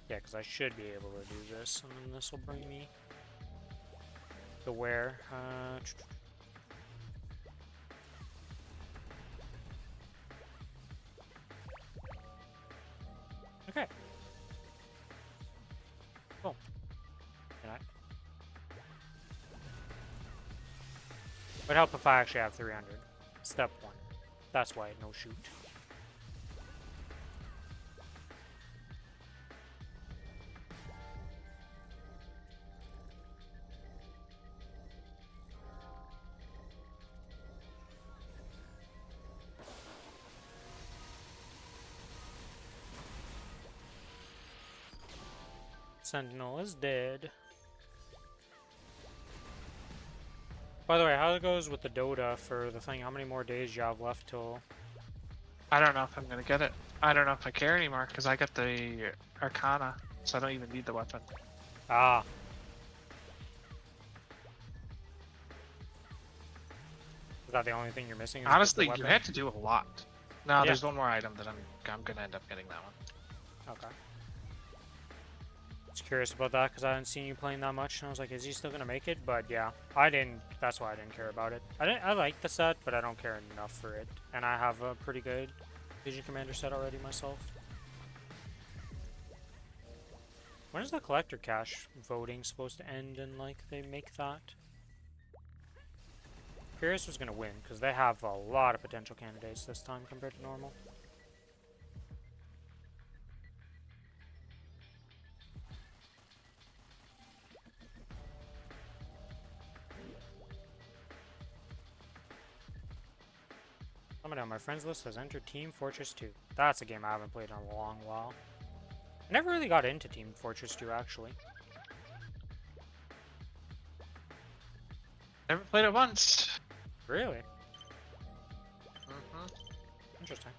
Yeah, because I should be able to do this, and then this will bring me to where? Okay. Cool. Can I? Would help if I actually have 300. Step 1. That's why no shoot. Sentinel is dead. By the way, how it goes with the Dota for the thing? How many more days do you have left till? I don't know if I'm gonna get it. I don't know if I care anymore because I got the Arcana, so I don't even need the weapon. Ah. Is that the only thing you're missing? Is Honestly, the you weapon? had to do a lot. No, Yeah. there's one more item that I'm gonna end up getting that one. Okay. I was curious about that because I hadn't seen you playing that much, and I was like, is he still gonna make it? But yeah, I didn't. That's why I didn't care about it. I like the set, but I don't care enough for it. And I have a pretty good Vision Commander set already myself. When is the collector cache voting supposed to end and like they make that? Curious who's gonna win because they have a lot of potential candidates this time compared to normal. Somebody on my friends list has entered Team Fortress 2. That's a game I haven't played in a long while. I never really got into Team Fortress 2 actually. Never played it once. Really? Mm-hmm. Interesting.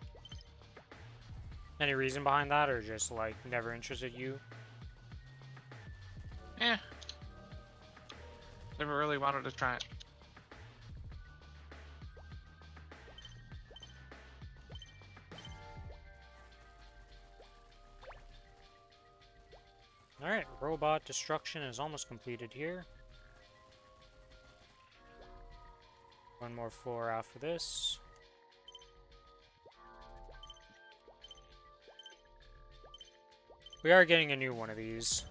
Any reason behind that, or just like never interested you? Yeah. Never really wanted to try it. Alright, robot destruction is almost completed here. One more floor after this. We are getting a new one of these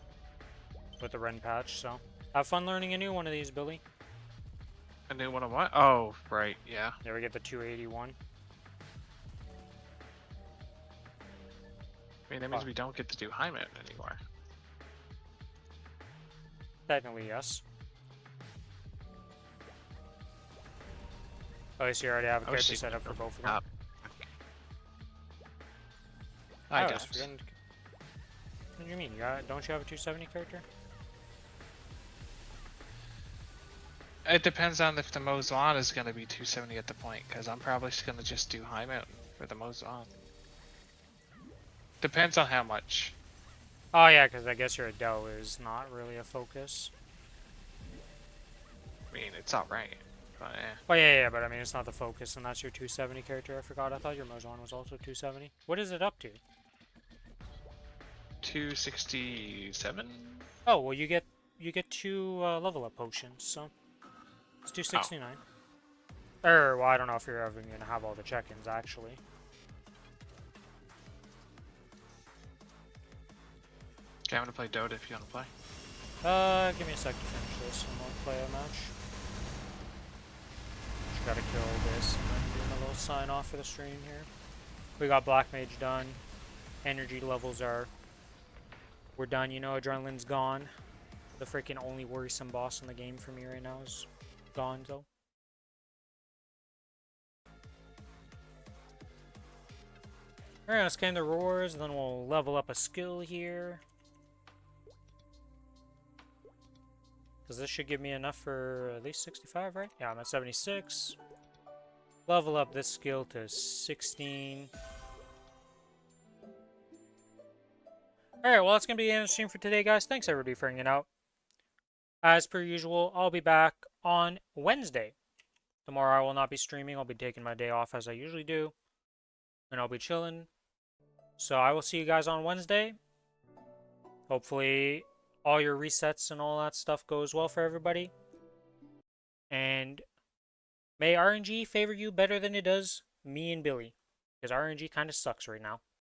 with the Ren patch, so have fun learning a new one of these, Billy. A new one of what? Oh, right, yeah. There we get the 281. I mean, that means we don't get to do high mountain anymore. Technically, yes. Oh, so you already have a character set up for both of them. I was don't. forgetting. What do you mean? Don't you have a 270 character? It depends on if the Mozan is going to be 270 at the point, because I'm probably going to just do high mountain for the Mozan. Depends on how much. Oh yeah, because I guess your Adele is not really a focus. I mean, it's alright, but eh. Oh yeah, but I mean it's not the focus, and that's your 270 character. I forgot. I thought your Mozon was also 270. What is it up to? 267? Oh well, you get two level up potions, so it's 269. Well, I don't know if you're ever gonna have all the check-ins actually. Okay, I'm gonna play Dota if you wanna play. Give me a sec to finish this and we'll play a match. Just gotta kill this and then do a little sign off for the stream here. We got Black Mage done. Energy levels are... We're done, you know, Adrenaline's gone. The freaking only worrisome boss in the game for me right now is gone, though. Alright, let's scan the roars, then we'll level up a skill here. Because this should give me enough for at least 65, right? Yeah, I'm at 76. Level up this skill to 16. Alright, well, that's going to be the end of the stream for today, guys. Thanks, everybody, for hanging out. As per usual, I'll be back on Wednesday. Tomorrow I will not be streaming. I'll be taking my day off as I usually do. And I'll be chilling. So I will see you guys on Wednesday. Hopefully all your resets and all that stuff goes well for everybody. And may RNG favor you better than it does me and Billy. Because RNG kind of sucks right now.